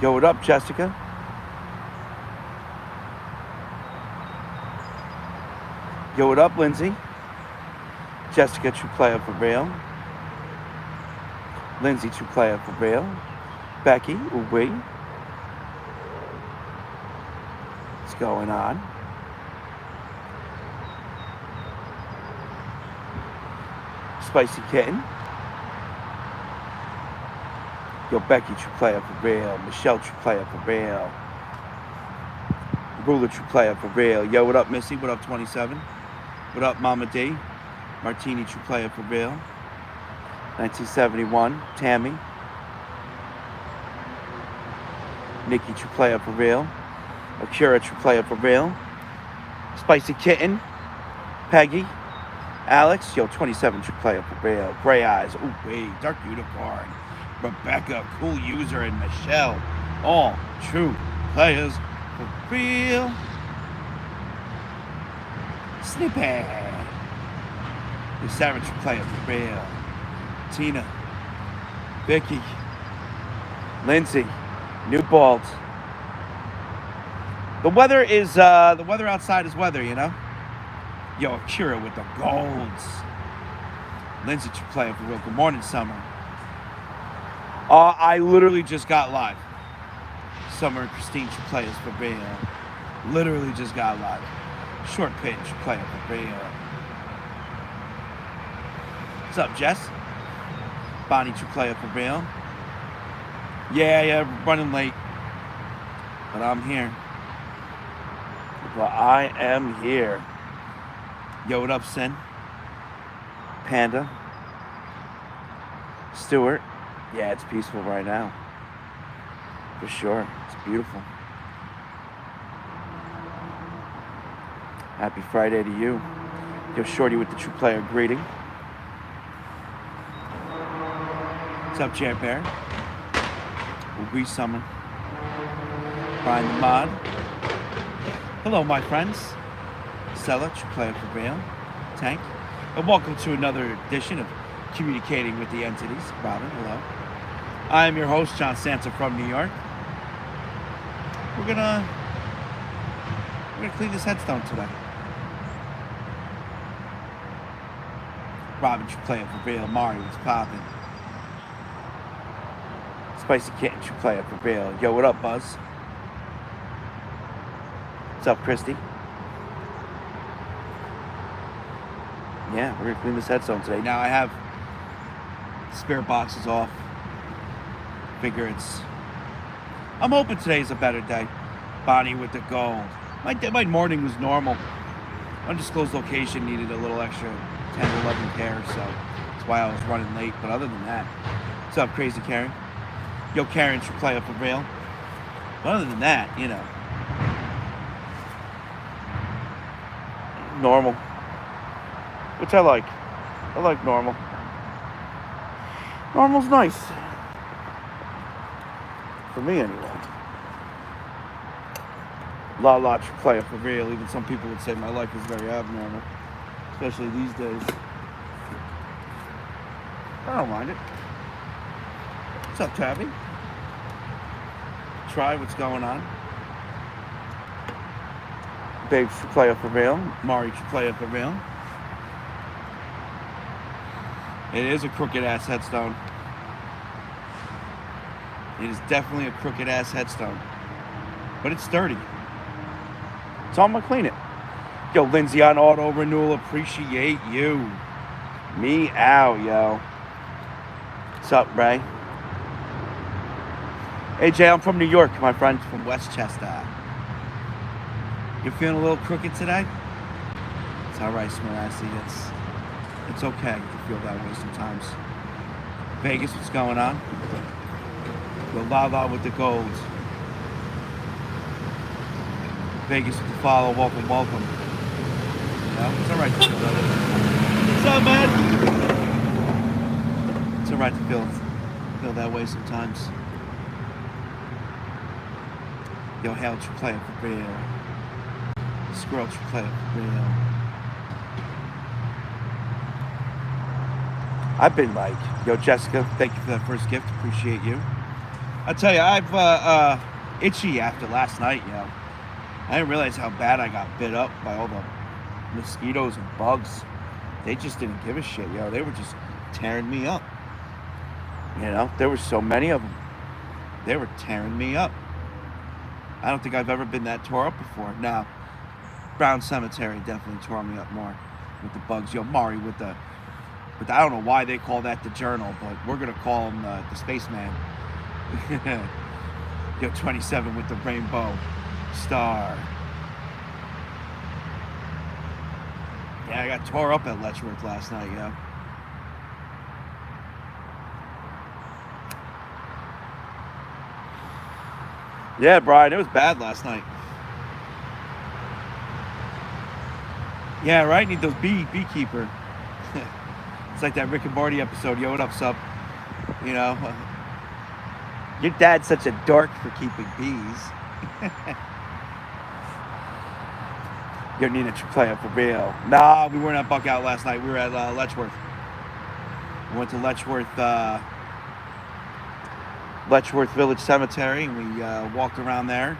Yo, what up, Jessica? Yo, what up, Lindsay? Jessica, true player for real. Lindsay, true player for real. Becky, ooh-wee. What's going on? Spicy Kitten. Yo, Becky, true player for real. Michelle, true player for real. Ruler, true player for real. Yo, what up, Missy? What up, 27? What up, Mama D? Martini, true player for real. 1971. Tammy. Nikki, true player for real. Akira, true player for real. Spicy Kitten. Peggy. Alex, yo, 27, true player for real. Gray Eyes, ooh, wait, Dark Unicorn. Rebecca, cool user, and Michelle, all true players for real. Snippet. Your Sarah, true player for real. Tina. Vicky. Lindsay. Newbold. The weather outside is weather, you know? Yo, Akira with the golds. Lindsay, true player for real. Good morning, Summer. I literally just got live. Summer and Christine, true players for real. Literally just got live. Short pitch, true player for real. What's up, Jess? Bonnie, true player for real. Yeah, running late. But I'm here. But I am here. Yo, what up, Sin? Panda. Stuart. Yeah, it's peaceful right now. For sure. It's beautiful. Happy Friday to you. Yo, Shorty with the true player greeting. What's up, Chair Bear? We'll Summer. Brian the Mod. Hello, my friends. Stella, true player for real. Tank. And welcome to another edition of Communicating with the Entities. Robin, hello. I am your host, John Santa from New York. We're gonna clean this headstone today. Robin, true player for real. Mario, what's poppin'? Spicy Kitten, true player for real. Yo, what up, Buzz? What's up, Christy? Yeah, we're gonna clean this headstone today. Now I have spare boxes off. I'm hoping today's a better day. Bonnie with the gold. My morning was normal. Undisclosed location needed a little extra 10 or 11 care, so that's why I was running late. But other than that, what's up, Crazy Karen? Yo, Karen, true player for real. But other than that, you know, normal. Which I like. I like normal. Normal's nice. For me, anyway. La true player for real. Even some people would say my life is very abnormal. Especially these days. I don't mind it. What's up, Tabby? Try, what's going on? Babe, true player for real. Mari, true player for real. It is a crooked ass headstone. It is definitely a crooked ass headstone. But it's sturdy. So I'm gonna clean it. Yo, Lindsay on auto renewal, appreciate you. Meow, yo. What's up, Ray? Hey, Jay, I'm from New York, my friend, from Westchester. You feeling a little crooked today? It's all right, Smarassi. It's okay to feel that way sometimes. Vegas, what's going on? Yo, La with the gold. Vegas with the follow. Welcome. You know, it's all right to feel that way. What's up, man? It's all right to feel that way sometimes. Yo, Hell, true player for real. Squirrel, true player for real. I've been like, yo, Jessica, thank you for that first gift. Appreciate you. I tell you, I've itchy after last night, you know. I didn't realize how bad I got bit up by all the mosquitoes and bugs. They just didn't give a shit, yo. They were just tearing me up. You know, there were so many of them. They were tearing me up. I don't think I've ever been that tore up before. Now, Brown Cemetery definitely tore me up more with the bugs. Yo, Mari with the I don't know why they call that the journal, but we're gonna call him the spaceman. Yo, 27 with the rainbow star. Yeah, I got tore up at Letchworth last night, yo. Yeah, Brian, it was bad last night. Yeah, right? Need those beekeeper. It's like that Rick and Morty episode. Yo, what up, sup? You know, your dad's such a dork for keeping bees. You need to play it for real. Nah, we weren't at Buckout last night. We were at Letchworth. We went to Letchworth Village Cemetery, and we walked around there.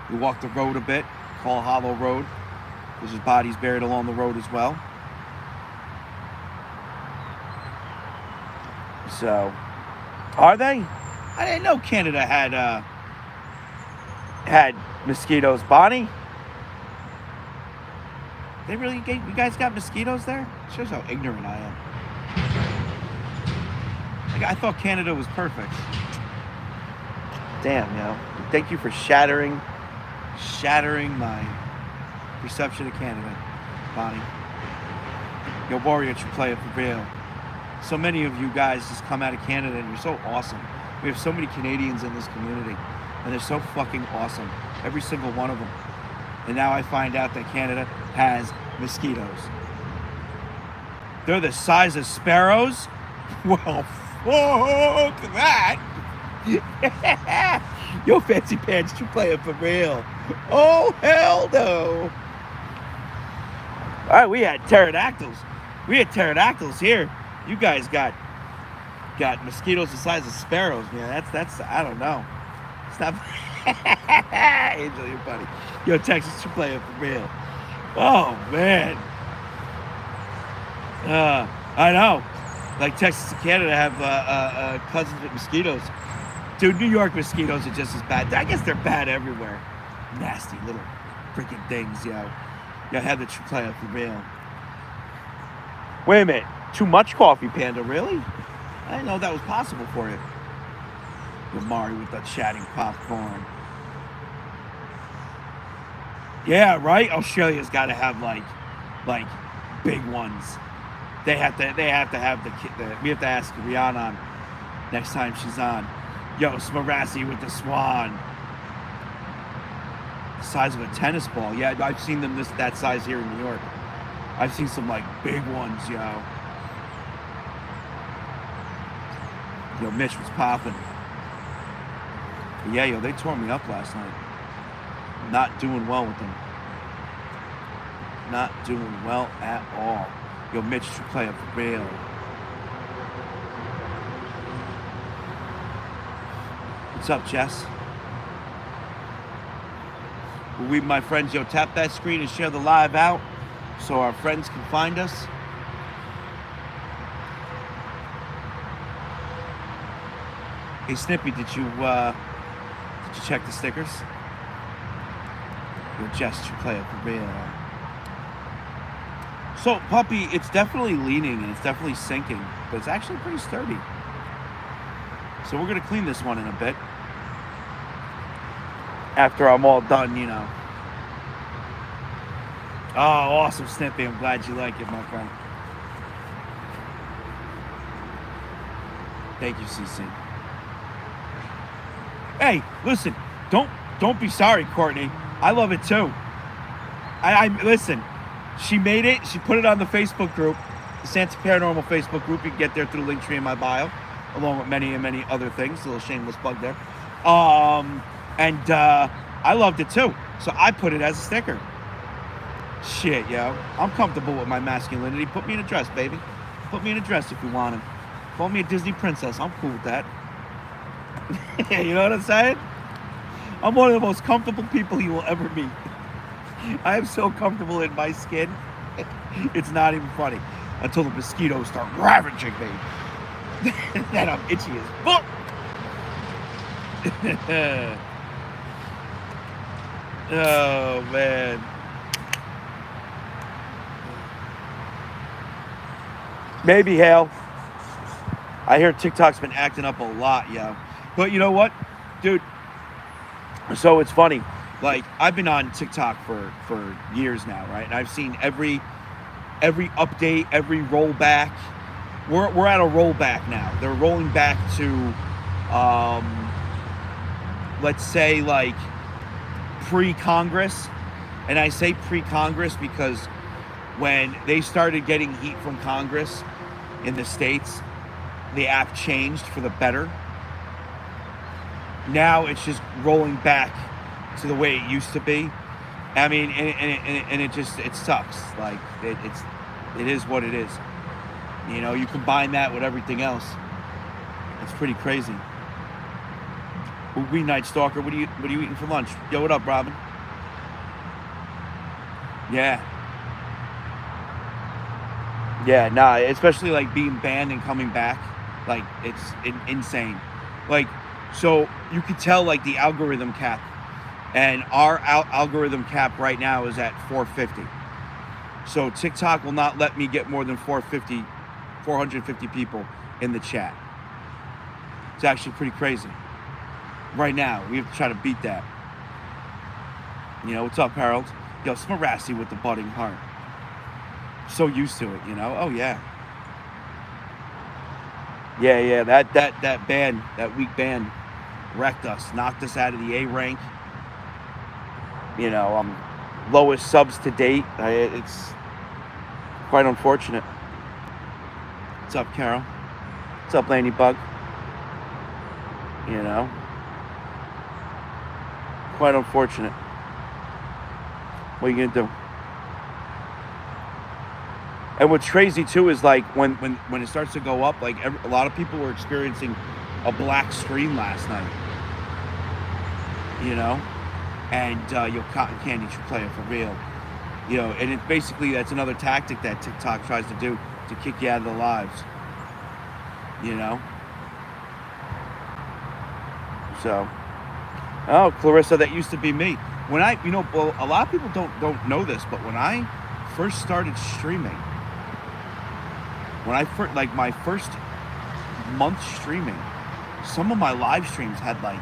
We walked the road a bit, Call Hollow Road. There's bodies buried along the road as well. So, are they? I didn't know Canada had mosquitoes, Bonnie. They really? You guys got mosquitoes there? Shows how ignorant I am. Like, I thought Canada was perfect. Damn, you know. Thank you for shattering my perception of Canada, Bonnie. Yo, Warrior should play it for real. So many of you guys just come out of Canada and you're so awesome. We have so many Canadians in this community and they're so fucking awesome. Every single one of them. And now I find out that Canada has mosquitoes. They're the size of sparrows? Well, fuck that. Yo, Fancy Pants, you play it for real. Oh, hell no. All right, we had pterodactyls. We had pterodactyls here. You guys got mosquitoes the size of sparrows, man. That's I don't know. Stop. Angel, you're funny. Yo, Texas, you play it for real. Oh, man. I know. Like Texas and Canada have cousins with mosquitoes. Dude, New York mosquitoes are just as bad. I guess they're bad everywhere. Nasty little freaking things, yo. Yo, have the play it for real. Wait a minute. Too much coffee, Panda, really? I didn't know that was possible for you. Mari with that chatting popcorn. Yeah, right? Australia's got to have like big ones. They have to have the we have to ask Rihanna next time she's on. Yo, Smarassi with the swan. The size of a tennis ball. Yeah, I've seen them that size here in New York. I've seen some like big ones, yo. Yo, Mitch was popping. Yeah, yo, they tore me up last night. Not doing well with them. Not doing well at all. Yo, Mitch should play it for real. What's up, Jess? We, my friends, yo, tap that screen and share the live out so our friends can find us. Hey, Snippy, did you check the stickers? Yo, Jess should play it for real. So, Puppy, it's definitely leaning and it's definitely sinking, but it's actually pretty sturdy. So we're going to clean this one in a bit. After I'm all done, you know. Oh, awesome, Snippy. I'm glad you like it, my friend. Thank you, CC. Hey, listen, don't be sorry, Courtney. I love it too. I listen. She made it. She put it on the Facebook group, the Santa Paranormal Facebook group. You can get there through the link tree in my bio, along with many and many other things. A little shameless plug there. And I loved it too. So I put it as a sticker. Shit, yo. I'm comfortable with my masculinity. Put me in a dress, baby. Put me in a dress if you want to. Call me a Disney princess. I'm cool with that. You know what I'm saying? I'm one of the most comfortable people you will ever meet. I am so comfortable in my skin. It's not even funny. Until the mosquitoes start ravaging me. Then I'm itchy as fuck. Oh, man. Maybe, Hale. I hear TikTok's been acting up a lot, yo. But you know what? Dude, so it's funny. Like, I've been on TikTok for years now, right? And I've seen every update, every rollback. We're at a rollback now. They're rolling back to, let's say, like, pre-Congress. And I say pre-Congress because when they started getting heat from Congress in the States, the app changed for the better. Now it's just rolling back to the way it used to be. I mean, and it sucks. Like, it is what it is. You know, you combine that with everything else. It's pretty crazy. Ooh, Night Stalker, what are you eating for lunch? Yo, what up, Robin? Yeah. Yeah, nah, especially like being banned and coming back. Like, it's insane. Like, so you could tell like the algorithm cap, and our algorithm cap right now is at 450. So TikTok will not let me get more than 450 people in the chat. It's actually pretty crazy. Right now, we have to try to beat that. You know, what's up, Harold? Yo, Smarassi with the budding heart. So used to it, you know? Oh, yeah. Yeah, that ban, that weak ban wrecked us, knocked us out of the A rank. You know, lowest subs to date. It's quite unfortunate. What's up, Carol? What's up, Ladybug? You know, quite unfortunate. What are you gonna do? And what's crazy too is like when it starts to go up, like a lot of people were experiencing a black screen last night. You know, and cotton candy should play it for real. You know, and it basically that's another tactic that TikTok tries to do to kick you out of the lives. You know. So, oh, Clarissa, that used to be me. When I, you know, well, a lot of people don't know this, but when I first started streaming, like my first month streaming, some of my live streams had like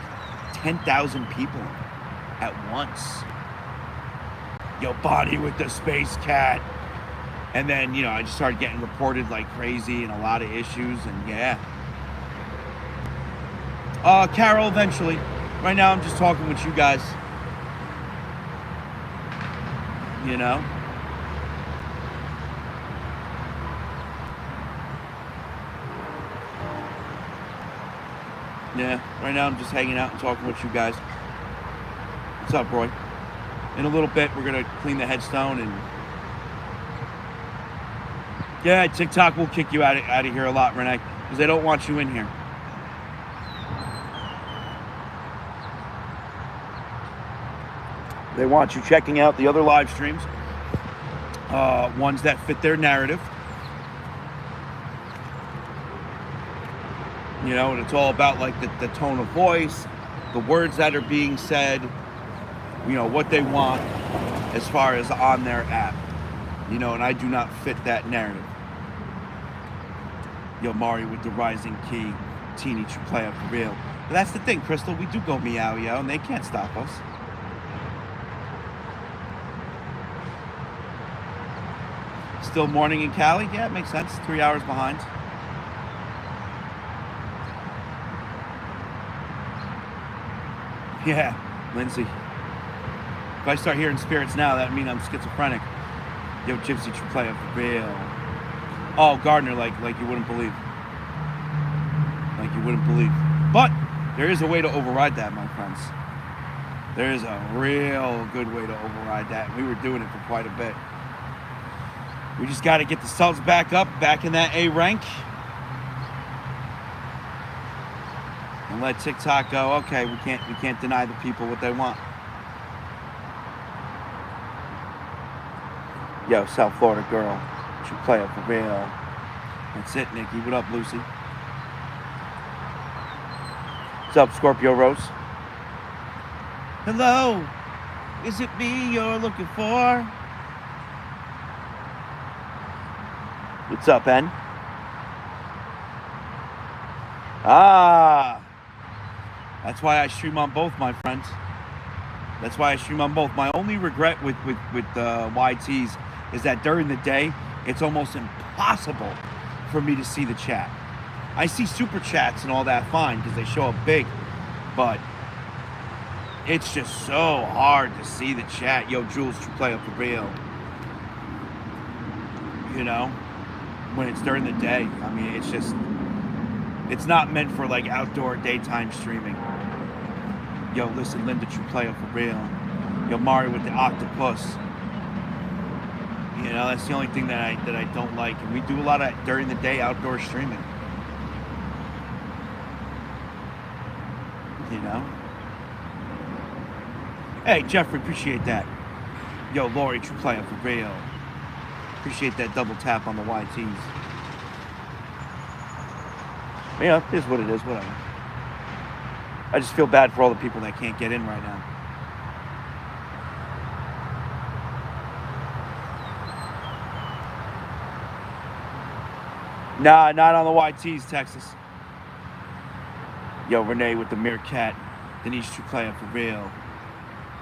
10,000 people in it at once. Yo, Bonnie with the space cat. And then, you know, I just started getting reported like crazy and a lot of issues, and yeah. Carol, eventually. Right now, I'm just talking with you guys. You know? Yeah, right now I'm just hanging out and talking with you guys. What's up, Roy? In a little bit, we're going to clean the headstone and... Yeah, TikTok will kick you out of here a lot, Renee, because they don't want you in here. They want you checking out the other live streams, ones that fit their narrative. You know, and it's all about like the tone of voice, the words that are being said, you know, what they want as far as on their app. You know, and I do not fit that narrative. Yo, Mario with the rising key, teenage player for real. But that's the thing, Crystal, we do go meow, yo, and they can't stop us. Still morning in Cali? Yeah, it makes sense. 3 hours behind. Yeah, Lindsay. If I start hearing spirits now, that means I'm schizophrenic. Yo, Gypsy True Player for real. Oh, Gardner, like you wouldn't believe. Like you wouldn't believe. But there is a way to override that, my friends. There is a real good way to override that. We were doing it for quite a bit. We just got to get the subs back up, back in that A rank. And let TikTok go, okay, we can't deny the people what they want. Yo, South Florida girl, she play up for real. That's it, Nikki. What up, Lucy? What's up, Scorpio Rose? Hello, is it me you're looking for? What's up, Ben? Ah, that's why I stream on both, my friends. That's why I stream on both. My only regret with YTs is that during the day, it's almost impossible for me to see the chat. I see super chats and all that fine because they show up big, but it's just so hard to see the chat. Yo, Jules, you play up for real. You know, when it's during the day. I mean, it's not meant for like outdoor daytime streaming. Yo, listen, Linda, you play up for real. Yo, Mario with the octopus. You know, that's the only thing that I don't like. And we do a lot of during the day outdoor streaming. You know? Hey, Jeffrey, appreciate that. Yo, Lori, true player for real. Appreciate that double tap on the YTs. Yeah, it is what it is, whatever. I just feel bad for all the people that can't get in right now. Nah, not on the YTs, Texas. Yo, Renee with the meerkat. Denise, true player for real.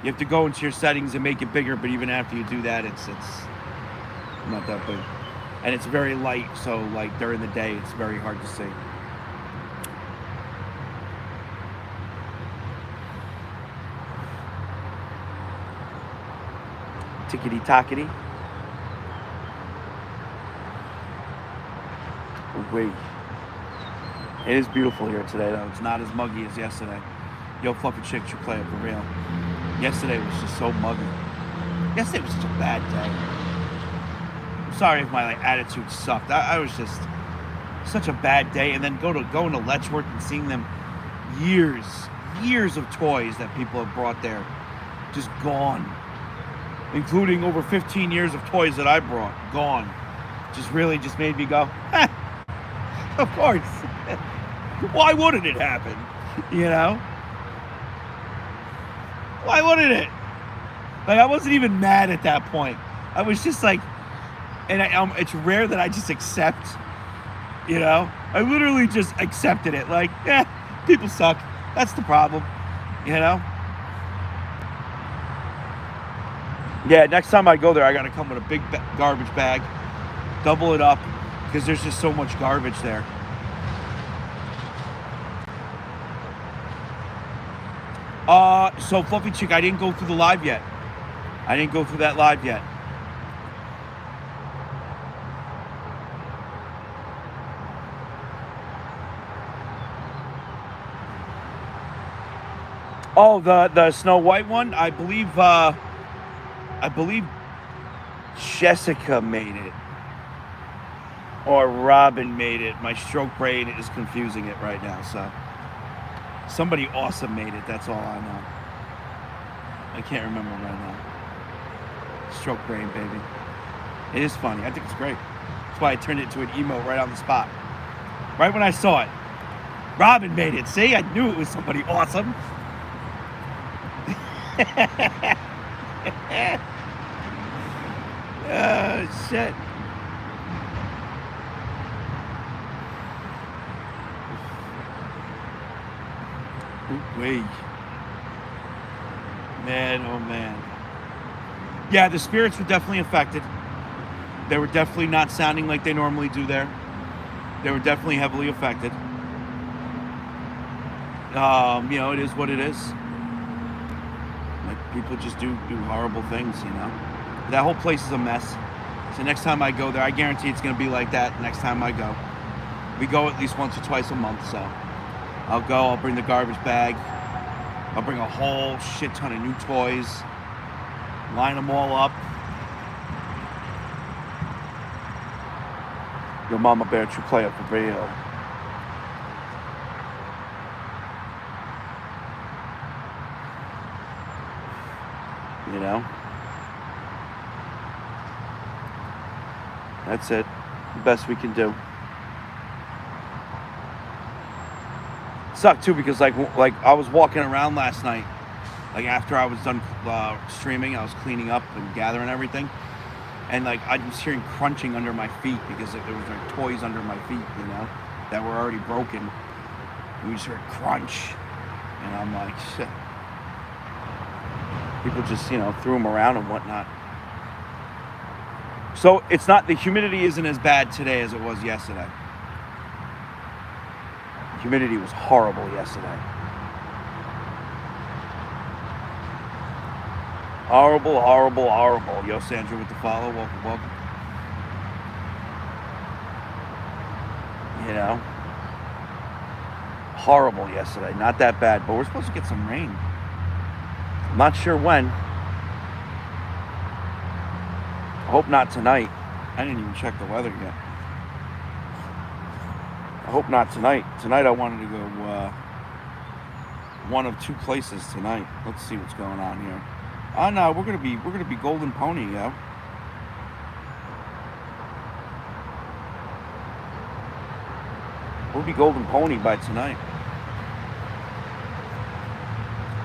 You have to go into your settings and make it bigger, but even after you do that, it's not that big. And it's very light, so like during the day, it's very hard to see. Tickety tockety. Wait. It is beautiful here today, though. It's not as muggy as yesterday. Yo, fluffy chick, you play it for real. Yesterday was just so muggy. Yesterday was such a bad day. I'm sorry if my attitude sucked. I was just such a bad day. And then going to Letchworth and seeing them years of toys that people have brought there, just gone. Including over 15 years of toys that I brought, gone. Just really just made me go, of course. Why wouldn't it happen? You know? Why wouldn't it? Like, I wasn't even mad at that point. I was just like, and it's rare that I just accept, you know? I literally just accepted it. Like, people suck. That's the problem, you know? Yeah, next time I go there, I got to come with a big garbage bag, double it up, because there's just so much garbage there. So Fluffy Chick, I didn't go through the live yet. I didn't go through that live yet. Oh, the Snow White one? I believe Jessica made it. Or Robin made it. My stroke brain is confusing it right now, so. Somebody awesome made it, that's all I know. I can't remember right now. Stroke brain, baby. It is funny. I think it's great. That's why I turned it to an emote right on the spot. Right when I saw it. Robin made it. See? I knew it was somebody awesome. Oh, shit. Wait. Man, oh man. Yeah, the spirits were definitely affected. They were definitely not sounding like they normally do there. They were definitely heavily affected. You know, it is what it is. Like, people just do horrible things, you know. That whole place is a mess. So next time I go there, I guarantee it's going to be like that next time I go. We go at least once or twice a month, so I'll go, I'll bring the garbage bag. I'll bring a whole shit ton of new toys. Line them all up. Your mama bear, true player for real. You know? That's it. The best we can do. Sucked too because like I was walking around last night, like after I was done streaming, I was cleaning up and gathering everything, and like I was hearing crunching under my feet because there was like toys under my feet, you know, that were already broken. And we just heard crunch, and I'm like, shit. People just, you know, threw them around and whatnot. So it's not, the humidity isn't as bad today as it was yesterday. The humidity was horrible yesterday. Horrible, horrible, horrible. Yo, Sandra with the follow. Welcome, welcome. You know, horrible yesterday. Not that bad, but we're supposed to get some rain. I'm not sure when. I hope not tonight. I didn't even check the weather yet. I hope not tonight. Tonight I wanted to go one of two places tonight. Let's see what's going on here. Oh no, we're gonna be Golden Pony, yo. We'll be Golden Pony by tonight.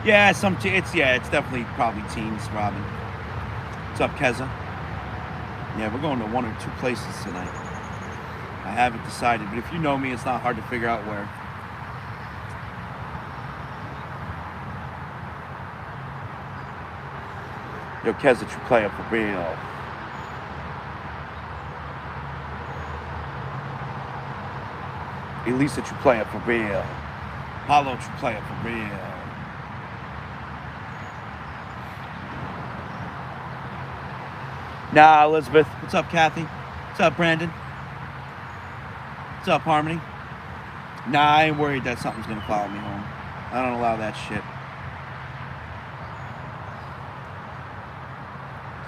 Yeah, it's definitely probably teens, Robin. What's up, Keza? Yeah, we're going to one or two places tonight. I haven't decided, but if you know me, it's not hard to figure out where. Yo, Keza, you play up for real. Elisa, you play up for real. Paulo, you play up for real. Nah, Elizabeth. What's up, Kathy? What's up, Brandon? What's up, Harmony? Nah, I ain't worried that something's gonna follow me home. I don't allow that shit.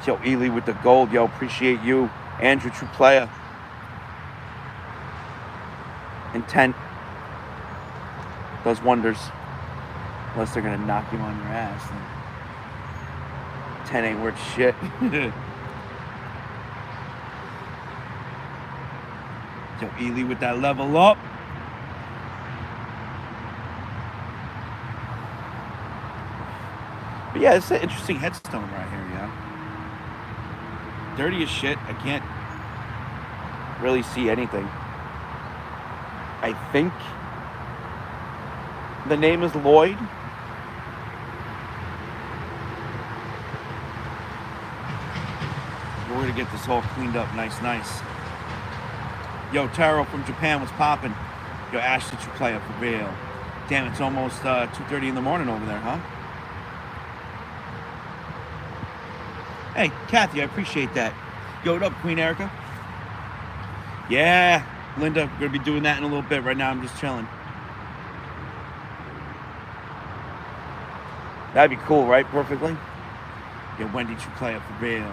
Yo, Ely with the gold. Yo, appreciate you. Andrew, true player. Intent does wonders. Unless they're gonna knock you on your ass. Then 10 ain't worth shit. Yo, Ely with that level up. But yeah, it's an interesting headstone right here, yeah. Dirty as shit. I can't really see anything. I think the name is Lloyd. We're gonna get this all cleaned up nice. Yo, Taro from Japan, what's poppin'? Yo, Ash, did you play up for real? Damn, it's almost 2:30 in the morning over there, huh? Hey, Kathy, I appreciate that. Yo, what up, Queen Erica? Yeah, Linda, we're gonna be doing that in a little bit. Right now, I'm just chilling. That'd be cool, right? Perfectly. Yo, when did you play up for real?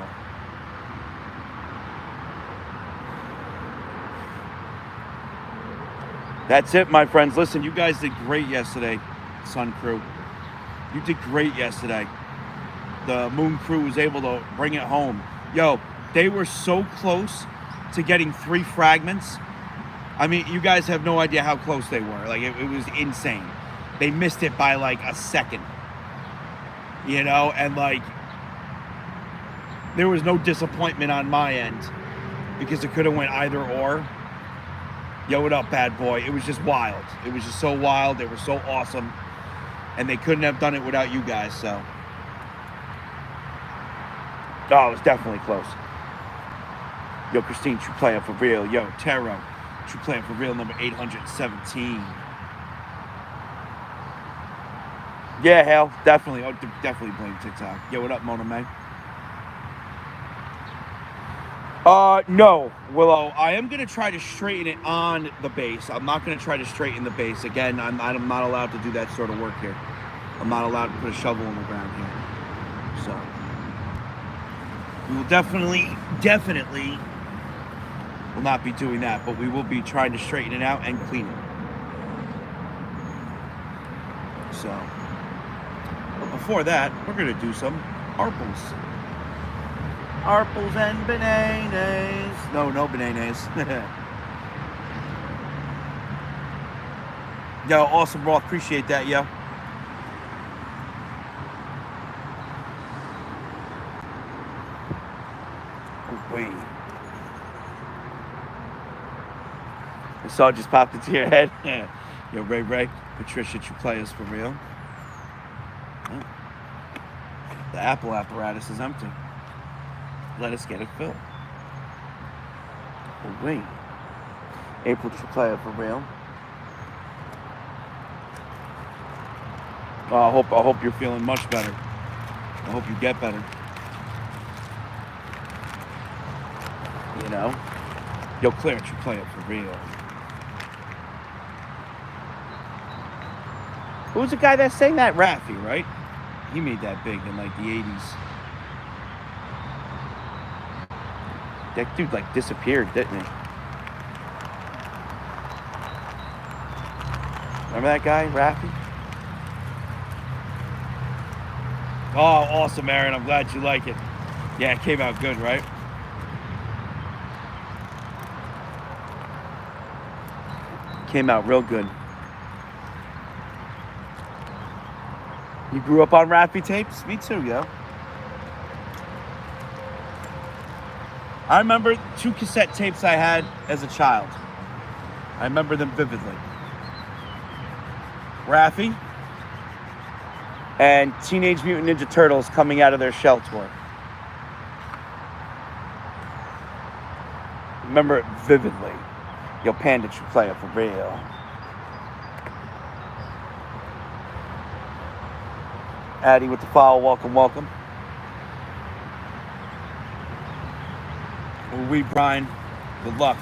That's it, my friends. Listen, you guys did great yesterday, Sun Crew. You did great yesterday. The Moon Crew was able to bring it home. Yo, they were so close to getting 3 fragments. I mean, you guys have no idea how close they were. Like, it was insane. They missed it by, like, a second. You know? And, like, there was no disappointment on my end because it could have went either or. Yo, what up, bad boy? It was just wild. It was just so wild. They were so awesome. And they couldn't have done it without you guys, so. Oh, it was definitely close. Yo, Christine, true player for real. Yo, Taro, true player for real, number 817. Yeah, hell, definitely. Oh, definitely blame TikTok. Yo, what up, Mona May? No, Willow. I am going to try to straighten it on the base. I'm not going to try to straighten the base. Again, I'm not allowed to do that sort of work here. I'm not allowed to put a shovel in the ground here. So, we will definitely will not be doing that, but we will be trying to straighten it out and clean it. So, but before that, we're going to do some Apples. Apples and bananas. No, no bananas. Yo, awesome, bro. Appreciate that, yo. Oh, wait. I saw it just popped into your head. Yo, Ray. Patricia, you play us for real? Oh. The Apple apparatus is empty. Let us get it filled. Oh, wait. April, you play it for real? I hope you're feeling much better. I hope you get better. You know? Yo, Claire, you play it for real. Who was the guy that sang that? Raffi, right? He made that big in like the 80s. That dude like disappeared, didn't he? Remember that guy, Raffi? Oh, awesome, Aaron. I'm glad you like it. Yeah, it came out good, right? Came out real good. You grew up on Raffi tapes? Me too, yo. I remember 2 cassette tapes I had as a child. I remember them vividly. Raffi and Teenage Mutant Ninja Turtles coming out of their shell tour. Remember it vividly. Yo, Panda, you play it for real. Addie with the follow, welcome. We, Brian, good luck.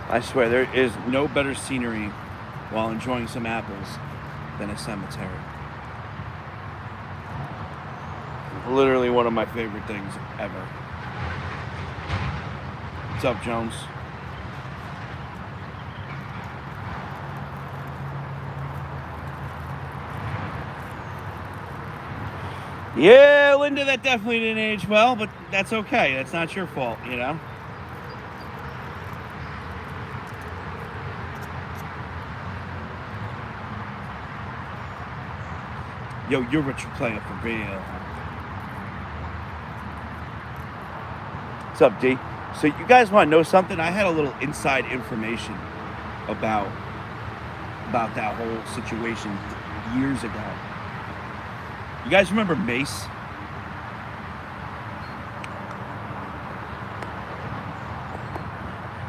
I swear, there is no better scenery while enjoying some apples than a cemetery. Literally one of my favorite things ever. What's up, Jones? Yeah, Linda, that definitely didn't age well, but that's okay. That's not your fault, you know? Yo, you're what you playing for real. What's up, D? So you guys want to know something? I had a little inside information about that whole situation years ago. You guys remember Mace?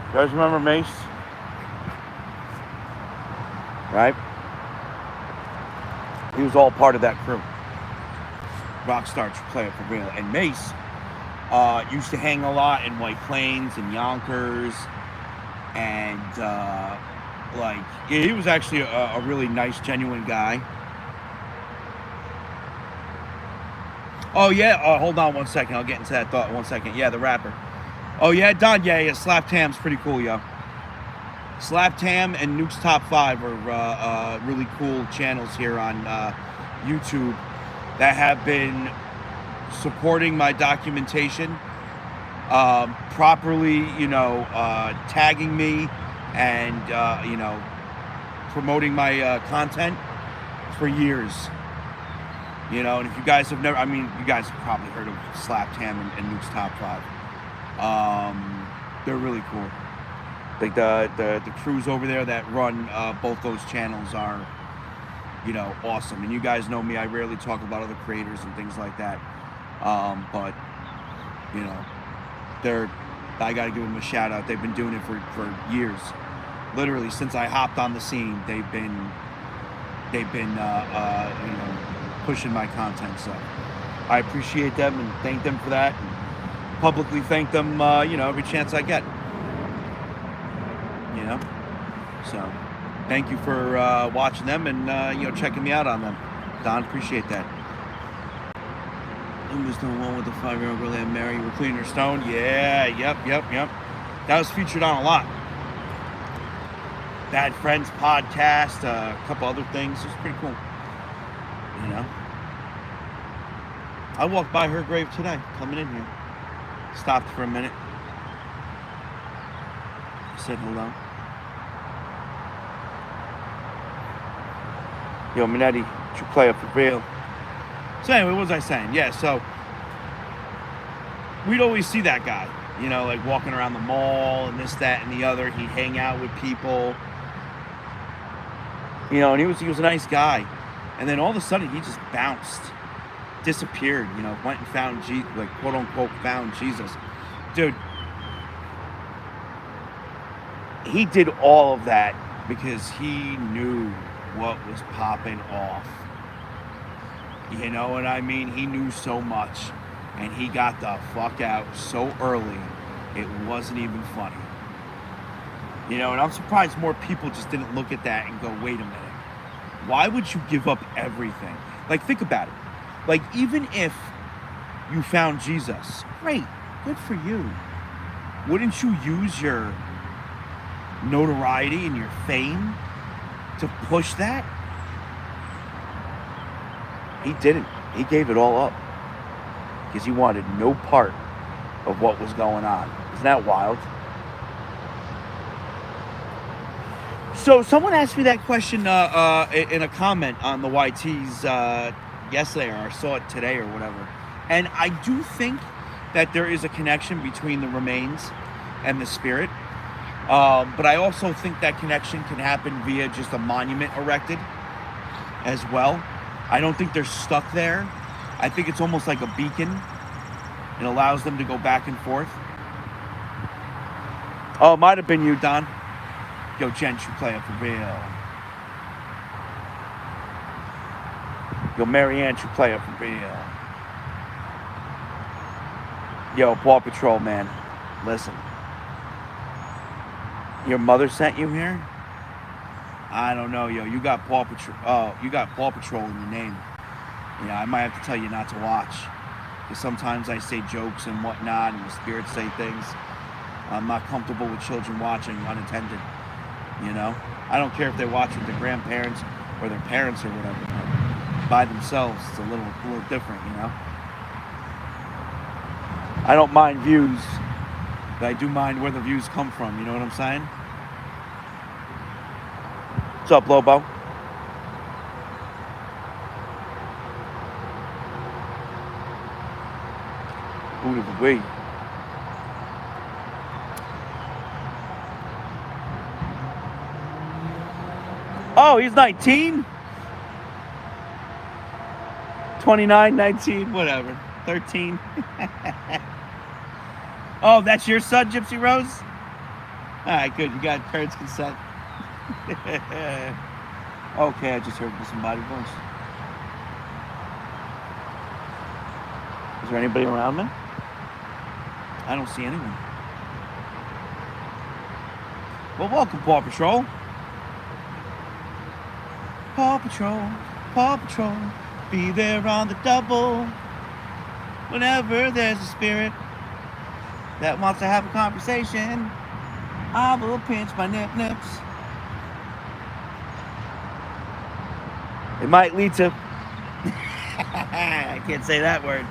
You guys remember Mace? Right? He was all part of that crew. Rockstar Player for real. And Mace used to hang a lot in White Plains and Yonkers. And he was actually a really nice, genuine guy. Oh, yeah. Hold on 1 second. I'll get into that thought in 1 second. Yeah, the rapper. Oh, yeah, Don. Yeah. Slap Tam's pretty cool, yo. Slap Tam and Nuke's Top 5 are really cool channels here on YouTube that have been supporting my documentation, properly, tagging me and, promoting my content for years. And if you guys have never, you guys have probably heard of Slap Tam and Nuke's Top 5. They're really cool. Like the crews over there that run both those channels are, awesome. And you guys know me, I rarely talk about other creators and things like that. But, I gotta give them a shout out. They've been doing it for years. Literally, since I hopped on the scene, they've been pushing my content. So I appreciate them and thank them for that. And publicly thank them, every chance I get. So thank you for watching them and checking me out on them. Don, appreciate that. Who was the one with the 5-year-old girl that Mary with cleaning her stone? Yeah, yep. That was featured on a lot. Bad Friends podcast, a couple other things. It was pretty cool. You know, I walked by her grave today, coming in here. Stopped for a minute. Said hello. Yo, Minetti, true player for real. So anyway, what was I saying? Yeah, so we'd always see that guy, you know, like walking around the mall and this, that, and the other. He'd hang out with people, you know, and he was a nice guy. And then all of a sudden, he just bounced, disappeared, you know, went and found like quote unquote found Jesus, dude. He did all of that because he knew what was popping off. You know what I mean? He knew so much, and he got the fuck out so early, it wasn't even funny. You know, and I'm surprised more people just didn't look at that and go, wait a minute. Why would you give up everything? Like, think about it. Like, even if you found Jesus, great, good for you. Wouldn't you use your notoriety and your fame to push that? He didn't. He gave it all up because he wanted no part of what was going on. Isn't that wild? So someone asked me that question in a comment on the YTs yesterday, or I saw it today or whatever. And I do think that there is a connection between the remains and the spirit. But I also think that connection can happen via just a monument erected as well. I don't think they're stuck there. I think it's almost like a beacon. It allows them to go back and forth. Oh, it might have been you, Don. Yo, Jen, you play it for real. Yo, Marianne, you play it for real. Yo, Paw Patrol, man. Listen. Your mother sent you here? I don't know, yo. You got Paw Patrol. Oh, you got Paw Patrol in your name. Yeah, I might have to tell you not to watch. Because sometimes I say jokes and whatnot, and the spirits say things. I'm not comfortable with children watching unattended. You know? I don't care if they watch with their grandparents or their parents or whatever. But by themselves, it's a little different, you know? I don't mind views, but I do mind where the views come from. You know what I'm saying? What's up, Lobo? Who did we? Oh, he's 19? 29, 19, whatever. 13. Oh, that's your son, Gypsy Rose? All right, good. You got parents' consent. Okay, I just heard somebody's voice. Is there anybody around me? I don't see anyone. Well, welcome, Paw Patrol. Paw Patrol, Paw Patrol, be there on the double. Whenever there's a spirit that wants to have a conversation, I will pinch my nips. It might lead to... I can't say that word.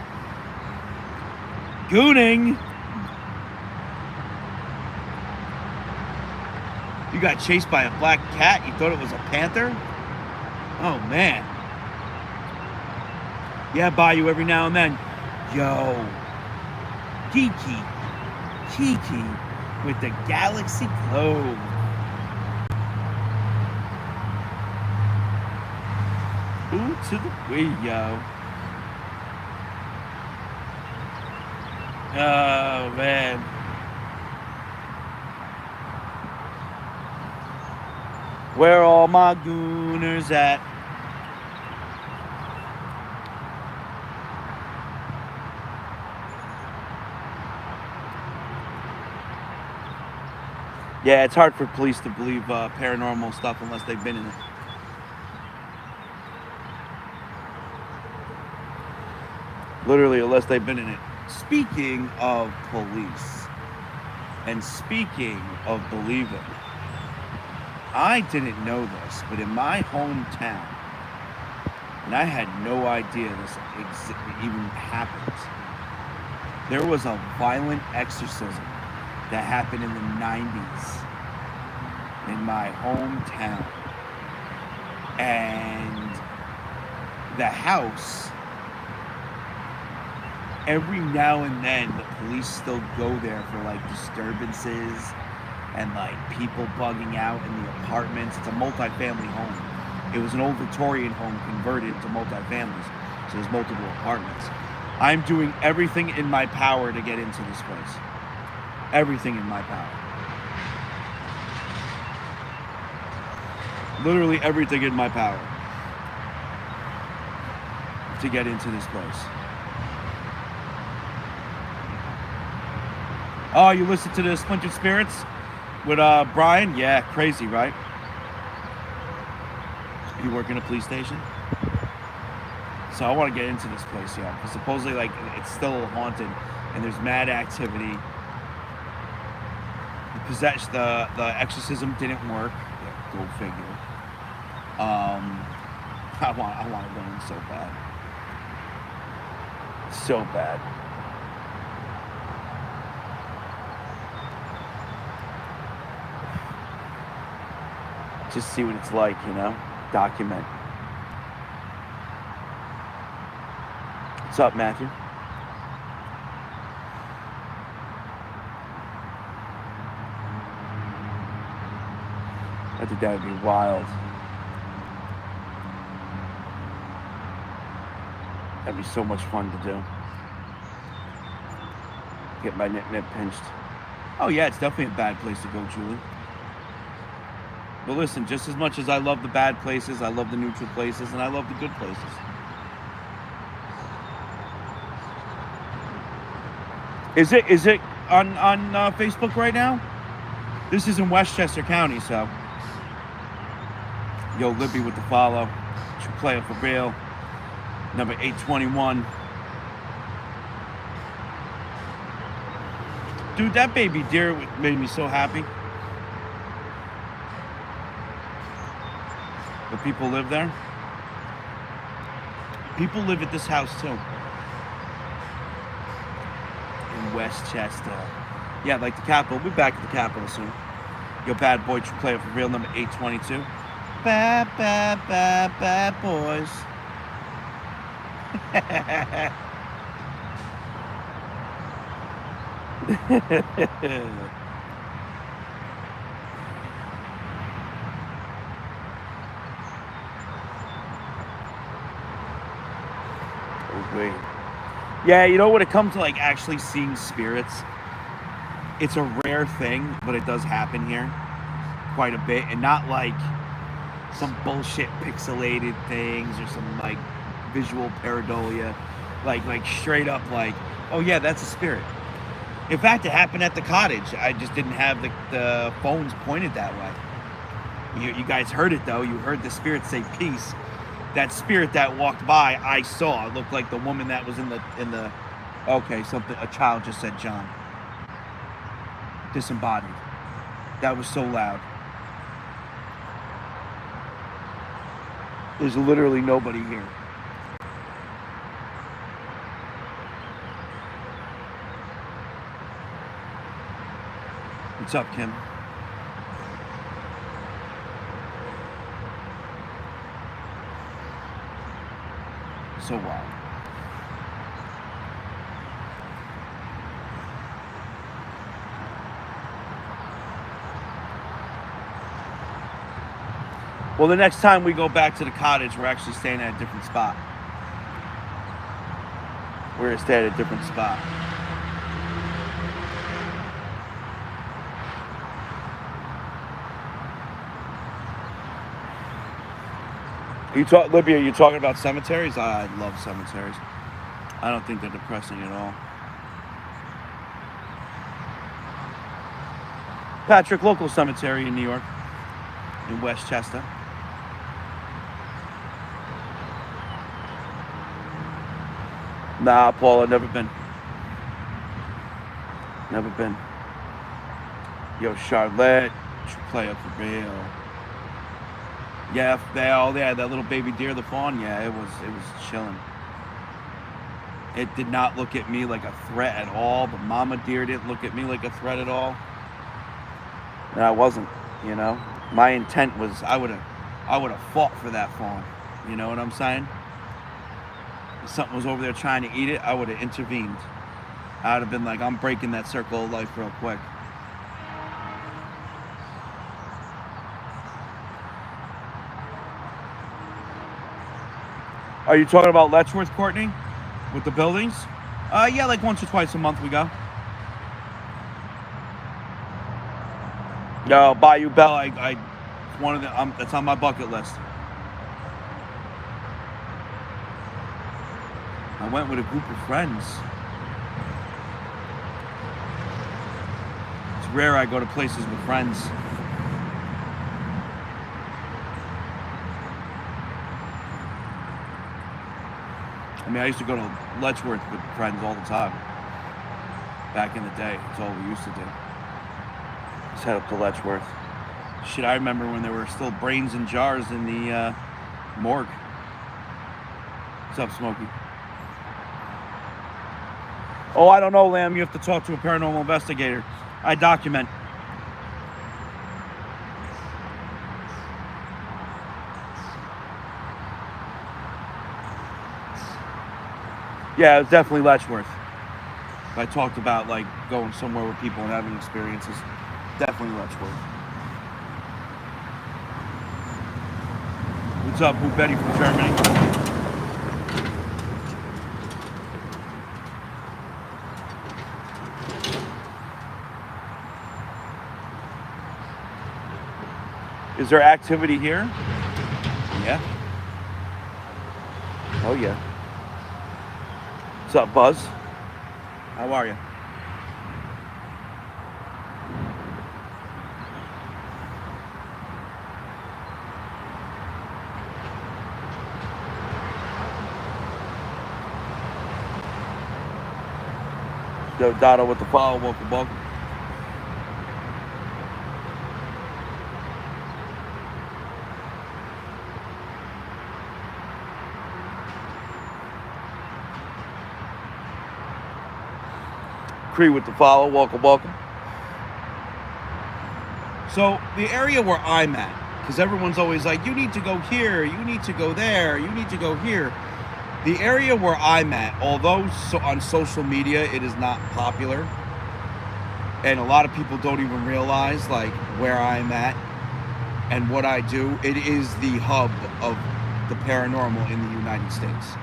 Gooning. You got chased by a black cat? You thought it was a panther? Oh, man. Yeah, by you every now and then. Yo. Kiki with the Galaxy Clove. Ooh, to the way, yo. Oh, man. Where all my gooners at? Yeah, it's hard for police to believe paranormal stuff unless they've been in it. Literally, unless they've been in it. Speaking of police, and speaking of believing, I didn't know this, but in my hometown, and I had no idea this even happened, there was a violent exorcism that happened in the 90s in my hometown. And the house, every now and then, the police still go there for like disturbances and like people bugging out in the apartments. It's a multi-family home. It was an old Victorian home converted to multi-families, so there's multiple apartments. I'm doing everything in my power to get into this place. Everything in my power. Literally everything in my power to get into this place. Oh, you listen to the Splintered Spirits with Brian? Yeah, crazy, right? You work in a police station? So I want to get into this place, yeah, because supposedly like it's still haunted and there's mad activity. The exorcism didn't work. Yeah, go figure. I want to go in so bad. So bad. Just see what it's like, you know? Document. What's up, Matthew? I think that would be wild. That'd be so much fun to do. Get my nip pinched. Oh yeah, it's definitely a bad place to go, Julie. But listen, just as much as I love the bad places, I love the neutral places, and I love the good places. Is it on Facebook right now? This is in Westchester County, so. Yo, Libby with the follow. True player for real. Number 821. Dude, that baby deer made me so happy. But people live there. People live at this house too. In Westchester. Yeah, like the Capitol. We'll be back at the Capitol soon. Yo, bad boy, true player for real, number 822. Bad, bad, bad, bad boys. Oh, wait. Yeah, you know, when it comes to like actually seeing spirits, it's a rare thing, but it does happen here quite a bit, and not like some bullshit pixelated things or some like visual pareidolia, like straight up like, oh yeah, that's a spirit. In fact, it happened at the cottage. I just didn't have the phones pointed that way. You guys heard it though. You heard the spirit say peace. That spirit that walked by, I saw. It looked like the woman that was in the. Okay, something. A child just said John. Disembodied. That was so loud. There's literally nobody here. What's up, Kim? So wild. Well, the next time we go back to the cottage, we're actually staying at a different spot. We're going to stay at a different spot. Libby, are you talking about cemeteries? I love cemeteries. I don't think they're depressing at all. Patrick, local cemetery in New York, in Westchester. Nah, Paula, never been. Never been. Yo, Charlotte, player for real. Yeah, that little baby deer, the fawn. Yeah, it was chilling. It did not look at me like a threat at all. The mama deer didn't look at me like a threat at all. And I wasn't, you know. My intent was I would have fought for that fawn. You know what I'm saying? If something was over there trying to eat it, I would have intervened. I would have been like, I'm breaking that circle of life real quick. Are you talking about Letchworth, Courtney? With the buildings? Yeah, like once or twice a month we go. No, Bayou Bell, it's one of the, that's on my bucket list. I went with a group of friends. It's rare I go to places with friends. I mean, I used to go to Letchworth with friends all the time. Back in the day, that's all we used to do. Just head up to Letchworth. Shit, I remember when there were still brains in jars in the morgue. What's up, Smokey? Oh, I don't know, Lamb. You have to talk to a paranormal investigator. I document. Yeah, it was definitely Letchworth. I talked about like going somewhere with people and having experiences. Definitely Letchworth. What's up, Boo Betty from Germany? Is there activity here? Yeah. Oh yeah. What's up, Buzz? How are you? Yo, Dotto with the follow. Welcome, welcome. Cree with the follow. Welcome, welcome. So the area where I'm at, because everyone's always like, you need to go here, you need to go there, you need to go here. The area where I'm at, although on social media it is not popular, and a lot of people don't even realize like where I'm at and what I do, it is the hub of the paranormal in the United States.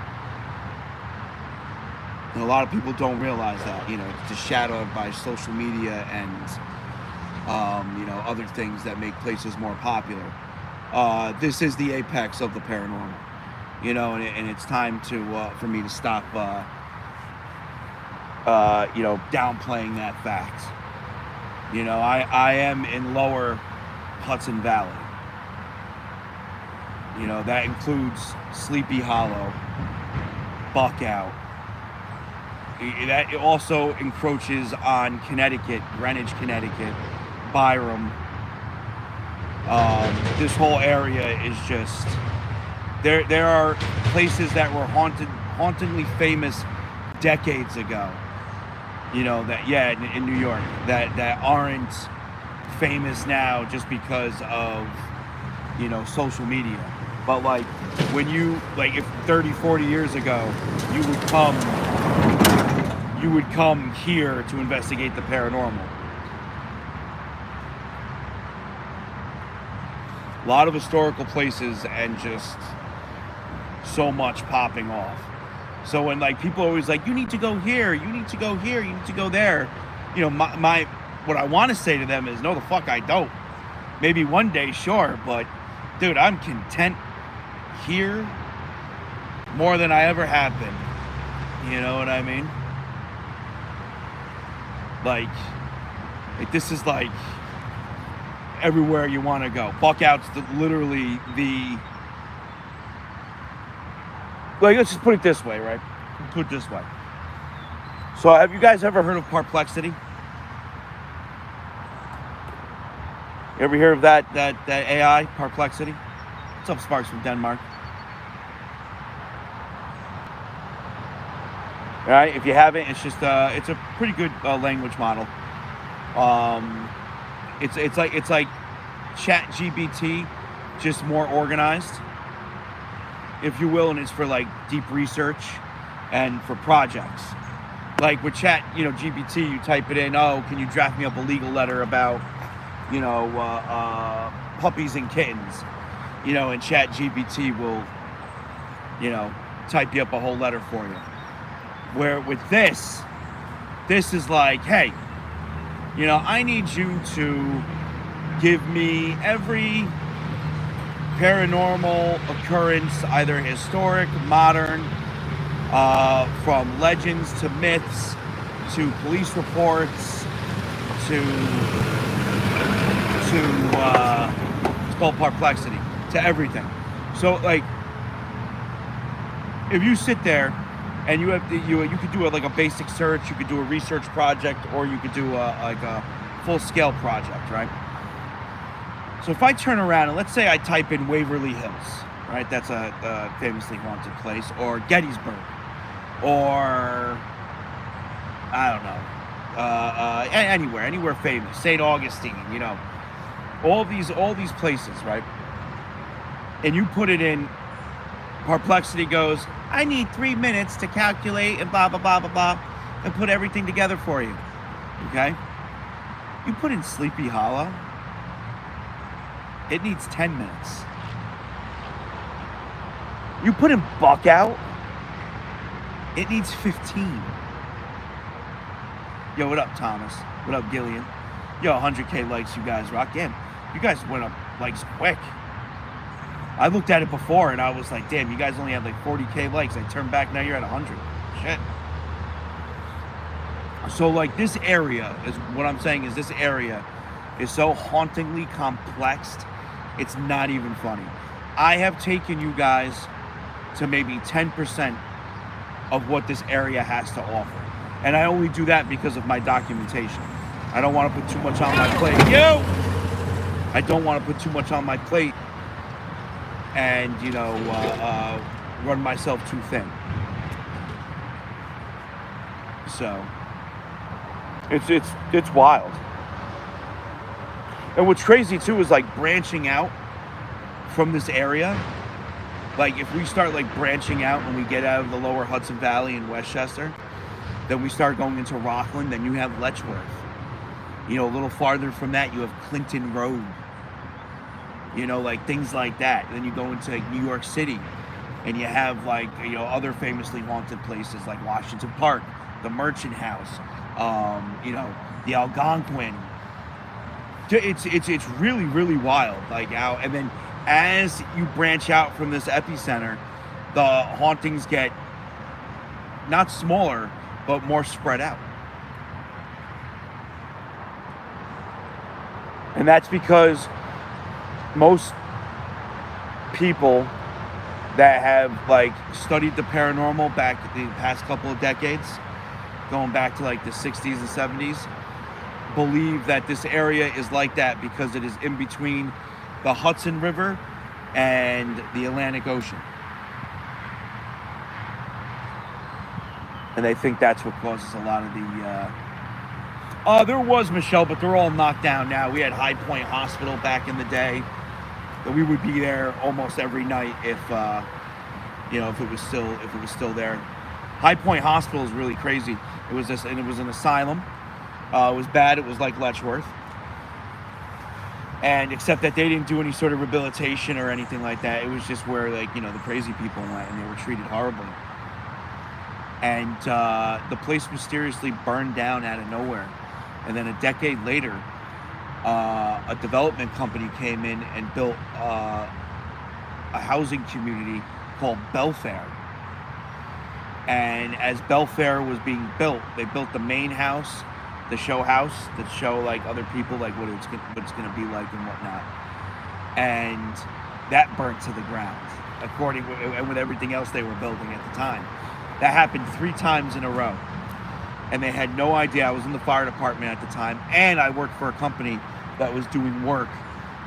And a lot of people don't realize that, you know, it's just shadowed by social media and, you know, other things that make places more popular. This is the apex of the paranormal, you know, and it's time to for me to stop, you know, downplaying that fact. You know, I am in lower Hudson Valley. You know, that includes Sleepy Hollow, Buckout. That also encroaches on Connecticut, Greenwich, Connecticut, Byram. This whole area is just there are places that were hauntingly famous decades ago. You know that in New York that aren't famous now just because of, you know, social media. But like when you like if 30, 40 years ago you would come here to investigate the paranormal. A lot of historical places and just so much popping off. So when like people are always like, you need to go here, you need to go here, you need to go there, you know, my what I want to say to them is, no, the fuck I don't. Maybe one day, sure, but dude, I'm content here more than I ever have been. You know what I mean? Like this is like everywhere you want to go. Buckout's literally the, like, let's just put it this way, right? Put it this way. So have you guys ever heard of Perplexity? You ever hear of that AI, Perplexity? What's up, Sparks from Denmark? All right, if you haven't, it's just it's a pretty good language model. It's like Chat GBT, just more organized, if you will, and it's for like deep research and for projects. Like with Chat, GBT, you type it in. Oh, can you draft me up a legal letter about, puppies and kittens? And Chat GBT will, type you up a whole letter for you. Where with this is like, hey, I need you to give me every paranormal occurrence, either historic, modern, from legends to myths, to police reports, to it's called perplexity, to everything. So like, if you sit there and you could do like a basic search, you could do a research project, or you could do a full-scale project, right? So if I turn around and let's say I type in Waverly Hills, right? That's a famously haunted place, or Gettysburg, or I don't know, anywhere famous, St. Augustine, all these places, right? And you put it in, Perplexity goes, I need 3 minutes to calculate and blah, blah, blah, blah, blah, and put everything together for you, okay? You put in Sleepy Hollow, it needs 10 minutes. You put in Buckout, it needs 15. Yo, what up, Thomas? What up, Gillian? Yo, 100K likes, you guys rock. Damn, you guys went up likes quick. I looked at it before and I was like, damn, you guys only had like 40K likes. I turned back, now you're at 100. Shit. So like this area is what I'm saying is this area is so hauntingly complex, it's not even funny. I have taken you guys to maybe 10% of what this area has to offer. And I only do that because of my documentation. I don't want to put too much on my plate. I don't want to put too much on my plate and, run myself too thin. So, it's wild. And what's crazy too is like branching out from this area. Like if we start like branching out when we get out of the lower Hudson Valley in Westchester, then we start going into Rockland, then you have Letchworth. A little farther from that you have Clinton Road. Like things like that. Then you go into like New York City and you have like, other famously haunted places like Washington Park, the Merchant House, the Algonquin. It's really, really wild. Like out, and then as you branch out from this epicenter, the hauntings get not smaller, but more spread out. And that's because most people that have like studied the paranormal back the past couple of decades, going back to like the 60s and 70s, believe that this area is like that because it is in between the Hudson River and the Atlantic Ocean. And they think that's what causes a lot of the... there was, Michelle, but they're all knocked down now. We had High Point Hospital back in the day. That we would be there almost every night if it was still there. High Point Hospital is really crazy. It was an asylum. It was bad. It was like Letchworth. And except that they didn't do any sort of rehabilitation or anything like that. It was just where the crazy people went and they were treated horribly. And the place mysteriously burned down out of nowhere. And then a decade later, a development company came in and built a housing community called Belfair. And as Belfair was being built, they built the main house, the show house, that show like other people like what it's going to be like and whatnot. And that burnt to the ground, and with everything else they were building at the time. That happened 3 times in a row. And they had no idea. I was in the fire department at the time, and I worked for a company that was doing work,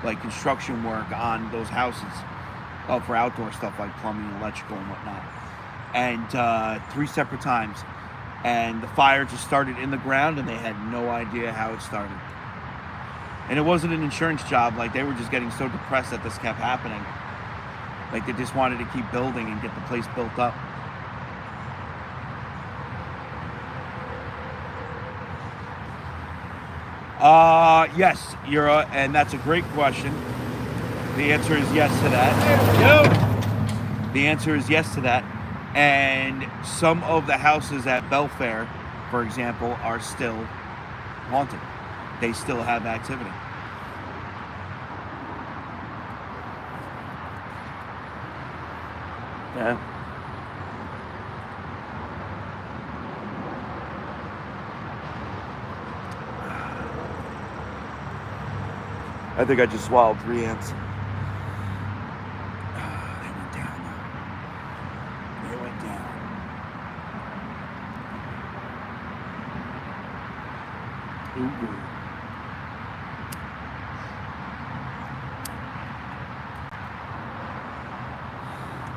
like construction work on those houses. for outdoor stuff like plumbing, electrical, and whatnot. And 3 separate times. And the fire just started in the ground, and they had no idea how it started. And it wasn't an insurance job. Like, they were just getting so depressed that this kept happening. Like, they just wanted to keep building and get the place built up. Yes, Yura, and that's a great question. The answer is yes to that. The answer is yes to that. And some of the houses at Belfair, for example, are still haunted. They still have activity. Yeah. I think I just swallowed 3 ants. They went down. They went down. Ooh.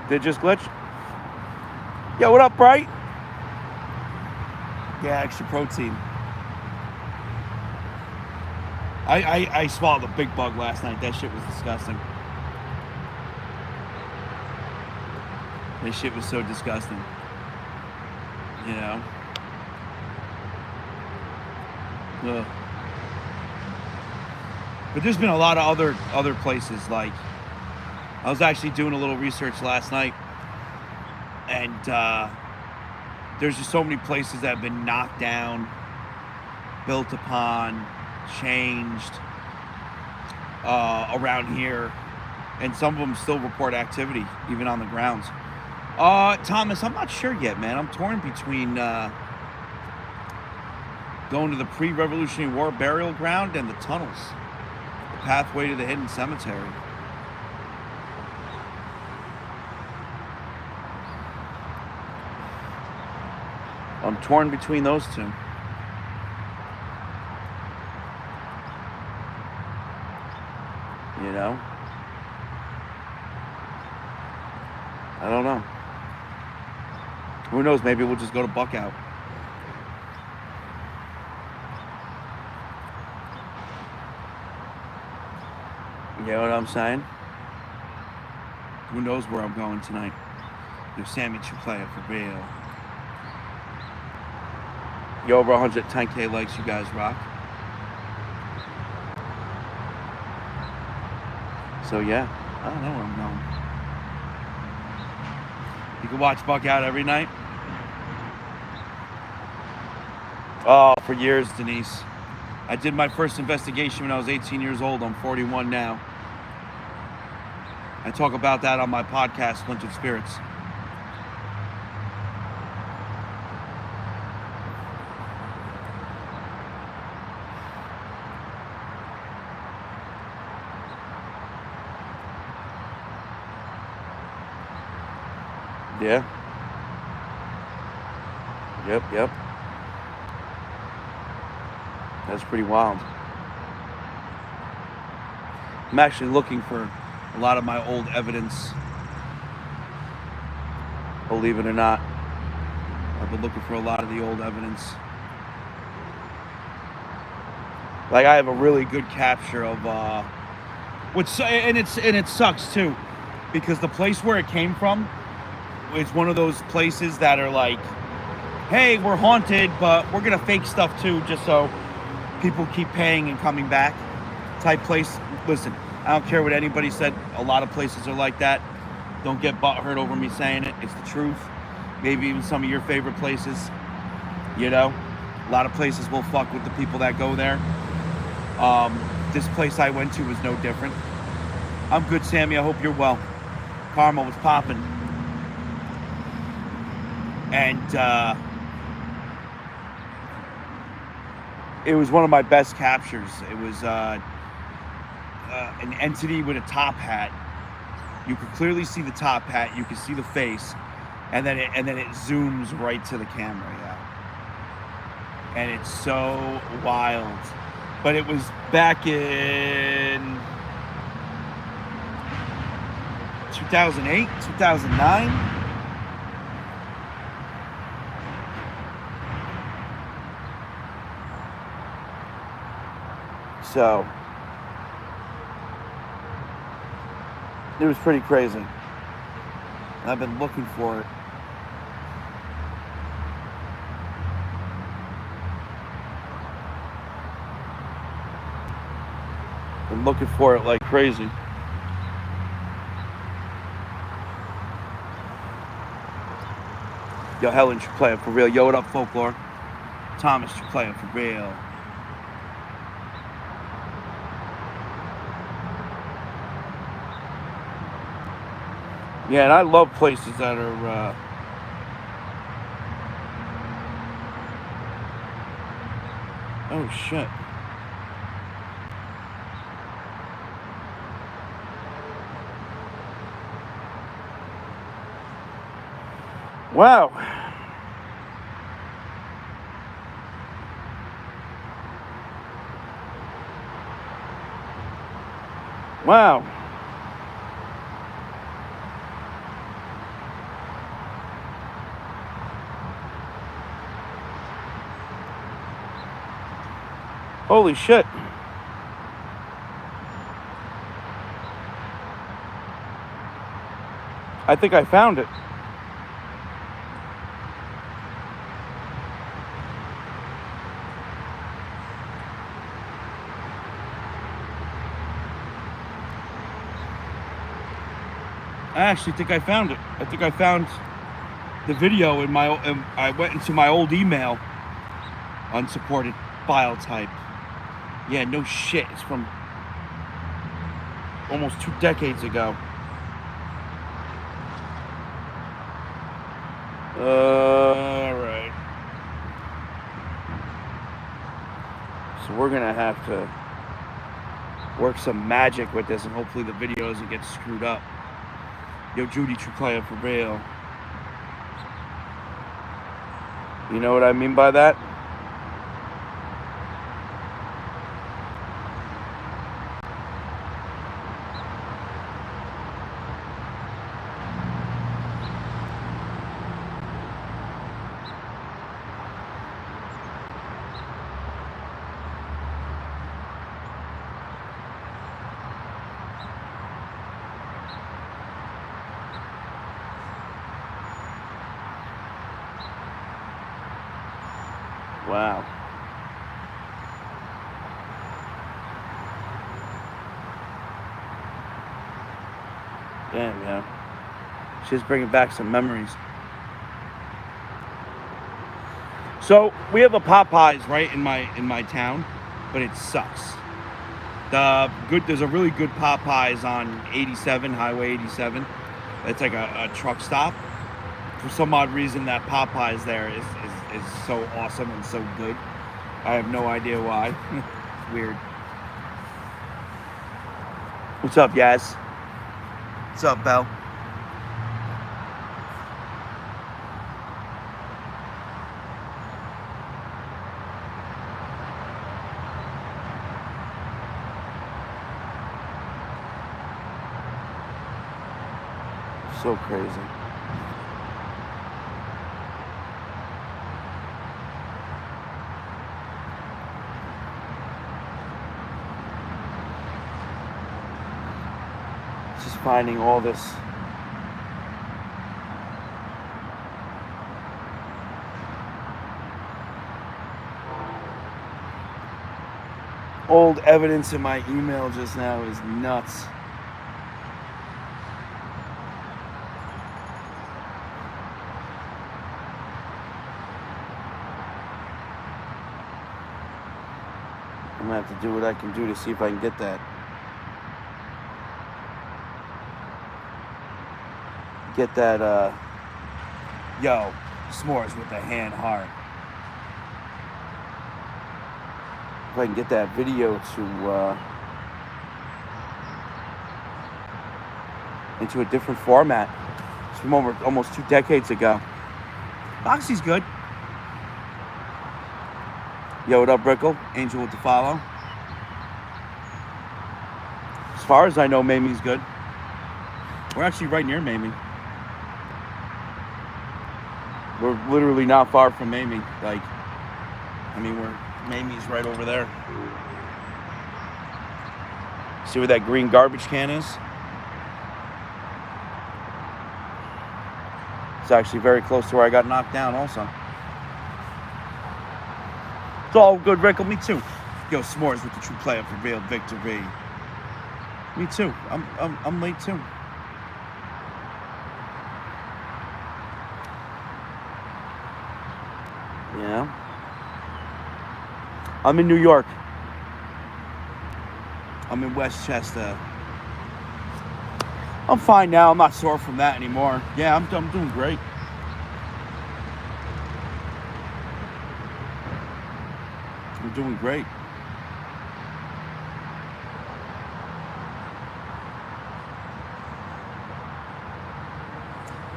They just glitched. Yo, what up, Bright? Yeah, extra protein. I swallowed a big bug last night. That shit was disgusting. This shit was so disgusting. You know? Ugh. But there's been a lot of other places. Like, I was actually doing a little research last night, and there's just so many places that have been knocked down, built upon, changed around here, and some of them still report activity even on the grounds. Thomas, I'm not sure yet, man. I'm torn between going to the pre-Revolutionary War burial ground and the tunnels, the pathway to the hidden cemetery. I'm torn between those two. You know? I don't know. Who knows? Maybe we'll just go to Buckout. You know what I'm saying? Who knows where I'm going tonight? If Sammy should play it for real. You over 110K likes, you guys rock. So yeah, I don't know where I'm going. You can watch Buckout every night. Oh, for years, Denise. I did my first investigation when I was 18 years old. I'm 41 now. I talk about that on my podcast, Splintered Spirits. Yeah. Yep. That's pretty wild. I'm actually looking for a lot of my old evidence. Believe it or not, I've been looking for a lot of the old evidence. Like, I have a really good capture of and it sucks too, because the place where it came from, it's one of those places that are like, hey, we're haunted, but we're gonna fake stuff too, just so people keep paying and coming back type place. Listen, I don't care what anybody said. A lot of places are like that. Don't get butthurt over me saying it. It's the truth. Maybe even some of your favorite places. You know, a lot of places will fuck with the people that go there. This place I went to was no different. I'm good, Sammy. I hope you're well. Karma was popping. And it was one of my best captures. It was an entity with a top hat. You could clearly see the top hat. You could see the face, and then it zooms right to the camera. Yeah, and it's so wild. But it was back in 2008, 2009. So it was pretty crazy. I've been looking for it. Been looking for it like crazy. Yo, Helen should play it for real. Yo, what up, Folklore? Thomas should play it for real. Yeah, and I love places that are oh shit. Wow. Wow. Holy shit. I think I found it. I actually think I found it. I think I found the video in my. I went into my old email, unsupported file type. Yeah, no shit. It's from almost 2 decades ago. All right. So we're gonna have to work some magic with this, and hopefully the video doesn't get screwed up. Yo, Judy Truclaya for real. You know what I mean by that? Wow. Damn, yeah. She's bringing back some memories. So we have a Popeyes right in my town, but it sucks. There's a really good Popeyes on 87, Highway 87. It's like a truck stop. For some odd reason, that Popeyes there is so awesome and so good. I have no idea why. It's weird. What's up, Yaz? What's up, Belle? So crazy. Just finding all this old evidence in my email just now is nuts. I'm gonna have to do what I can do to see if I can get that. Yo, s'mores with the hand heart. If I can get that video to, into a different format. It's from almost 2 decades ago. Boxy's good. Yo, what up, Brickle? Angel with the follow. As far as I know, Mamie's good. We're actually right near Mamie. We're literally not far from Mamie. Like, I mean, Mamie's right over there. See where that green garbage can is? It's actually very close to where I got knocked down also. It's all good, Rickle. Me too. Yo, s'mores with the true player for real victory. Me too. I'm late too. Yeah. I'm in New York. I'm in Westchester. I'm fine now. I'm not sore from that anymore. Yeah, I'm doing great. I'm doing great.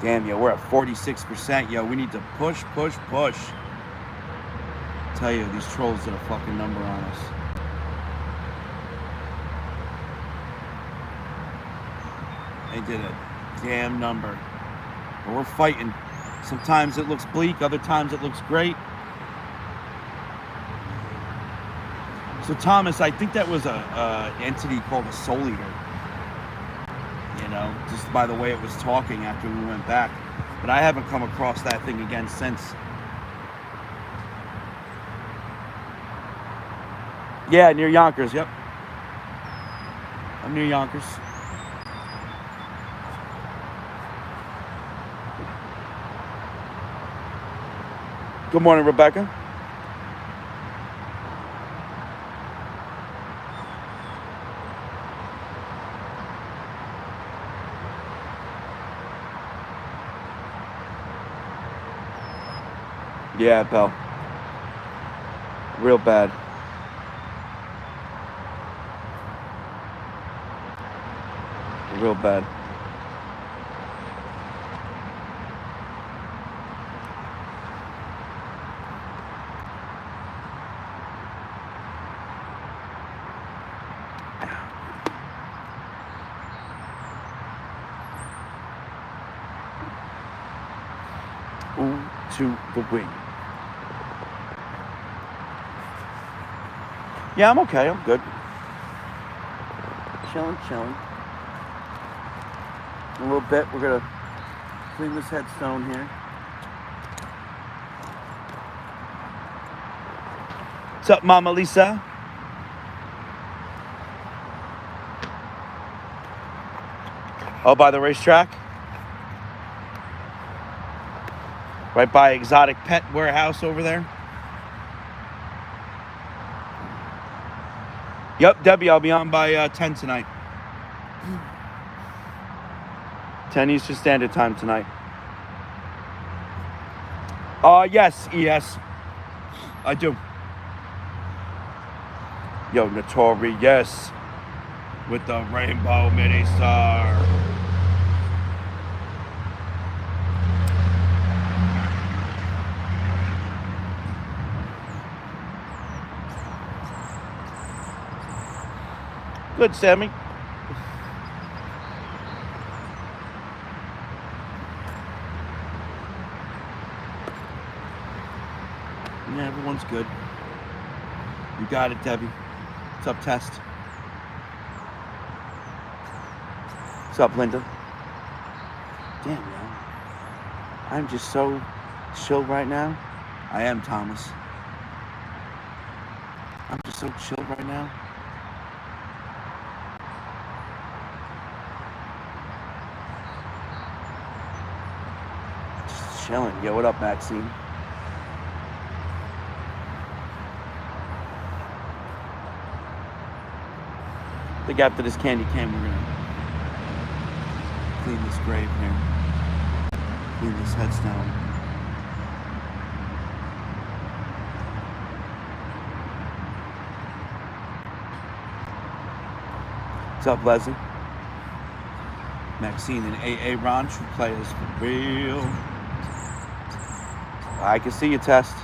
Damn, yo, we're at 46%. Yo, we need to push. Tell you, these trolls did a fucking number on us. They did a damn number. But we're fighting. Sometimes it looks bleak, other times it looks great. So Thomas, I think that was a entity called a Soul Eater. You know, just by the way it was talking after we went back. But I haven't come across that thing again since. Yeah, near Yonkers, yep. I'm near Yonkers. Good morning, Rebecca. Yeah, pal. Real bad. Real bad. Ooh, to the wing. Yeah, I'm okay. I'm good. Chilling. In a little bit, we're gonna clean this headstone here. What's up, Mama Lisa? Oh, by the racetrack? Right by Exotic Pet Warehouse over there? Yep, Debbie, I'll be on by 10 tonight. 10 Eastern Standard Time tonight. Yes, ES. I do. Yo, Notorious with the Rainbow Mini Star. Good, Sammy. Yeah, everyone's good. You got it, Debbie. What's up, Test? What's up, Linda? Damn, man. I'm just so chill right now. I am, Thomas. I'm just so chill right now. Just chilling. Yo, what up, Maxine? I think after this candy cane, we're gonna clean this grave here. Clean this headstone. What's up, Leslie? Maxine and AA Ron, true players for real. I can see you, Test.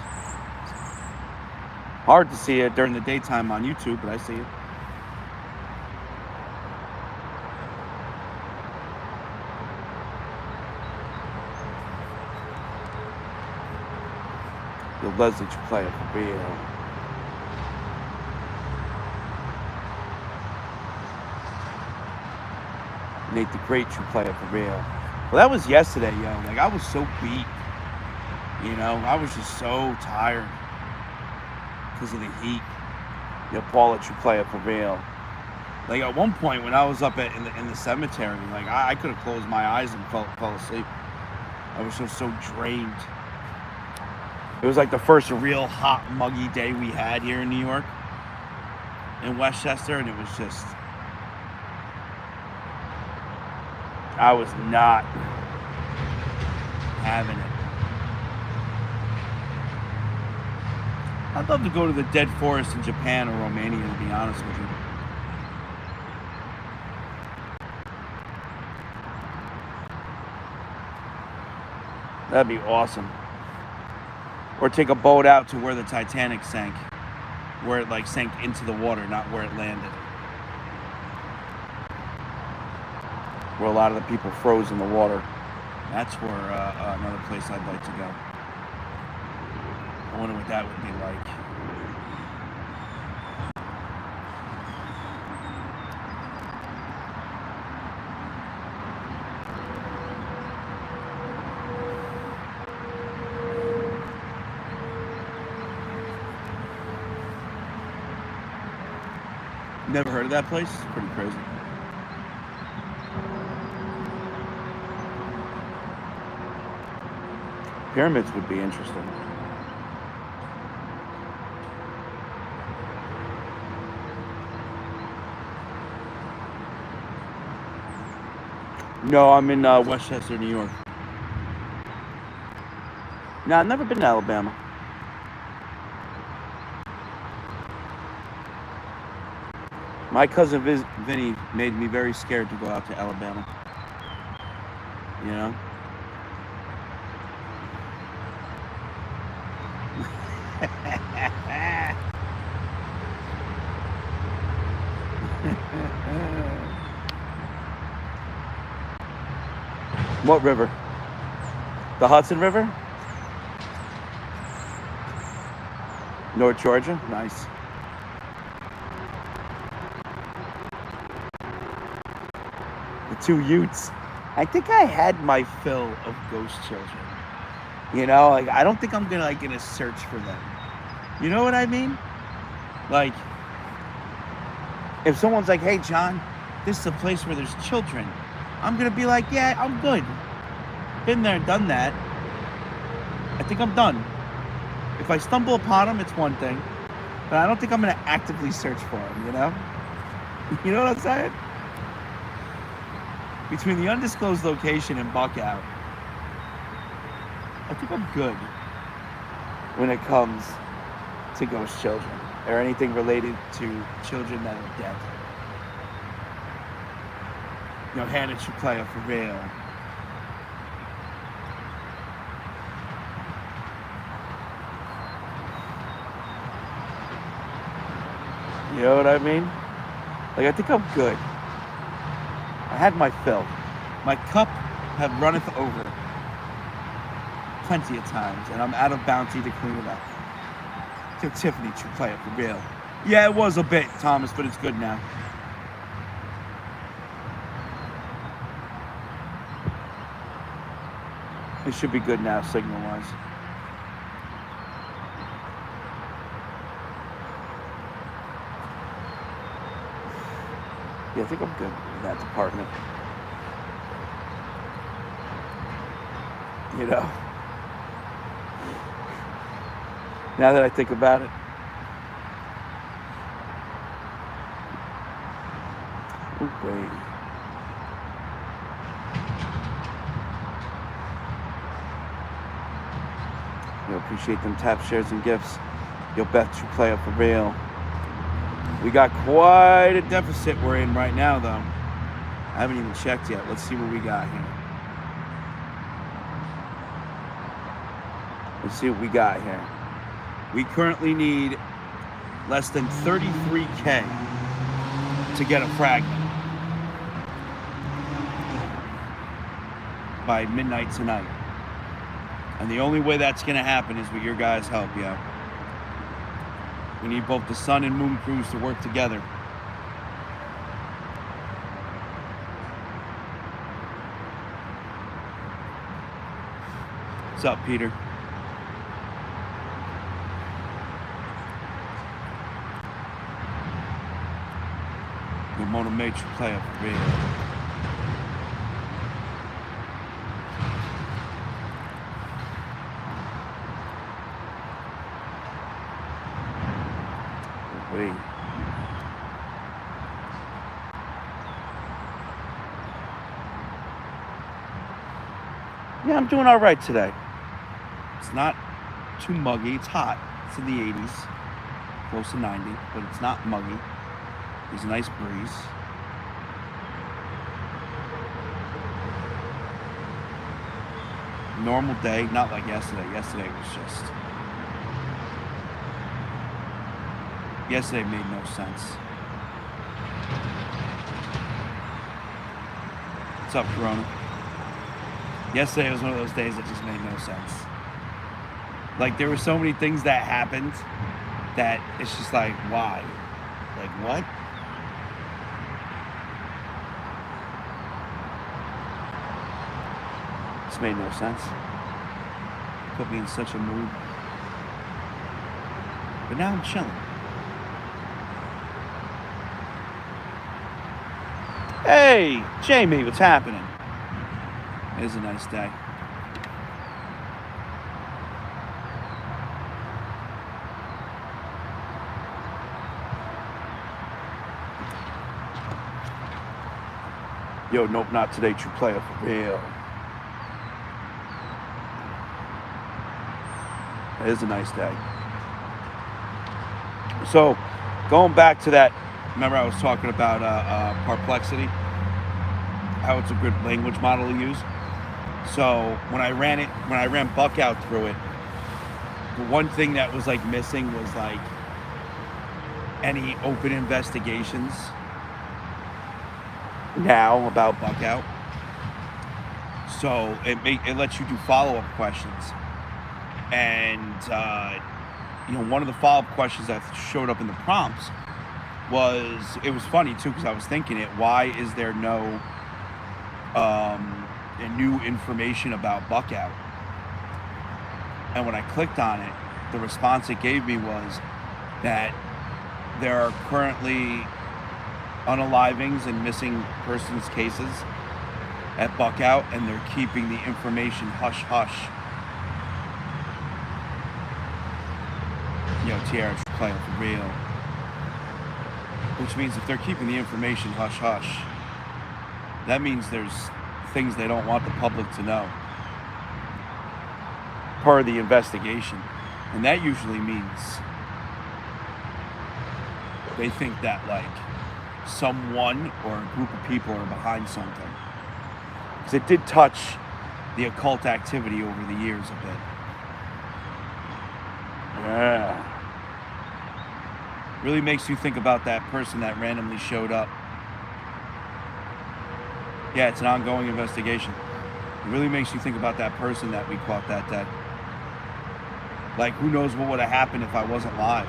Hard to see it during the daytime on YouTube, but I see it. the Leslie true player for real. Nate the Great true player for real. Well, that was yesterday, yo. Like, I was so beat. You know, I was just so tired because of the heat. Yo, Paula true player for real. Like, at one point when I was up in the cemetery, like, I could have closed my eyes and fell asleep. I was just so drained. It was like the first real hot, muggy day we had here in New York, in Westchester, and it was just, I was not having it. I'd love to go to the dead forest in Japan or Romania, to be honest with you. That'd be awesome. Or take a boat out to where the Titanic sank. Where it like sank into the water, not where it landed. Where a lot of the people froze in the water. That's where another place I'd like to go. I wonder what that would be like. Never heard of that place? It's pretty crazy. Pyramids would be interesting. No, I'm in Westchester, New York. No, I've never been to Alabama. My cousin Vinny made me very scared to go out to Alabama. You know? What river? The Hudson River? North Georgia? Nice. The two Utes. I think I had my fill of ghost children. You know, like, I don't think I'm gonna search for them. You know what I mean? Like, if someone's like, hey, John, this is a place where there's children, I'm gonna be like, yeah, I'm good. Been there, done that. I think I'm done. If I stumble upon them, it's one thing, but I don't think I'm gonna actively search for them, you know? You know what I'm saying? Between the undisclosed location and Buckout, I think I'm good when it comes to ghost children or anything related to children that are dead. You know, Hannah should play for real. You know what I mean? Like, I think I'm good. I had my fill. My cup had runneth over plenty of times, and I'm out of bounty to clean it up. So Tiffany should play it for real. Yeah, it was a bit, Thomas, but it's good now. It should be good now, signal-wise. Yeah, I think I'm good in that department. You know? Now that I think about it. Oh, wait. You know, appreciate them tap shares and gifts. Yo, Beth, you play it for real. We got quite a deficit we're in right now, though. I haven't even checked yet. Let's see what we got here. Let's see what we got here. We currently need less than 33K to get a fragment by midnight tonight. And the only way that's going to happen is with your guys' help, yo. We need both the sun and moon crews to work together. What's up, Peter? Ramona Major player for real. Wait. Yeah, I'm doing all right today. It's not too muggy. It's hot. It's in the 80s, close to 90, but it's not muggy. There's a nice breeze. Normal day, not like yesterday. Yesterday was just... Yesterday made no sense. What's up, Corona? Yesterday was one of those days that just made no sense. Like, there were so many things that happened that it's just like, why? Like, what? This made no sense. Put me in such a mood. But now I'm chilling. Hey, Jamie, what's happening? It is a nice day. Yo, nope, not today, true player for real. It is a nice day. So, going back to that, remember I was talking about perplexity, how it's a good language model to use. So when I ran Buck out through it, the one thing that was like missing was like any open investigations now about Buck out. So it lets you do follow-up questions. And one of the follow-up questions that showed up in the prompts was, it was funny too, because I was thinking it, why is there no new information about Buck out? And when I clicked on it, the response it gave me was that there are currently unalivings and missing persons cases at Buck out, and they're keeping the information hush hush. Tierra's playing for real. Which means if they're keeping the information hush hush, that means there's things they don't want the public to know, per the investigation. And that usually means they think that like someone or a group of people are behind something. Because it did touch the occult activity over the years a bit. Yeah. Really makes you think about that person that randomly showed up. Yeah, it's an ongoing investigation. It really makes you think about that person that we caught that day. Like, who knows what would have happened if I wasn't live?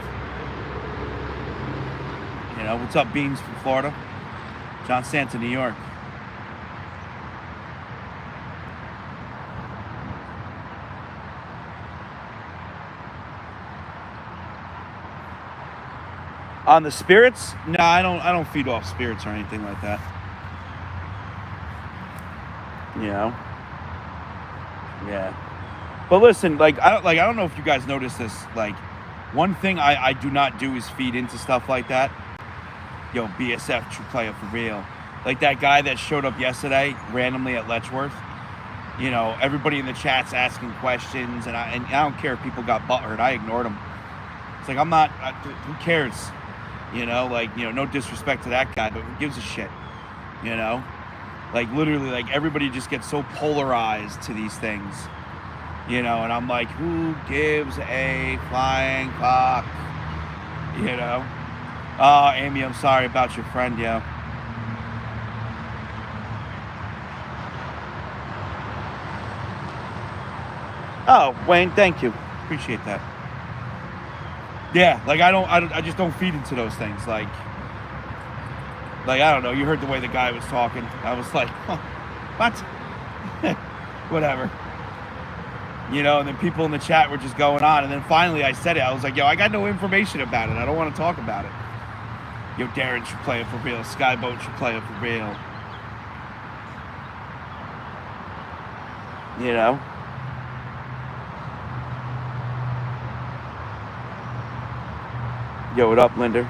What's up, Beans from Florida? John Santa, New York. On the spirits? No, I don't feed off spirits or anything like that. Yeah. But listen, I don't know if you guys noticed this. Like, one thing I do not do is feed into stuff like that. Yo, BSF, true player for real. Like that guy that showed up yesterday randomly at Letchworth. Everybody in the chat's asking questions, and I don't care if people got butthurt. I ignored them. It's like, who cares? No disrespect to that guy, but who gives a shit? Literally, everybody just gets so polarized to these things, and I'm like, who gives a flying fuck? Amy, I'm sorry about your friend, yo. Oh, Wayne, thank you. Appreciate that. Yeah, like I just don't feed into those things. Like I don't know. You heard the way the guy was talking. I was like, huh, what? Whatever. You know, and then people in the chat were just going on. And then finally I said it. I was like, yo, I got no information about it. I don't want to talk about it. Yo, Darren should play it for real. Skyboat should play it for real. You know? Yo, what up, Linder?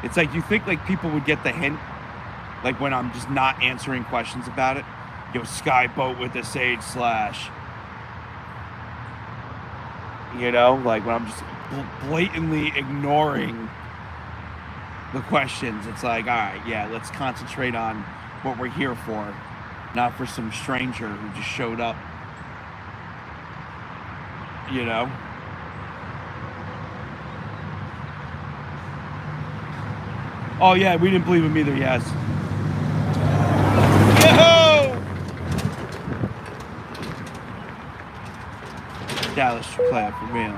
It's like you think like people would get the hint, like when I'm just not answering questions about it. Yo, Skyboat with the Sage Slash. You know, like when I'm just blatantly ignoring the questions. It's like, all right, yeah, let's concentrate on what we're here for, not for some stranger who just showed up. You know? Oh yeah, we didn't believe him either, yes. Yo! Dallas should play it for real.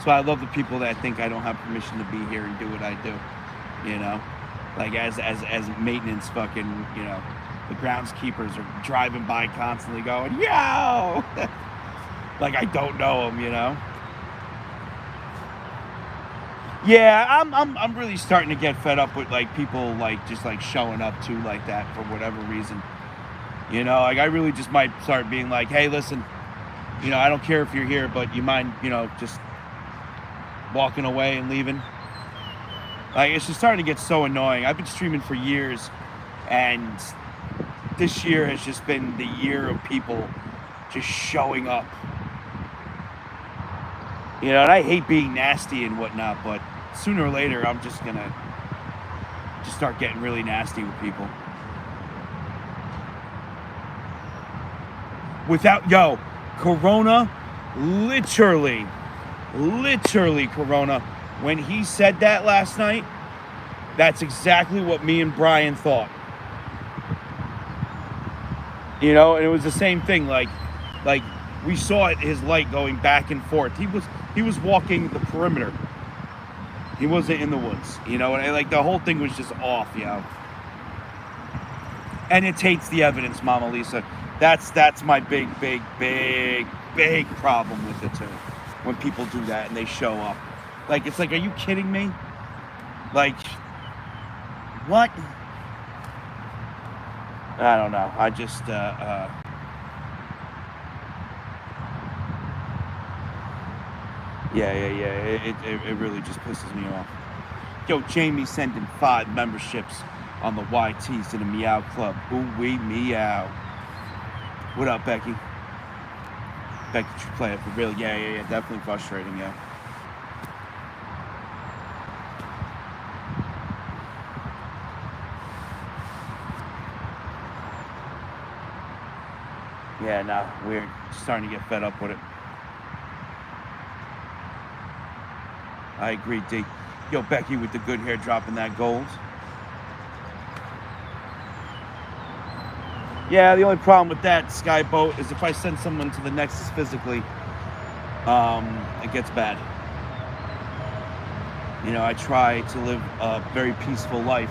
So I love the people that think I don't have permission to be here and do what I do. You know? Like as maintenance fucking, you know, the groundskeepers are driving by constantly going, yo! Like I don't know them, you know? Yeah, I'm really starting to get fed up with like people like just like showing up to like that for whatever reason. You know, like I really just might start being like, hey, listen, you know, I don't care if you're here, but you mind, you know, just walking away and leaving. Like it's just starting to get so annoying. I've been streaming for years, and this year has just been the year of people just showing up. You know, and I hate being nasty and whatnot, but sooner or later, I'm just gonna just start getting really nasty with people. Without, yo, Corona, literally, Corona, when he said that last night, that's exactly what me and Brian thought. You know, and it was the same thing, like we saw it, his light going back and forth. He was walking the perimeter. He wasn't in the woods, you know, and like the whole thing was just off, you know. And it takes the evidence, Mama Lisa. That's my big problem with it too. When people do that and they show up. Like it's like, are you kidding me? Like what? I don't know. I just yeah. It really just pisses me off. Yo, Jamie sending 5 memberships on the YTs to the Meow Club. Ooh wee meow. What up, Becky? Becky should play it for real. Yeah. Definitely frustrating, yeah. Yeah, nah, weird. Starting to get fed up with it. I agree, D. Yo, Becky with the good hair dropping that gold. Yeah, the only problem with that, Skyboat, is if I send someone to the Nexus physically, it gets bad. You know, I try to live a very peaceful life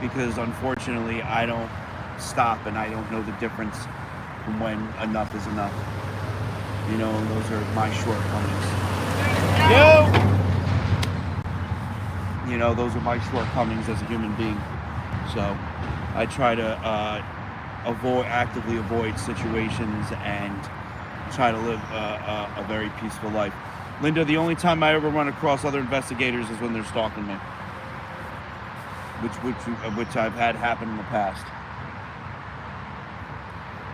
because, unfortunately, I don't stop and I don't know the difference from when enough is enough. You know, and those are my shortcomings. Yo! You know, those are my shortcomings as a human being. So I try to actively avoid situations and try to live a very peaceful life. Linda, the only time I ever run across other investigators is when they're stalking me, which I've had happen in the past.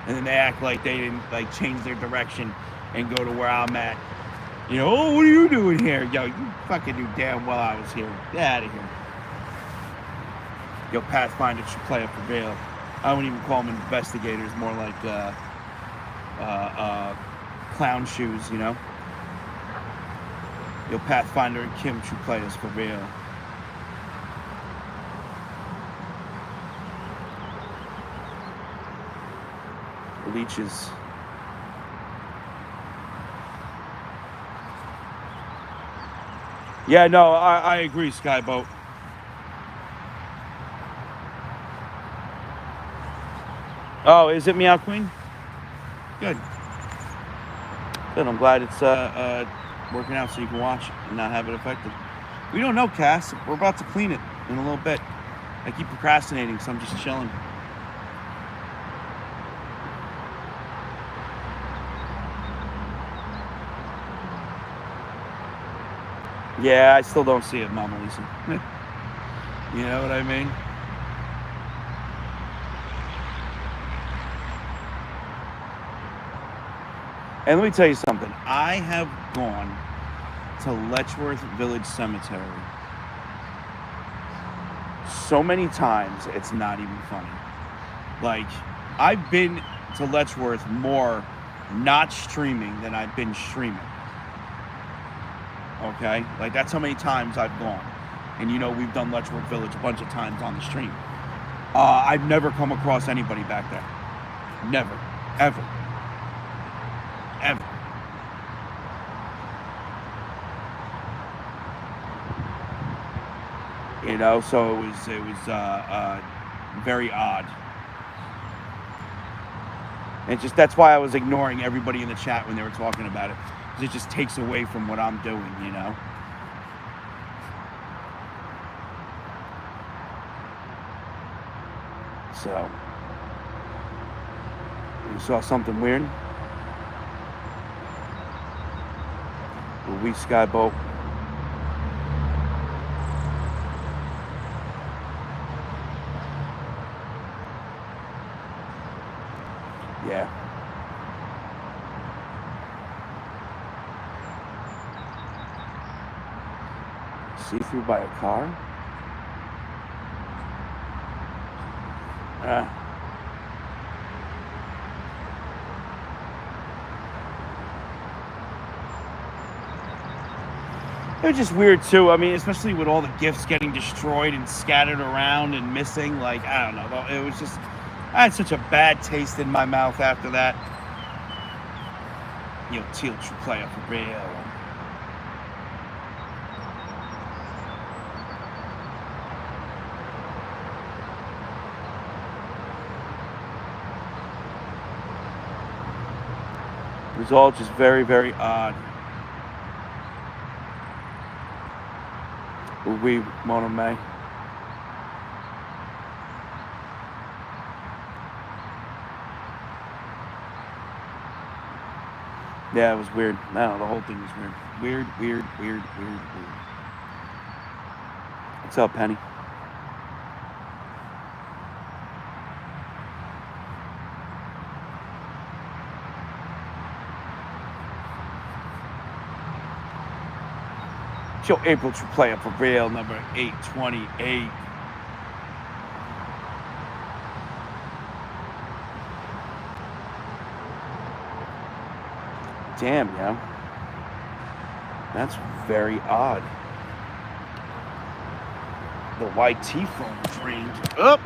And then they act like they didn't like change their direction and go to where I'm at. You know, oh, what are you doing here? Yo, you fucking knew damn well I was here. Get out of here. Yo, Pathfinder should play it for real. I wouldn't even call them investigators, more like clown shoes, you know? Yo, Pathfinder and Kim should play us for real. Leeches. Yeah, no, I agree, Skyboat. Oh, is it Meow Queen? Good. Good. I'm glad it's working out so you can watch it and not have it affected. We don't know, Cass. We're about to clean it in a little bit. I keep procrastinating, so I'm just chilling. Yeah, I still don't see it, Mama Lisa. You know what I mean? And let me tell you something. I have gone to Letchworth Village Cemetery so many times, it's not even funny. Like, I've been to Letchworth more not streaming than I've been streaming. Okay? Like, that's how many times I've gone. And you know, we've done Letchworth Village a bunch of times on the stream. I've never come across anybody back there. Never. Ever. Ever. You know, so it was very odd. And just that's why I was ignoring everybody in the chat when they were talking about it. Because it just takes away from what I'm doing, you know. So, you saw something weird? A weak Skyboat. Yeah. See through by a car? It was just weird too. I mean, especially with all the gifts getting destroyed and scattered around and missing. Like, I don't know. It was just, I had such a bad taste in my mouth after that. You know, Teal true player for real. It was all just very, very odd. Oui, mon ami. Yeah, it was weird. No, the whole thing was weird. Weird. What's up, Penny? Show April true player for real, number 828. Damn, yo. That's very odd. The YT phone drained. Up.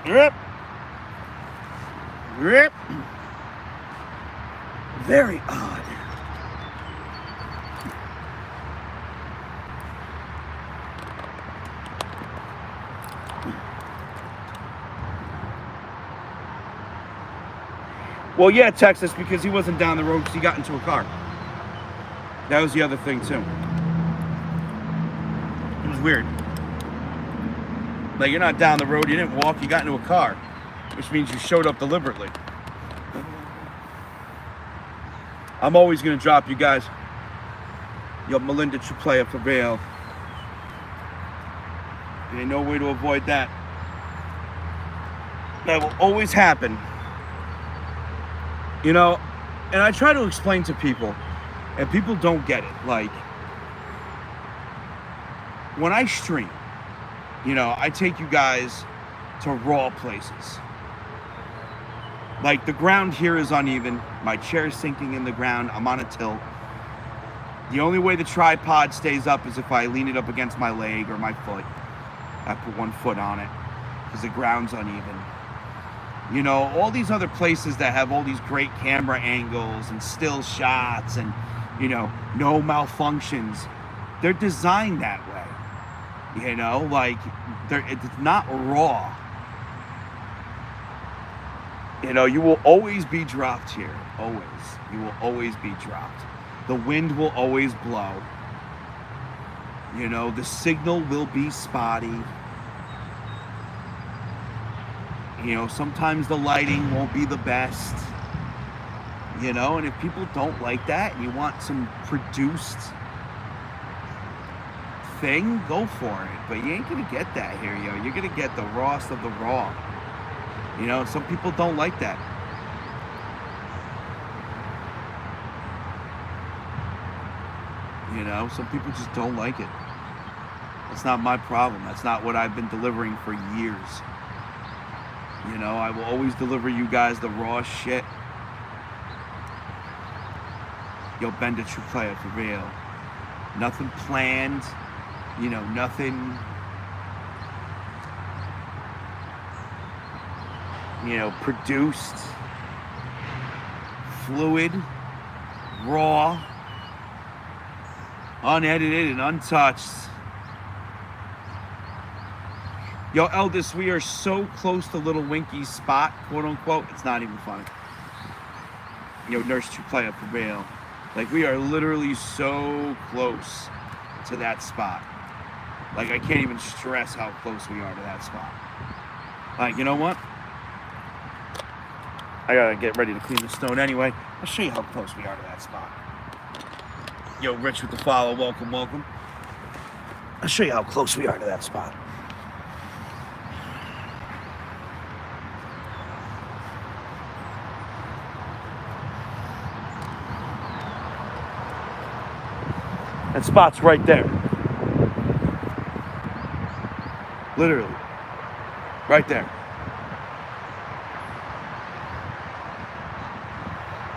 Yep. Yep. Very odd. Well, yeah, Texas, because he wasn't down the road because he got into a car. That was the other thing, too. It was weird. Like, you're not down the road, you didn't walk, you got into a car. Which means you showed up deliberately. I'm always going to drop you guys. Yo, Melinda Truplaya for real. There ain't no way to avoid that. That will always happen. You know, and I try to explain to people, and people don't get it. Like, when I stream, you know, I take you guys to raw places. Like, the ground here is uneven. My chair's sinking in the ground. I'm on a tilt. The only way the tripod stays up is if I lean it up against my leg or my foot. I put one foot on it because the ground's uneven. You know, all these other places that have all these great camera angles and still shots and, you know, no malfunctions. they're designed that way. You know, like, it's not raw. You know, you will always be dropped here. Always. You will always be dropped. The wind will always blow. You know, the signal will be spotty. You know, sometimes the lighting won't be the best. You know, and if people don't like that and you want some produced thing, go for it. But you ain't gonna get that here, yo. You're gonna get the rawest of the raw. You know, some people don't like that. You know, some people just don't like it. That's not my problem. That's not what I've been delivering for years. You know, I will always deliver you guys the raw shit. Yo, Bender, true player, for real. Nothing planned. You know, nothing, you know, produced. Fluid. Raw. Unedited and untouched. Yo, Eldest, we are so close to Little Winky's spot, quote unquote. It's not even funny. Yo, Nurse True Player, for real. Like, we are literally so close to that spot. Like, I can't even stress how close we are to that spot. Like, you know what? I gotta get ready to clean the stone anyway. I'll show you how close we are to that spot. Yo, Rich with the follow. Welcome, welcome. I'll show you how close we are to that spot. That spot's right there. Literally. Right there.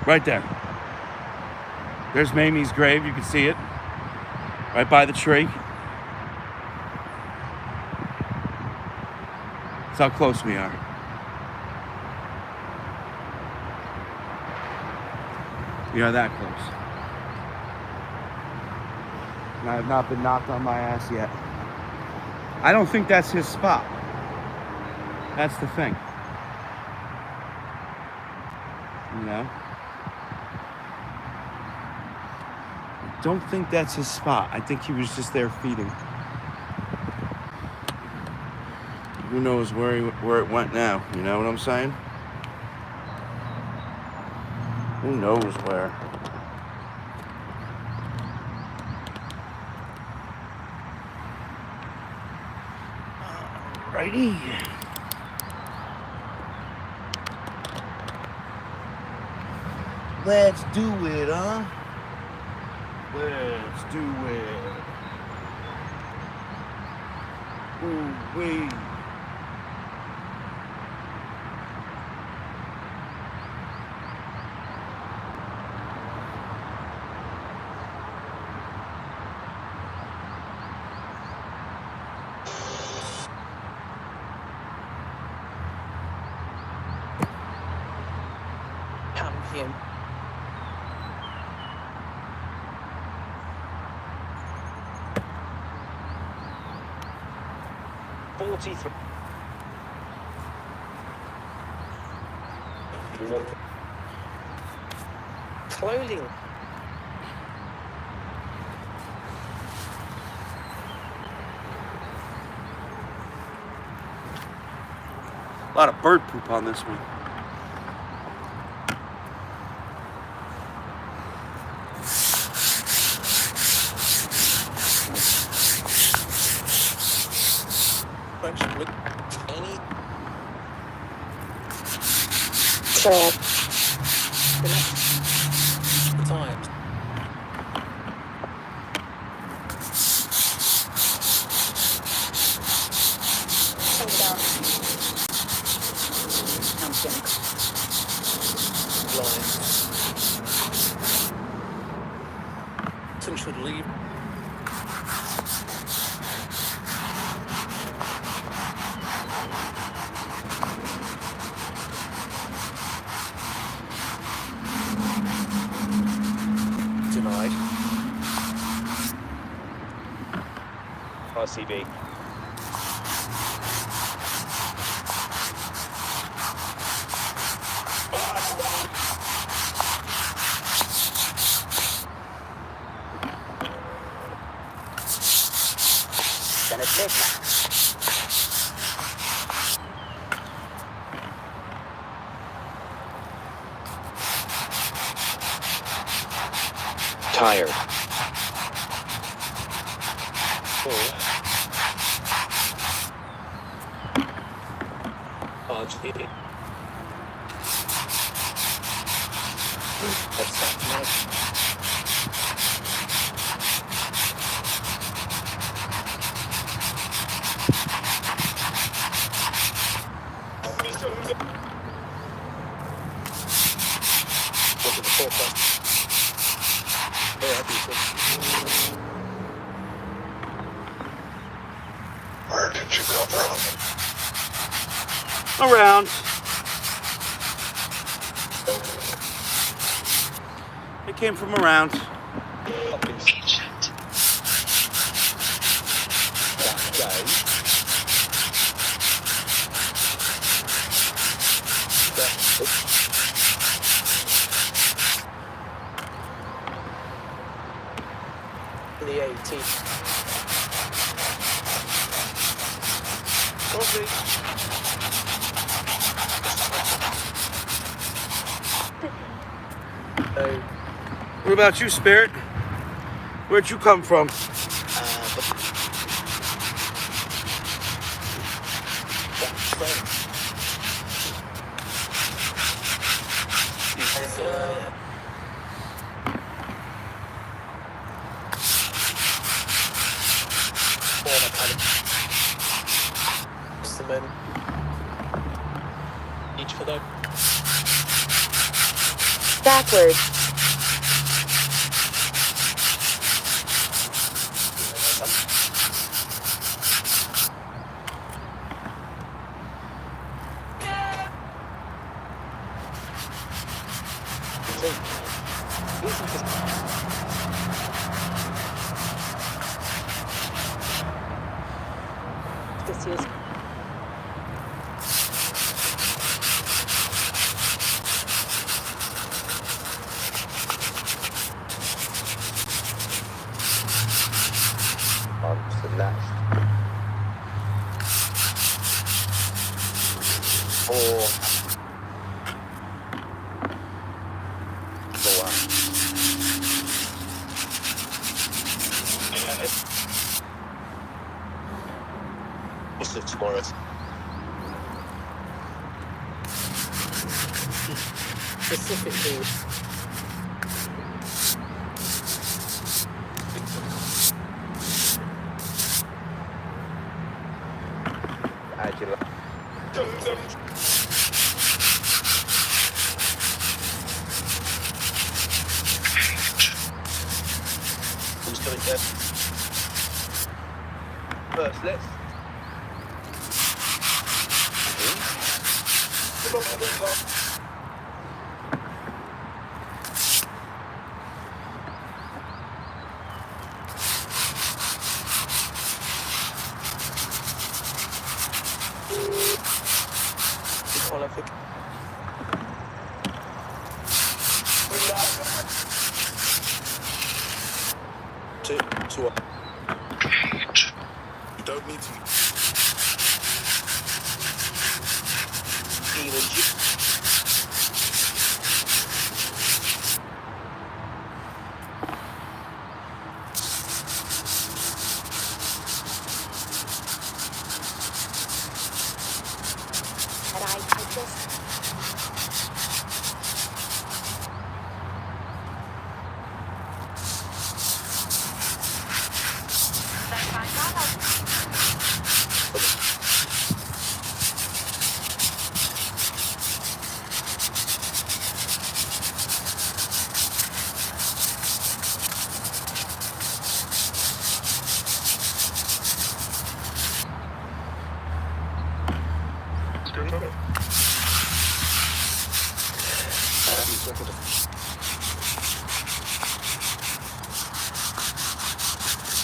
Right there. There's Mamie's grave. You can see it. Right by the tree. That's how close we are. We are that close. And I have not been knocked on my ass yet. I don't think that's his spot. That's the thing. You know? I don't think that's his spot. I think he was just there feeding. Who knows where it went now? You know what I'm saying? Who knows where? Alrighty. Let's do it, huh? Let's do it. Ooh, wait. Him. Clothing. A lot of bird poop on this one. With any trap. The times. Some should leave. Denied. RCB. كانت نجمة. Tired. RGB. That's nice. Look at the forecast. Very happy with this. Where did you come from? Around. It came from around. Hauntings. That day. The 18th. What about you, Spirit? Where'd you come from? The men. Each for them. Backwards. This is On to the next. Or go on. What's it tomorrow? Specifically. Agile. Who's coming there? First, let's. All I think. To you don't need to. Even you. But I just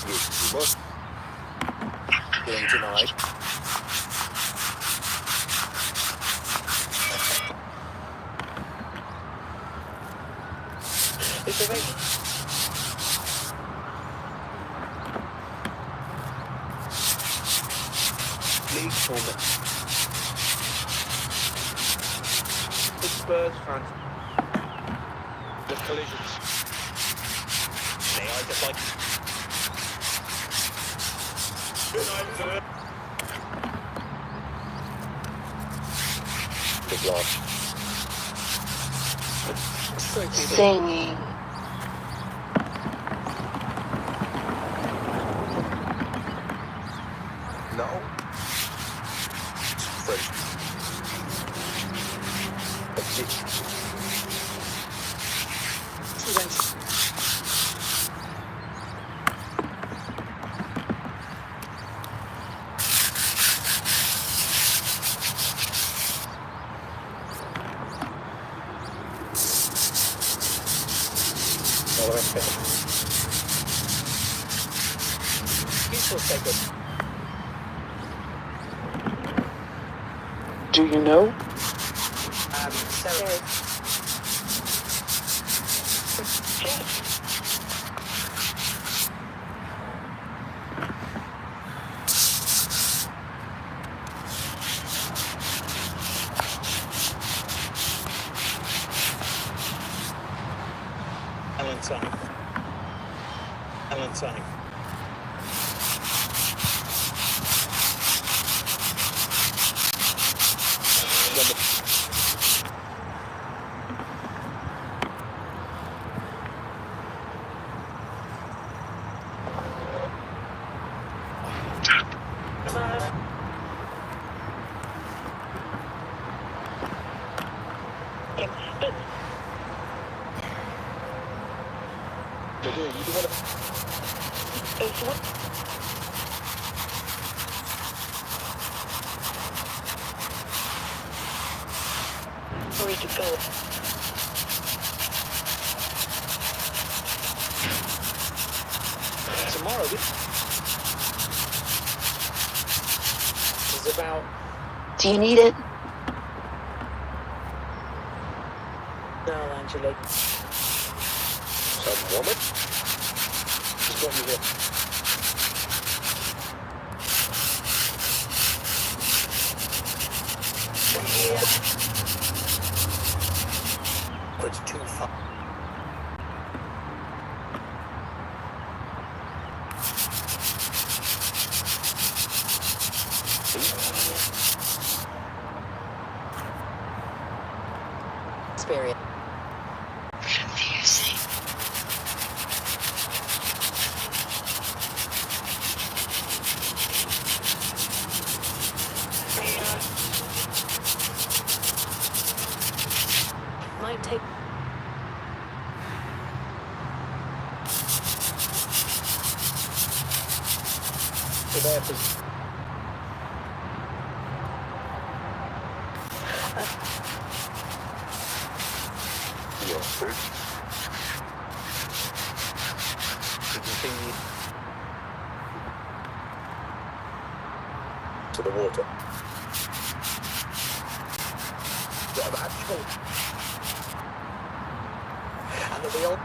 You must. denied. It's a very... League tournament. The Spurs fans. The collisions. They are just like... Big laugh. Singing. No. French. All the rest of it. Useful segment. Do you know? Sarah. Valentine. Where to go? Tomorrow this is about Do you need it? now, Angela. Some woman? She's got you here. It's too far. Experience. Confusing. Might take. So there for Your food. to continue To the water. of actual and the wheel.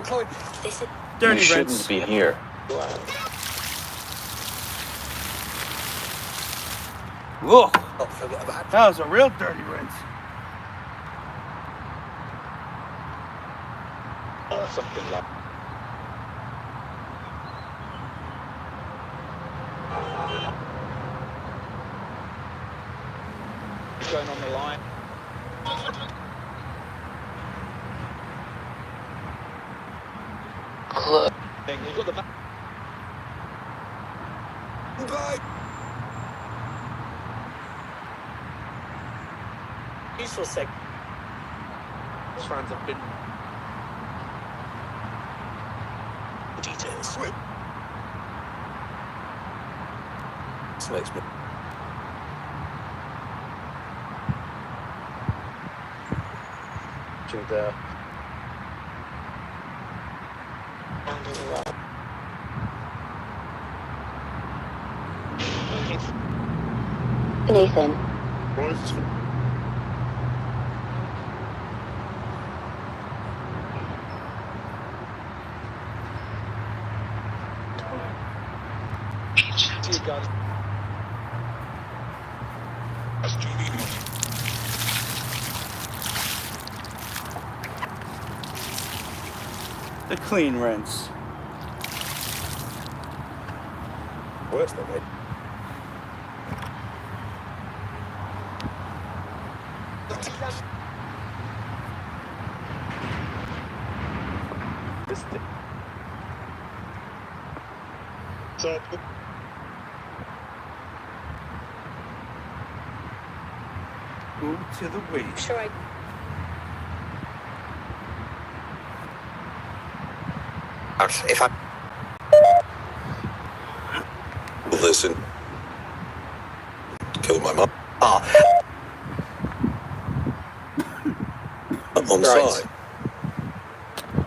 Chloe, This is. Dirty you Rinse. shouldn't be here. Whoa, not forget about that was a real dirty rinse. Something like what's going on the line. Close. You've got the back. Useful seg. These fans have been details. This makes me. To the Down to the left. Nathan. See you guys. The clean rinse. Worse than it. This thing. Move to the weight. Sure, I. If I listen, kill my mum. On Right. side.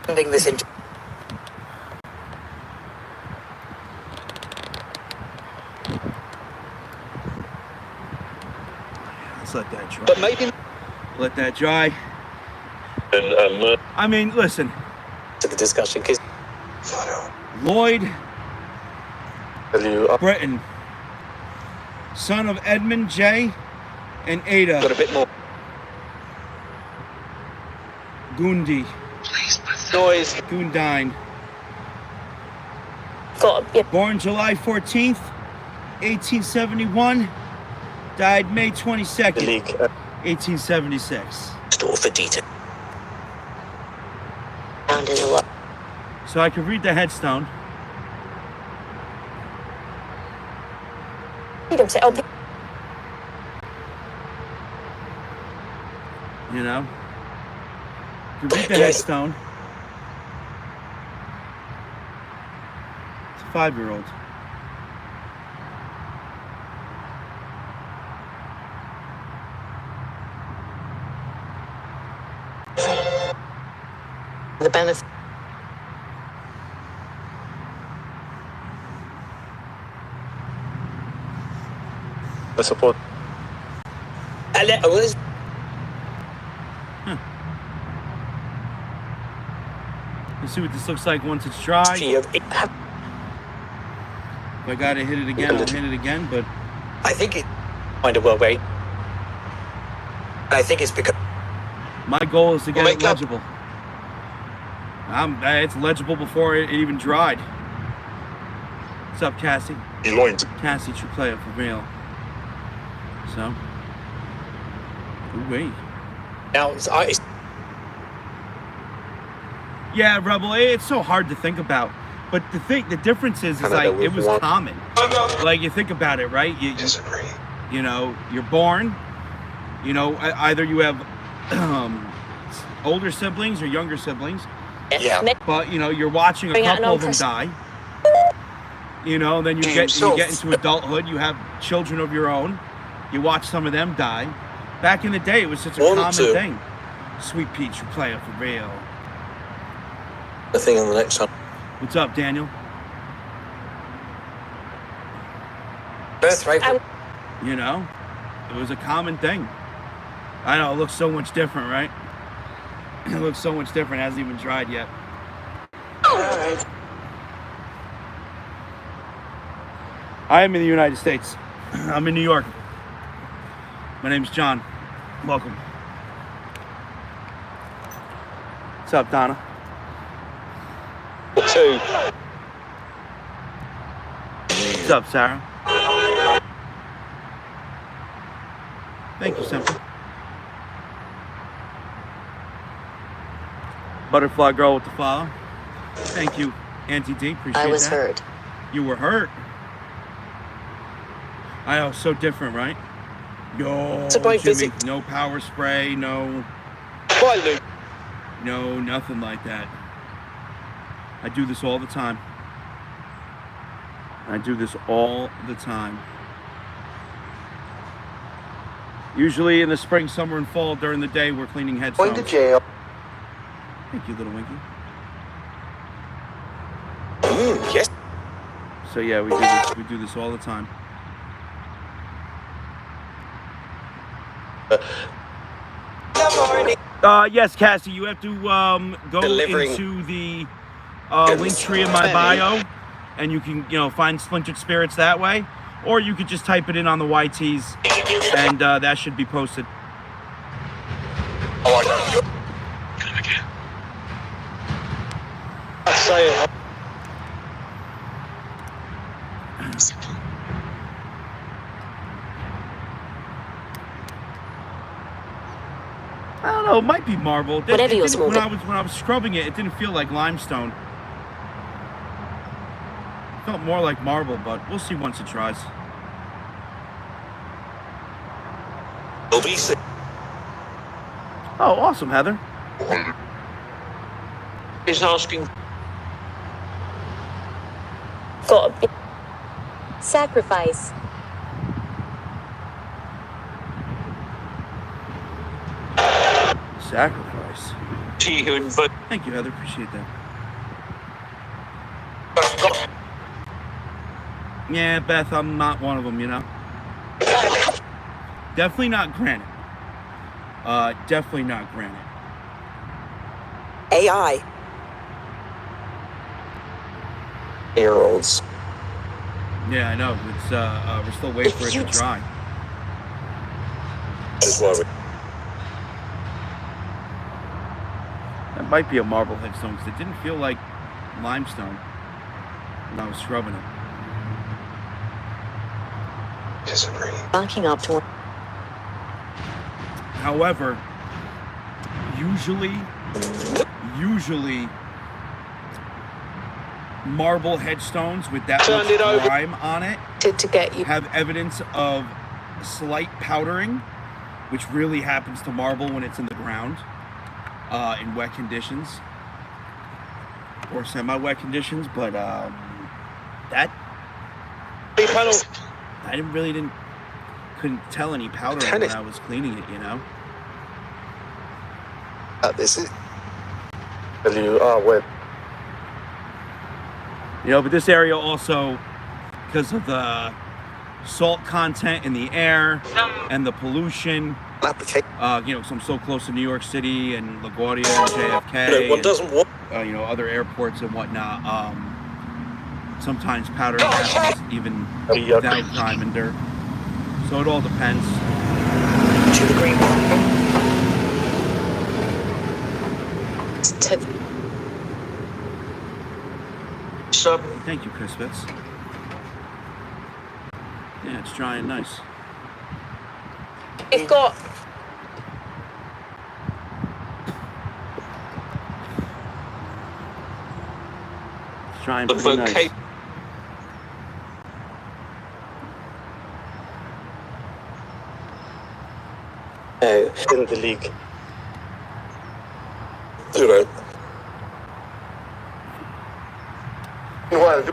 Sending this into. Let's let that dry. But maybe Let that dry. I mean, listen, To the discussion, because Lloyd Britton, son of Edmund J. and got Ada a bit more Gundy, noise. Gundine, Got yeah. born July 14th, 1871, died May 22nd, 1876. store for detail. Down to the left. So I could read the headstone. Freedom say, oh, You know? You read the Yes. headstone. It's a 5-year-old. the benefit. The support. What is Let's see what this looks like once it's dry. history of? If I gotta hit it again, I'll hit it again, but I think it kind of well wait. I think it's because my goal is to get Well, it make up- legible. It's legible before it even dried. What's up, Cassie? Cassie should play it for real. So, ooh, wait. now it's Yeah, Rebel, it's so hard to think about. But the difference is Canada like, it with was one. common. Like, you think about it, right? You know, you're born, you know, either you have older siblings or younger siblings, Yeah. but, you know, you're watching a Bring out couple an of them die. You know, then you get into adulthood, you have children of your own, you watch some of them die. Back in the day, it was such a One, common two. thing. Sweet Peach, you play it for real. the thing on the next one. What's up, Daniel? Birthright. You know, it was a common thing. I know, it looks so much different, right? It looks so much different, it hasn't even dried yet. I am in the United States. I'm in New York. My name's John. Welcome. What's up, Donna? 2. What's up, Sarah? Thank you, Simple. Butterfly Girl with the follow. Thank you, Auntie D. Appreciate that. I was hurt. You were hurt. I know, so different, right? Yo, It's a bright Jimmy, visit. no power spray, no, Bye, Luke. no, nothing like that. I do this all the time. I do this all the time. Usually in the spring, summer, and fall during the day, we're cleaning headstones. Going to jail. Thank you, little Winky. Yes. So yeah, we do this all the time. Yes, Cassie, you have to go Delivering. into the link tree in my bio, and you can find Splintered Spirits that way, or you could just type it in on the YTs, and that should be posted. Oh, I know. I'd say it. I don't know. It might be marble. Whatever you're when I was scrubbing it, it didn't feel like limestone. It felt more like marble, but we'll see once it dries. LBC. Oh, awesome, Heather. He's asking. Got a bit. Sacrifice. Sacrifice. Thank you, Heather. Appreciate that. Yeah, Beth, I'm not one of them, Definitely not granite. Definitely not granite. AI. Year-olds. Yeah, I know. It's we're still waiting for it to dry. That's why we. That might be a marble headstone because it didn't feel like limestone when I was scrubbing it. Disagree. Backing up to However, usually marble headstones with that Turned it much over. grime on it to get you. have evidence of slight powdering, which really happens to marble when it's in the ground in wet conditions or semi-wet conditions. But that Panel. I couldn't tell any powdering when I was cleaning it. This is. You are with. But this area also, because of the salt content in the air and the pollution, Application. so I'm so close to New York City and LaGuardia and JFK, One doesn't want. other airports and whatnot. Sometimes powdering happens even without grime and dirt. So it all depends. To the green one. To Thank you, Chris Fitz. Yeah, it's drying nice. We've got It's drying pretty nice. In the league. You know. Well,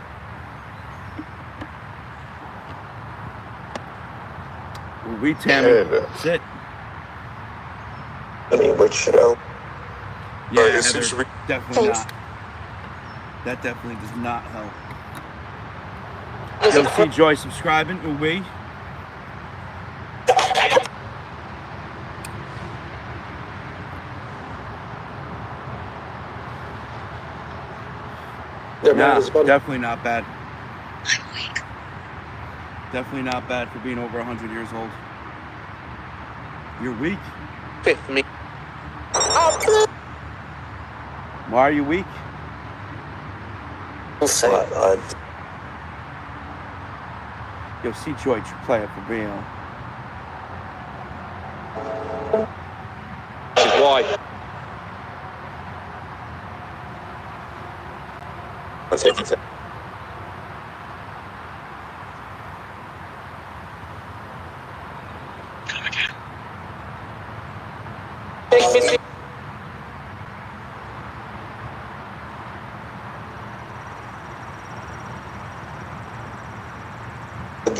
We Tammy. That's it. I mean, which Yeah, it's Heather, usually- definitely Thanks. not. That definitely does not help. Yo, see Joy subscribing. Ooh, we. Nah, definitely not bad. Definitely not bad for being over 100 years old. You're weak. Fifth me. Why are you weak? Yo, see Joy play it for real. Why? That's everything.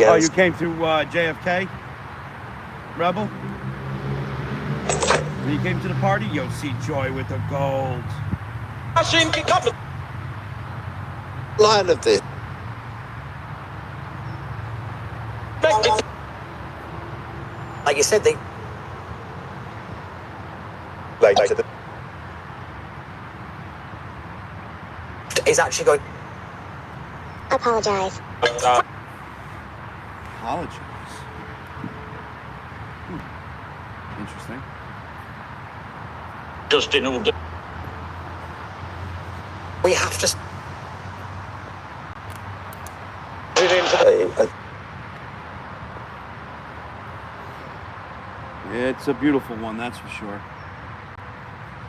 Oh, you came through JFK, Rebel? When you came to the party? Yo, see Joy with the gold. line of this. Like you said, they Later. is actually going. Apologize. Apologize. Interesting. Just in order. We have to. It's a beautiful one, that's for sure.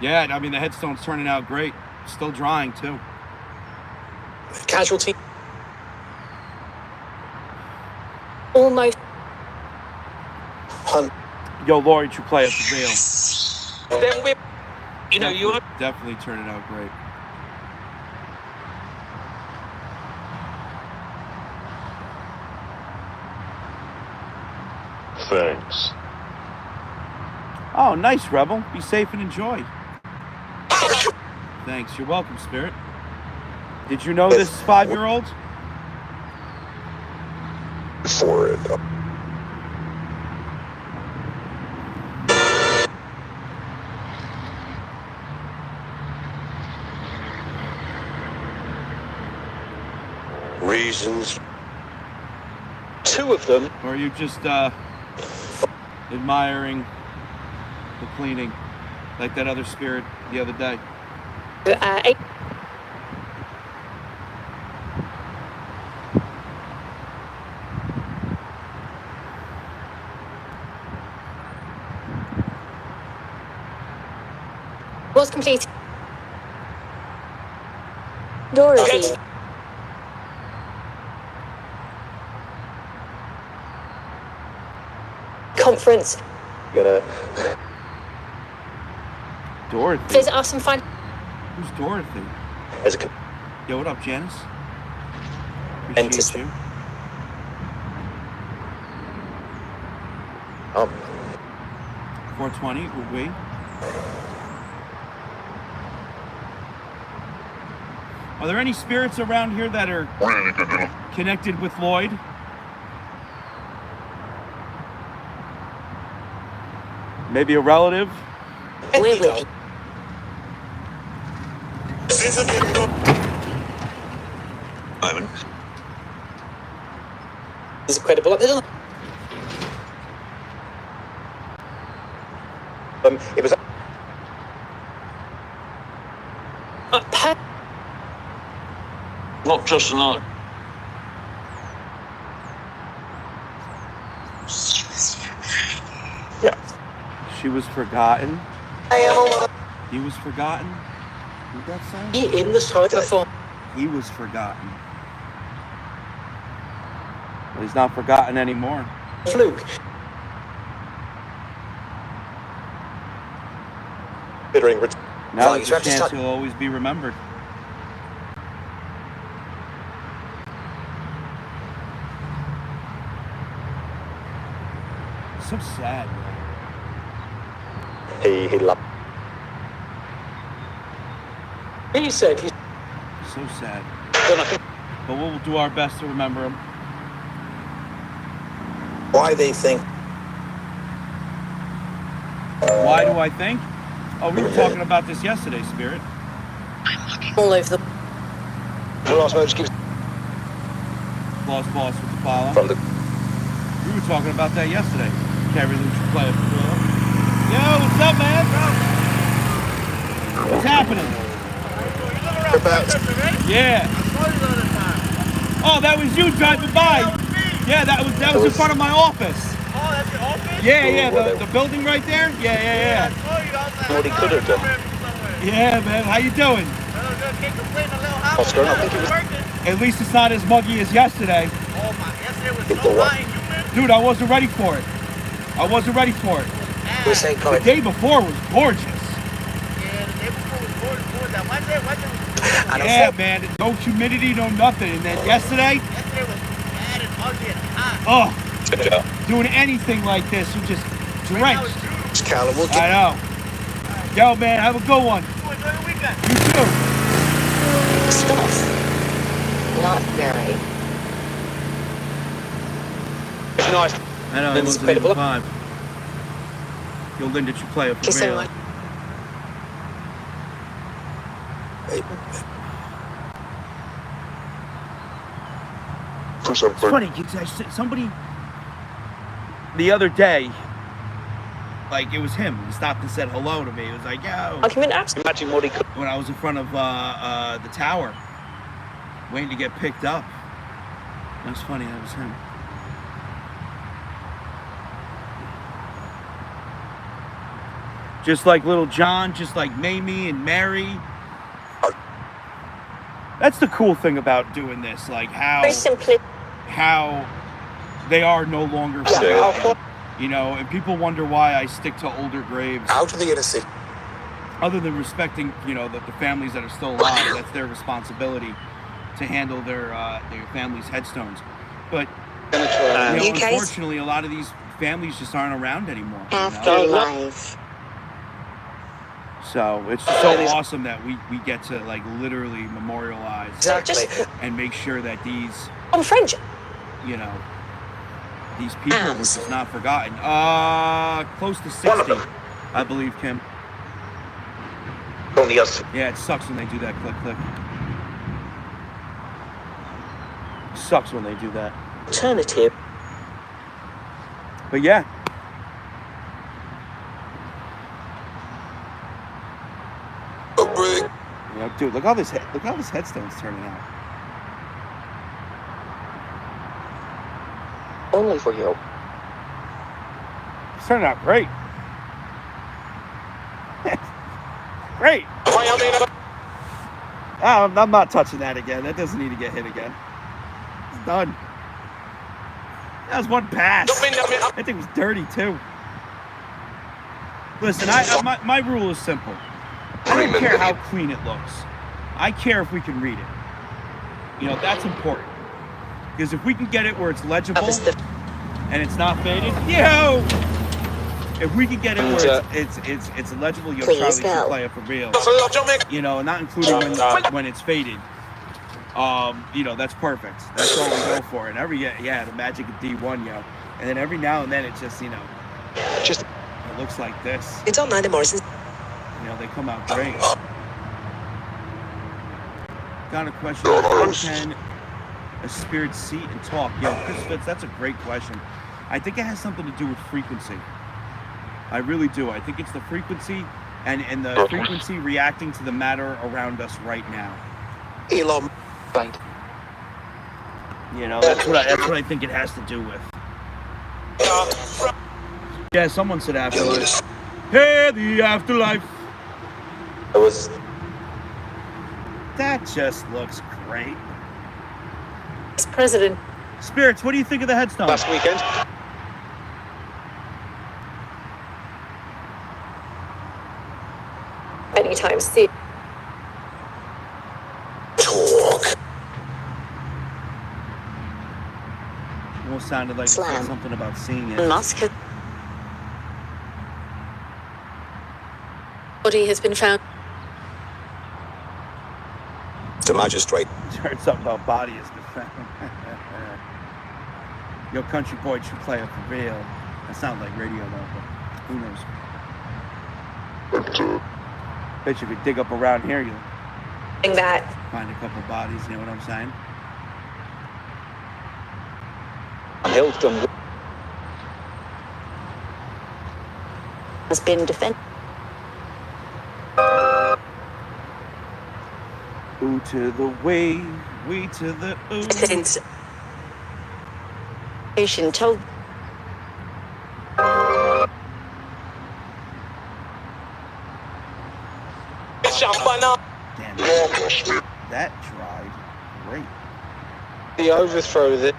Yeah, I mean, the headstone's turning out great. Still drying, too. Casualty. Almost. Yo, Laurie, true player for real. Then we're, you know, you are. Definitely turning out great. Thanks. Oh, nice, Rebel. Be safe and enjoy. Thanks. You're welcome, Spirit. Did you know this 5-year-old? For it. Reasons. 2 of them. Or are you just admiring the cleaning like that other spirit the other day? 8. Was complete. Dorothy. Conference. Gonna. Dorothy? Visit us and find. Who's Dorothy? As a. Yo, what up, Janice? Enter- Appreciate you. 420, would we? Are there any spirits around here that are connected with Lloyd? Maybe a relative? We're with you. Moment. Is it credible? It was. Not just an art. She was forgotten. He was forgotten. Who'd that say? He in the side of the phone. He was forgotten. But he's not forgotten anymore. Fluke. Considering. Now Right, there's you a have to chance start- he'll always be remembered. So sad, man. He loved. He said he's So sad. gonna. But we'll do our best to remember him. Why they think. Why do I think? Oh, we were talking about this yesterday, Spirit. All over the. The last moment keeps Lost boss with the follow. from the. We were talking about that yesterday. Carry the true player for real. Yo, what's up, man? What's happening? Yeah. Oh, that was you driving by. Yeah, that was in front of my office. Oh, that's your office? Yeah, the building right there. Yeah. What he could have done. Yeah, man. How you doing? Can't complain, a little hot. Oscar, I think it was- Working. At least it's not as muggy as yesterday. Oh my, yesterday was Hit the so what? hot and humid. Dude, I wasn't ready for it. We're saying The college. day before was gorgeous. Yeah, the day before was gorgeous. What was that? Wednesday was And Yeah, man. No humidity, no nothing. And then yesterday, yesterday was bad and ugly and hot. oh, doing anything like this, you're just drenched. Callum, we'll I get. know. Yo, man, have a good one. Enjoy your weekend. You too. stuff. Not very. It's nice. I know, he It's wasn't even incredible. 5. Yo, Linda, you play it Thank you for so real. much. It's funny because somebody the other day, like, it was him. He stopped and said hello to me. He was like, yo. Argument absent. Imagine what he could. When I was in front of the tower, waiting to get picked up. That's funny, that was him. Just like little John, just like Mamie and Mary. That's the cool thing about doing this, like Very simply. how they are no longer forgotten. You know, and people wonder why I stick to older graves. Out of the inner city. Other than respecting, you know, the families that are still alive, that's their responsibility to handle their families' headstones. But you know, unfortunately, a lot of these families just aren't around anymore. You know? Afterlife. So it's just so awesome that we get to, like, literally memorialize Exactly. and make sure that these, On French. you know, these people were just not forgotten. Close to 60, I believe, Kim. Only us. Yeah, it sucks when they do that. Click, click. Sucks when they do that. Alternative. But yeah. You know, dude, look how this headstone's turning out. Only for you. It's turning out great. Great. I'm not touching that again. That doesn't need to get hit again. It's done. That was one pass. That thing was dirty too. Listen, my rule is simple. I don't care how clean it looks. I care if we can read it. You know, that's important. Because if we can get it where it's legible and it's not faded, yo! If we can get it where it's legible, yo, Charlie should play it for real. You know, not including when it's faded. You know, that's perfect. That's all we go for. And the magic of D1, yo. And then every now and then it just, you know, Just it looks like this. It's on Neither Morrison's. You know, they come out great. Got a question. How can a spirit see and talk? Yo, Chris Fitz, that's a great question. I think it has something to do with frequency. I really do. I think it's the frequency and the frequency reacting to the matter around us right now. Elon. Right. You know, that's what I think it has to do with. Yeah, someone said afterlife. Hey, the afterlife. It was. That just looks great. It's President. Spirits, what do you think of the headstone? last weekend. Anytime soon. Talk. Almost sounded like it said Slam. something about seeing it. Musk. Body has been found. The magistrate. Heard something about body is defense. Yo, country boy should play it for real. That sounds like radio though, but who knows? Bet you could dig up around here, you'll That. find a couple bodies, you know what I'm saying? Hilton. Has been defended. Ooh to the way, we to the ooh. Since Patient told Damn it. That dried great. The overthrow that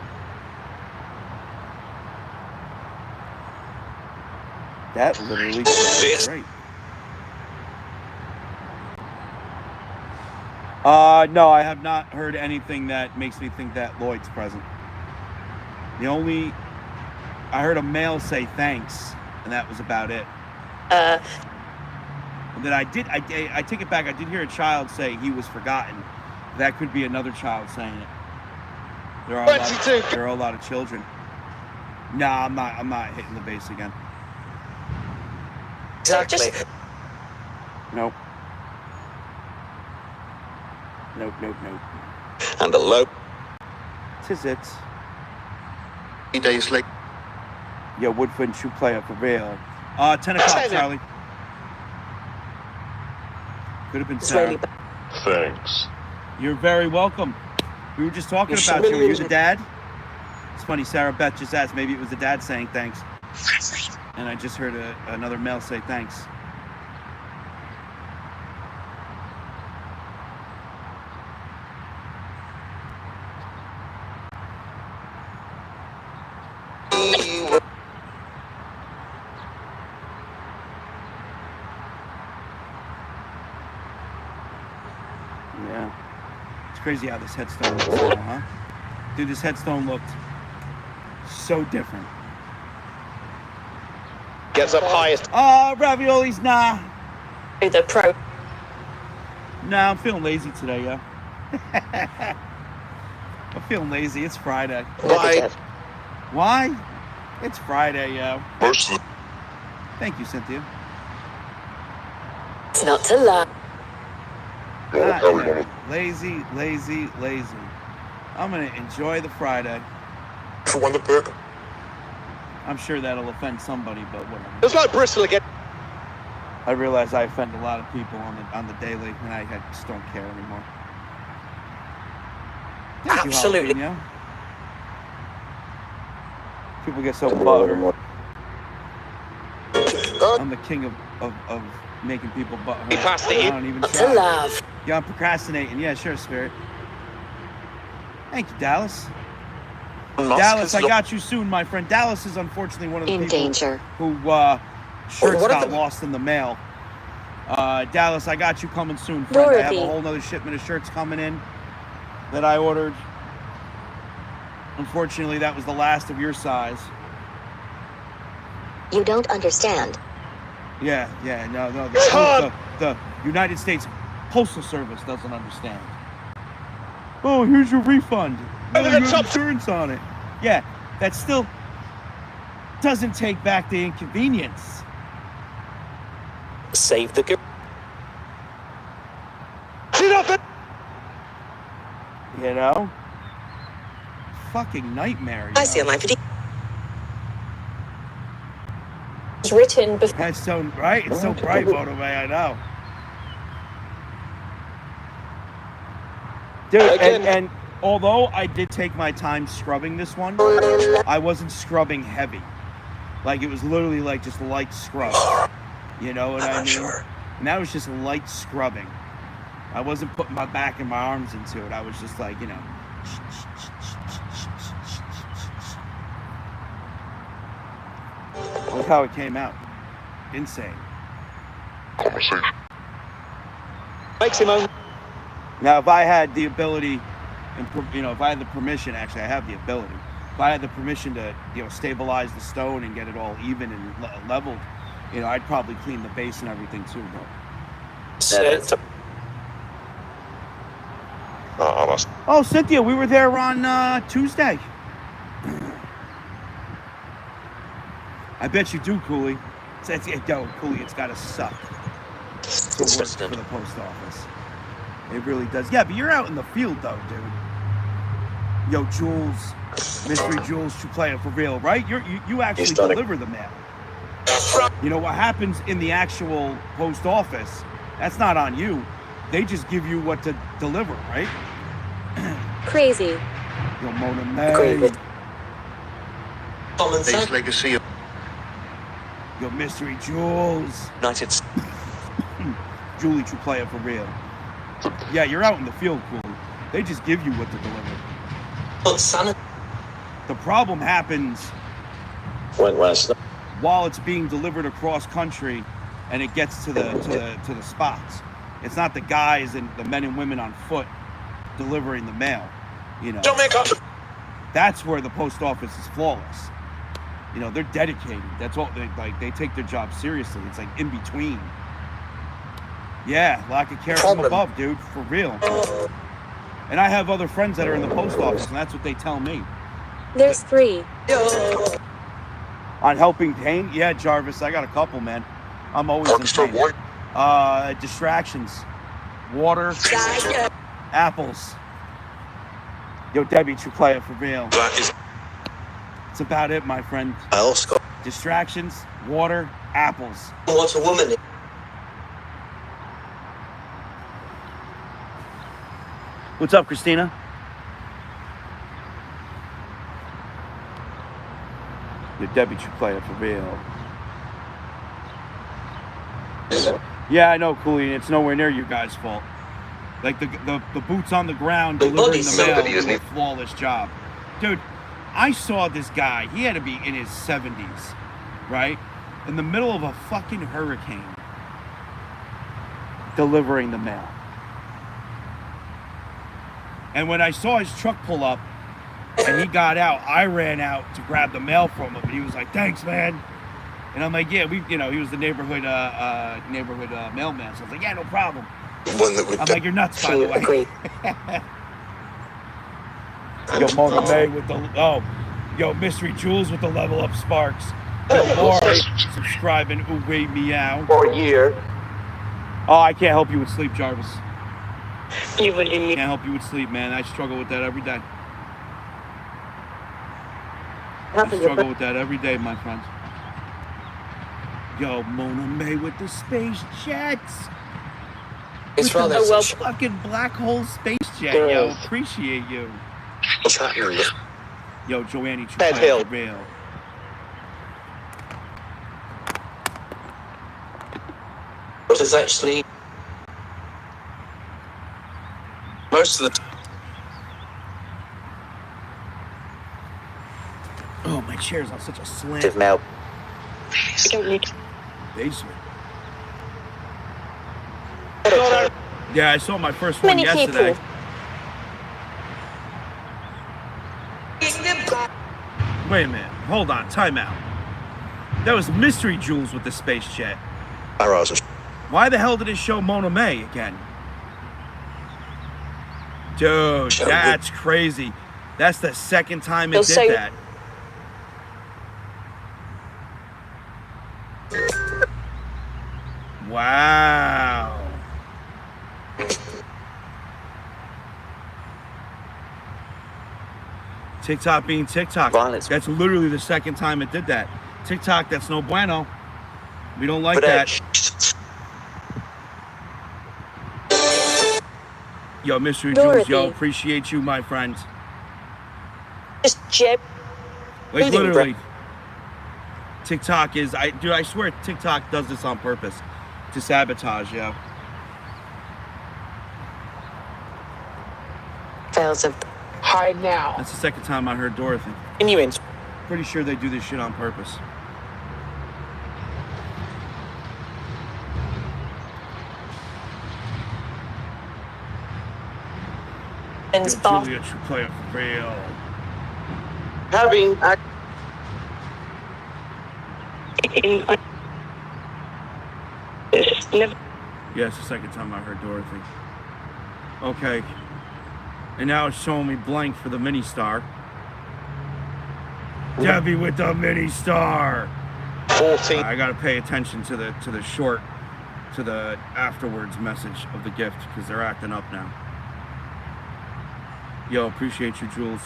That literally dried great. No, I have not heard anything that makes me think that Lloyd's present. I heard a male say thanks, and that was about it. And then I take it back, I did hear a child say he was forgotten. That could be another child saying it. There are a lot of children. Nah, I'm not hitting the base again. Exactly. Nope. Nope. And a low. Tis it. 3 days later. Yeah, Woodford shoe player for real. 10 o'clock, Charlie. Could have been Sarah. Thanks. You're very welcome. We were just talking about you. Are you the dad? It's funny, Sarah Beth just asked. Maybe it was the dad saying thanks. And I just heard another male say thanks. Yeah. It's crazy how this headstone looks now, huh? Dude, this headstone looked so different. Gets up highest. Oh, raviolis, nah. The pro. Nah, I'm feeling lazy today, yo. I'm feeling lazy. It's Friday. Negative. Why? It's Friday, yo. Personally, Thank you, Cynthia. It's not to lie. Lazy. I'm gonna enjoy the Friday. for one the burger. I'm sure that'll offend somebody, but whatever. It's like Bristol again. I realize I offend a lot of people on the daily, and I just don't care anymore. Thank Absolutely. You, jalapeno. People get so butthurt. I'm the king of making people butthurt. He passed it I in. don't even Not to try. love. Yeah, I'm procrastinating. Yeah, sure, Spirit. Thank you, Dallas. Dallas, I got you soon, my friend. Dallas is unfortunately one of the In people danger. who shirts What got if the- lost in the mail. Dallas, I got you coming soon, friend. I have a Dorothy. whole nother shipment of shirts coming in that I ordered. Unfortunately, that was the last of your size. You don't understand. Yeah, no. hard. The United States Postal Service doesn't understand. Oh, here's your refund. No, Over you the have top. insurance on it. Yeah, that still doesn't take back the inconvenience. Save the good. Sit up and You know? Fucking nightmare. I yo. see a line for It's written before. Headstone, right? It's so bright, Motorway, I know. Dude, and although I did take my time scrubbing this one, I wasn't scrubbing heavy. Like, it was literally like just light scrub. You know what I mean? And that was just light scrubbing. I wasn't putting my back and my arms into it. I was just like, you know. Look how it came out. Insane. Conversation. makes him own. Now, if I had the ability, and if I had the permission, actually, I have the ability. If I had the permission to, stabilize the stone and get it all even and leveled, I'd probably clean the base and everything too, bro. Oh, Cynthia, we were there on Tuesday. I bet you do, Cooley. Cooley, it's got to suck to work for the post office. It really does. Yeah, but you're out in the field, though, dude. Yo, Jules, Mystery Jules, you play it for real, right? You actually deliver the mail. You know what happens in the actual post office? That's not on you. They just give you what to deliver, right? Crazy. Yo, Mona May. Days legacy of Yo, Mystery Jules. United Julie, you play it for real. Yeah, you're out in the field, Cooley. They just give you what to deliver. The problem happens went west. while it's being delivered across country and it gets to the spots. It's not the guys and the men and women on foot delivering the mail. That's where the post office is flawless. They're dedicated. That's all they take their job seriously. It's like in between. Yeah, lack of care from above, dude, for real. And I have other friends that are in the post office, and that's what they tell me. There's 3. On helping pain? Yeah, Jarvis, I got a couple, man. I'm always in pain. Distractions. Water. Apples. Yo, Debbie, true player for real. It's about it, my friend. Distractions, water, apples. What's a woman? What's up, Christina? Yo, Debbie, true player for real. Yeah, I know, Cooley. It's nowhere near you guys' fault. Like the boots on the ground delivering the mail did a flawless job. Dude, I saw this guy. He had to be in his 70s, right? In the middle of a fucking hurricane, delivering the mail. And when I saw his truck pull up and he got out, I ran out to grab the mail from him. And he was like, "Thanks, man." And I'm like, "Yeah, he was the neighborhood mailman." So I was like, "Yeah, no problem." I'm like, "You're nuts, by the way." Agree. Yo, Mona May with yo, Mystery Jules with the level up sparks. Yo, Lori, subscribing, ooh, wait, meow. For a year. Oh, I can't help you with sleep, Jarvis. You will Can't help you with sleep, man. I struggle with that every day. I struggle with that every day, my friends. Yo, Mona May with the space jets. It's with rather the fucking black hole space jet, yo. Appreciate you. Yo, Joanne, Bad Hill. for real. What is actually most of the Oh, my chair's on such a slant. Now. You don't need Basement. Yeah, I saw my first one many yesterday. people. Wait a minute. Hold on. Time out. That was Mystery Jules with the space jet. Why the hell did it show Mona May again? Dude, that's crazy. That's the second time it did that. Wow. TikTok being TikTok. Violence. That's literally the second time it did that. TikTok, that's no bueno. We don't like that. Yo, Mystery Jules, yo, appreciate you, my friend. Just Jeb. Like, literally. TikTok is, I swear TikTok does this on purpose. To sabotage, yo. Fails of Hide now. That's the second time I heard Dorothy. innuendo. Pretty sure they do this shit on purpose. Yo, Julia, true player for real. Having Yeah, it's the second time I heard Dorothy. Okay. And now it's showing me blank for the mini star. Debbie with the mini star. 14. I gotta pay attention to the afterwards message of the gift because they're acting up now. Yo, appreciate you, Jules.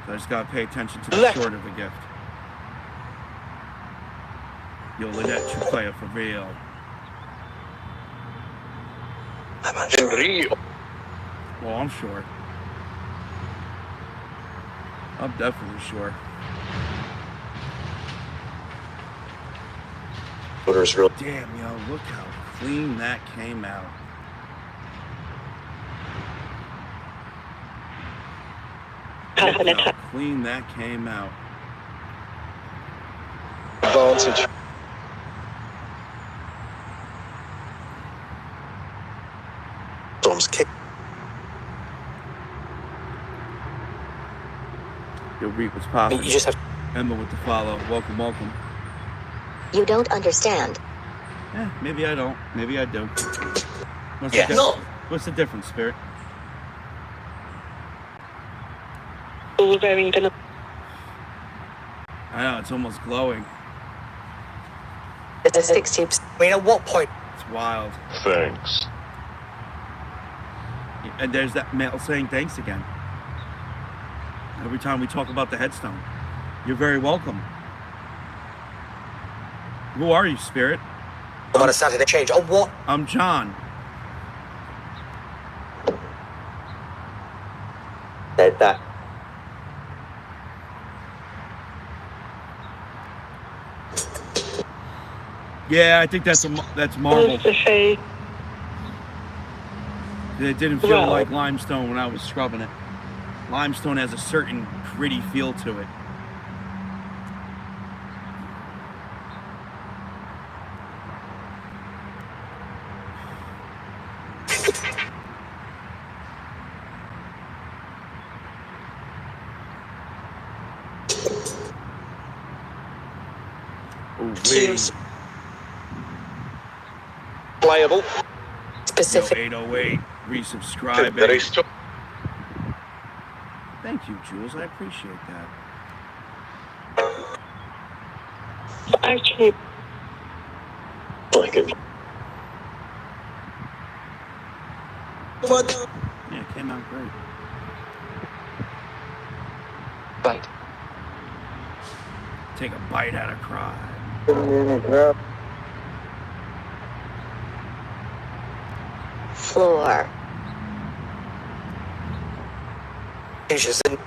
So I just gotta pay attention to the short of the gift. Yo, Lynette, true player for real. Well, I'm sure. I'm definitely sure. Damn, yo, look how clean that came out. Look how clean that came out. Advantage. Tom's kick. Yo, Reap was popping. You just have Emma with the follow. Welcome, welcome. you don't understand. Maybe I don't. Maybe I do. What's Yeah. the No. What's the difference, Spirit? people wearing the I know, it's almost glowing. It's 60. I mean, at what point? It's wild. Thanks. And there's that male saying thanks again. Every time we talk about the headstone. You're very welcome. Who are you, spirit? On a Saturday change. Oh, what? I'm John. That. Yeah, I think that's marble. What's the shade? It didn't feel Well. like limestone when I was scrubbing it. Limestone has a certain gritty feel to it. Seems playable. Yo, Specific. 808, resubscribing. Thank you, Jules. I appreciate that. Actually, Like it. Yeah, it came out great. Bite. Take a bite out of crime. Floor. Changes in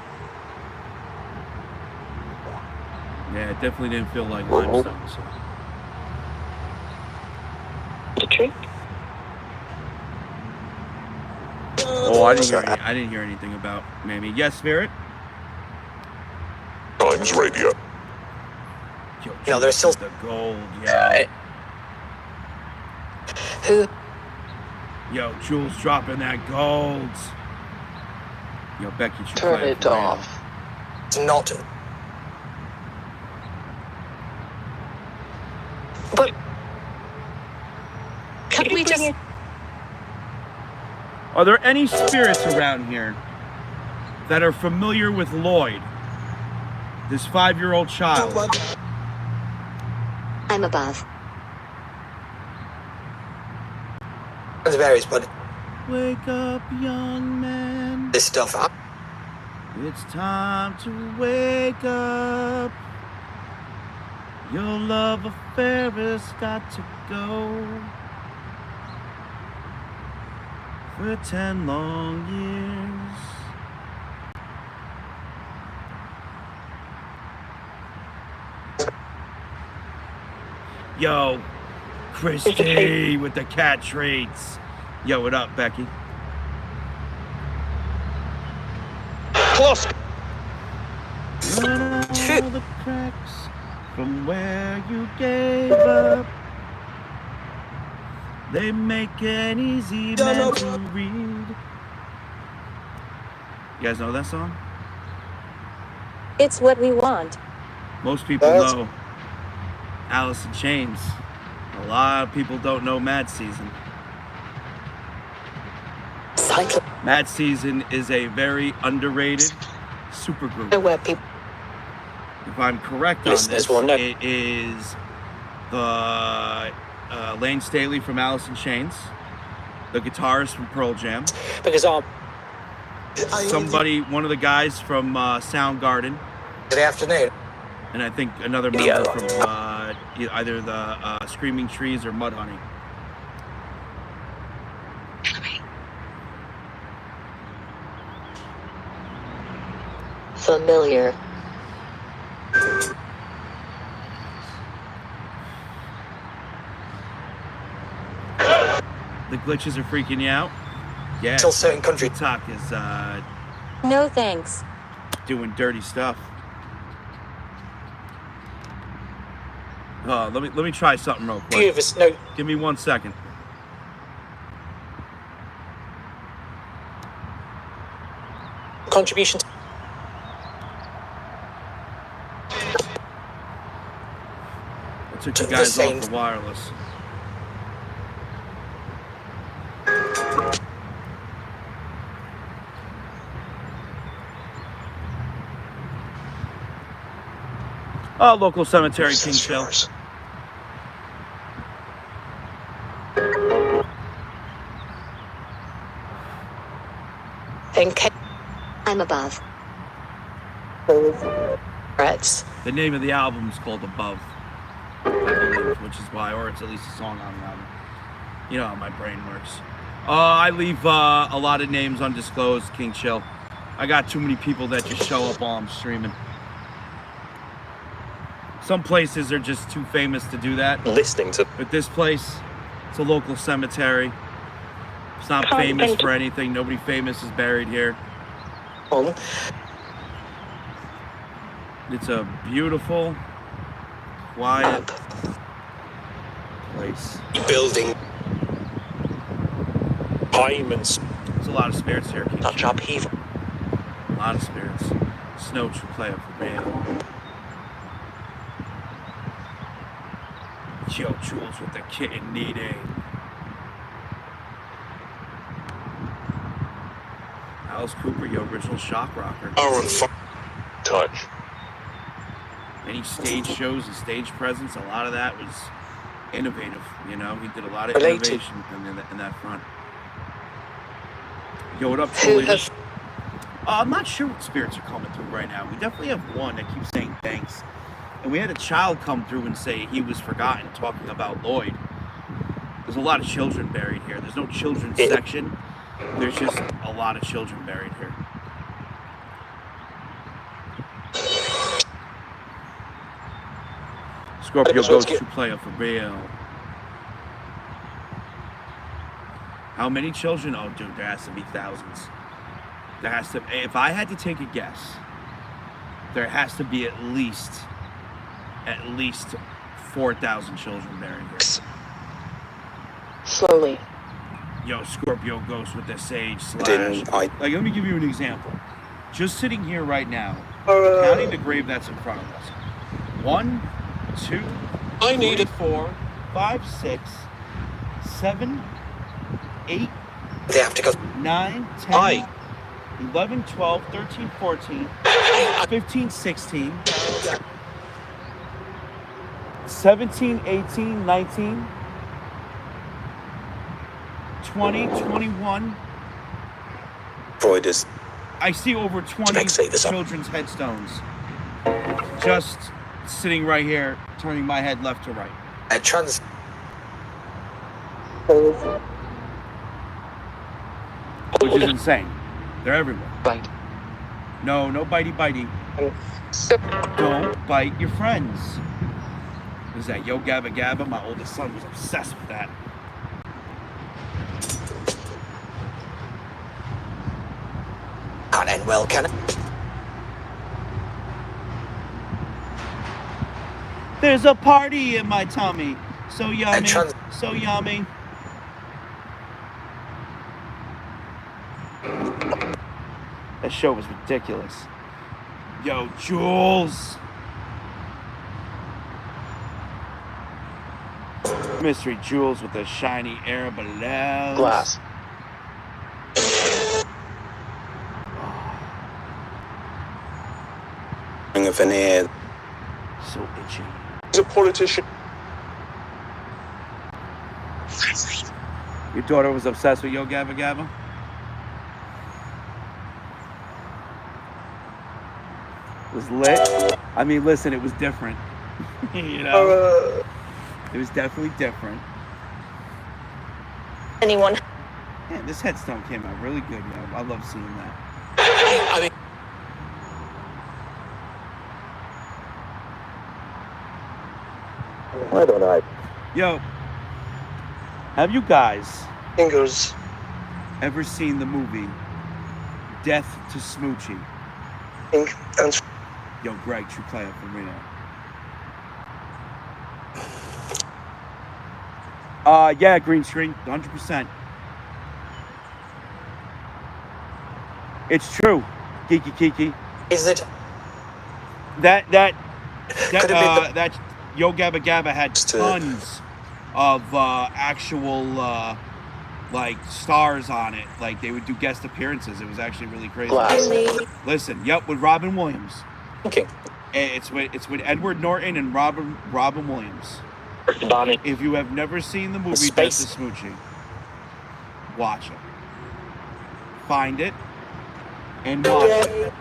Yeah, it definitely didn't feel like limestone. So. the trick. Oh, I didn't hear anything about Mamie. Yes, Spirit? Times Radio. Yo, know, there's still- the gold, yo. Who? Yo, Jules dropping that gold. Yo, Becky, you Turn play it for real. off. it's not. But could we just? Are there any spirits around here that are familiar with Lloyd, this 5-year-old child? I'm above. It varies, but Wake up, young man. this stuff. It's time to wake up. Your love affair has got to go for 10 long years. Yo, Christy with the cat treats. Yo, what up, Becky? Plus, Run all the cracks from where you gave up. They make an easy man to read. You guys know that song? It's what we want. Most people That's- know Alice in Chains. A lot of people don't know Mad Season. Cycle. Mad Season is a very underrated supergroup. Where people. If I'm correct on Listeners this, will know. it is the Lane Staley from Alice in Chains, the guitarist from Pearl Jam, because somebody, one of the guys from Soundgarden, good afternoon. and I think another member Yeah. from either the Screaming Trees or Mudhoney. Familiar. The glitches are freaking you out? Yeah. Until certain countries. TikTok is No thanks. doing dirty stuff. Let me try something real Few quick. of us know. Give me 1 second. Contribution. I took To you the guys same- off the wireless. Local cemetery, This King is Chill. yours. In case I'm above. Threats. The name of the album is called Above, I believe, which is why, or it's at least a song on the album. You know how my brain works. I leave a lot of names undisclosed, King Chill. I got too many people that just show up while I'm streaming. Some places are just too famous to do that. Listening to But this place, it's a local cemetery. It's not famous for anything. Nobody famous is buried here. on It's a beautiful, quiet place. building Hyman's There's a lot of spirits here, King touch Chill. up heave. A lot of spirits. Snow true player for real. Yo, Jules with the kitten needing. Alice Cooper, yo, original shock rocker. Touch. Any stage shows and stage presence, a lot of that was innovative. You know, he did a lot of Related. innovation in that front. Yo, what up, Who Julie? has I'm not sure what spirits are coming through right now. We definitely have one that keeps saying thanks. And we had a child come through and say he was forgotten, talking about Lloyd. There's a lot of children buried here. There's no children's section. There's just a lot of children buried here. Scorpio Ghost True Player for real. How many children? Oh, dude, there has to be thousands. There has to. If I had to take a guess, there has to be at least 4,000 children buried here. slowly. Yo, Scorpio Ghost with the sage slash. Didn't I- Like, let me give you an example. Just sitting here right now, counting the grave that's in front of us. 1, 2, I 3, needed 4, 5, 6, 7, 8, they have to go 9, 10, 11, 12, 13, 14, 15, 16, 17, 18, 19, 20, 21. Freud is I see over 20 Say this up. children's headstones just sitting right here, turning my head left to right. a trans Which is insane. They're everywhere. Bite. No bitey bitey. Don't bite your friends. What is that? Yo Gabba Gabba? My oldest son was obsessed with that. can't end well, can it? There's a party in my tummy. So yummy. trans- So yummy. That show was ridiculous. Yo, Jules. Mystery Jules with the shiny air balloons. Glass. A veneer. So itchy. He's a politician. Your daughter was obsessed with Yo Gabba Gabba? It was lit. I mean, listen, it was different. You know? It was definitely different. Anyone? Yeah, this headstone came out really good, yo. I love seeing that. I mean, why don't I? Yo, have you guys Fingers. ever seen the movie Death to Smoochie? Ink and Yo, Greg, true player for real. Yeah, Green Screen, 100%. It's true, Geeky Kiki. is it? That Could have been that Yo Gabba Gabba had To- tons of actual like stars on it. Like they would do guest appearances. It was actually really crazy. Glass. Listen, yep, with Robin Williams. Thinking. It's with Edward Norton and Robin Williams. Bonnie. If you have never seen the movie Death to Smoochie, watch it. Find it and watch it.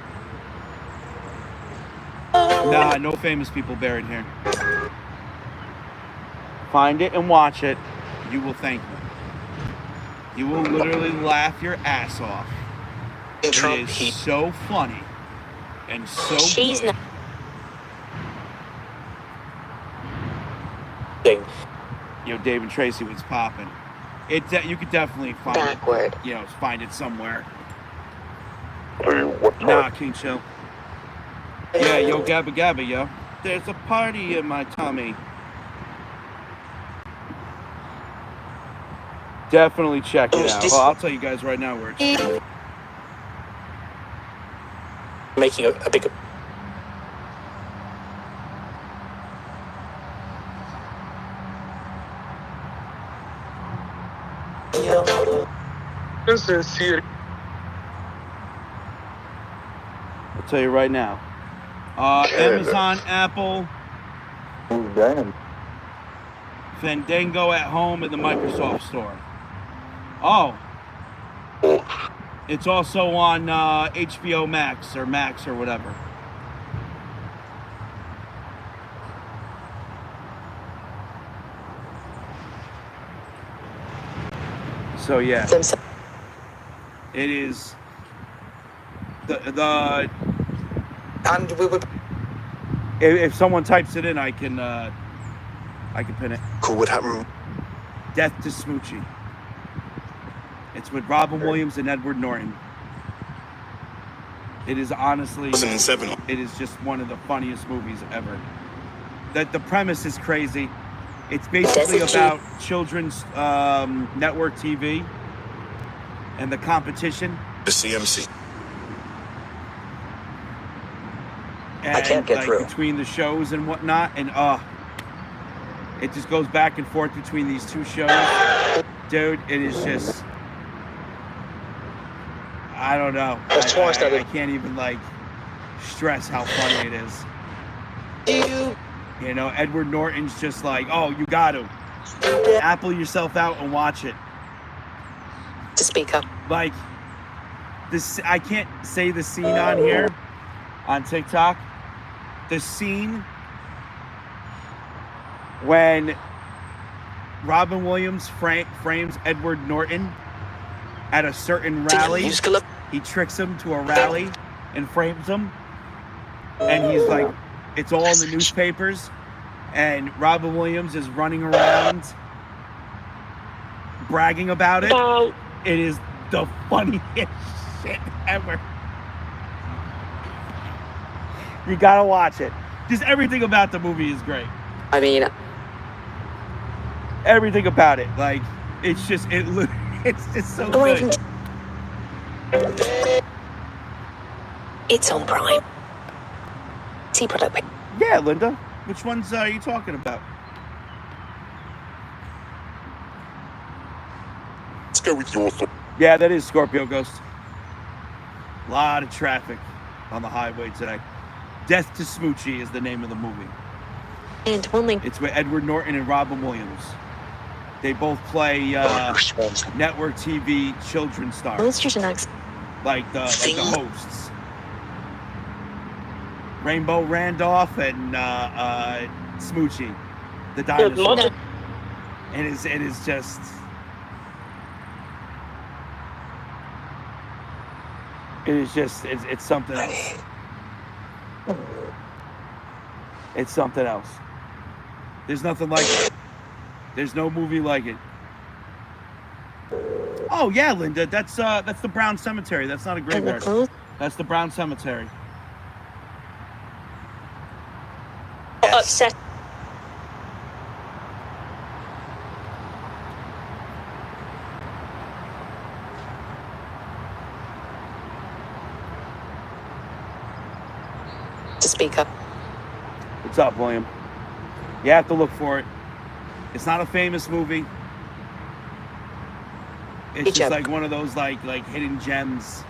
Nah, no famous people buried here. Find it and watch it. You will thank me. You will literally laugh your ass off. It is so funny and so good. You know, Dave and Tracy was popping. You could definitely find Backward. it. You know, find it somewhere. What Nah, King Chill. Yeah, yo, Gabba Gabba, yo. There's a party in my tummy. Definitely check it out. Well, I'll tell you guys right now where it's making a bigger. I'll tell you right now. Amazon, Apple, Fandango at home, and the Microsoft Store. Oh. It's also on HBO Max or whatever. So yeah, it is the And we would. if someone types it in, I can pin it. Cool, what happened? Death to Smoochie. It's with Robin Williams and Edward Norton. It is honestly, 2007. it is just one of the funniest movies ever. The premise is crazy. It's basically about children's network TV and the competition. The CMC. And, I can't get through. Between the shows and whatnot, and it just goes back and forth between these two shows. Dude, it is just, I don't know. I can't even stress how funny it is. You know, Edward Norton's just like, oh, you got to Apple yourself out and watch it. To speak up. Like this, I can't say the scene on here on TikTok. The scene when Robin Williams frames Edward Norton at a certain rally. He tricks him to a rally and frames him. And he's like, it's all in the newspapers. And Robin Williams is running around bragging about it. It is the funniest shit ever. You gotta watch it. Just everything about the movie is great. I mean, Everything about it. Like, it's just so good. It's on Prime. See product. Yeah, Linda. Which ones are you talking about? Let's go with your thought. Yeah, that is Scorpio Ghost. A lot of traffic on the highway today. Death to Smoochie is the name of the movie. And only It's with Edward Norton and Robin Williams. They both play network TV children's stars, illustration like the hosts. Rainbow Randolph and Smoochie, the dinosaur. It is just. It's something else. It's something else. There's nothing like it. There's no movie like it. Oh yeah, Linda, that's the Brown Cemetery. That's not a graveyard. That's the Brown Cemetery. Upset. to speak up. What's up, William? You have to look for it. It's not a famous movie. It's just like one of those like hidden gems.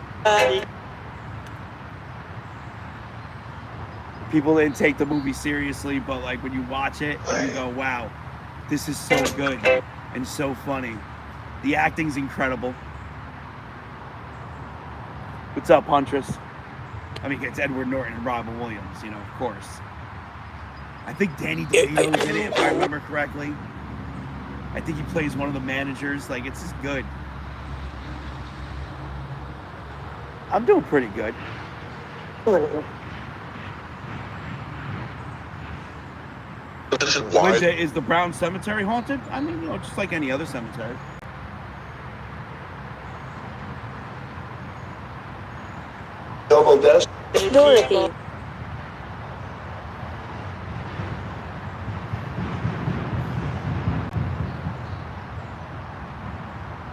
people didn't take the movie seriously, but like when you watch it, you go, wow, this is so good and so funny. The acting's incredible. What's up, Huntress? I mean, it's Edward Norton and Robin Williams, you know, of course. I think Danny DeVito's in it, if I remember correctly. I think he plays one of the managers. Like, it's just good. I'm doing pretty good. This is why. Linda, is the Brown Cemetery haunted? I mean, you know, just like any other cemetery. Double desk. Dorothy.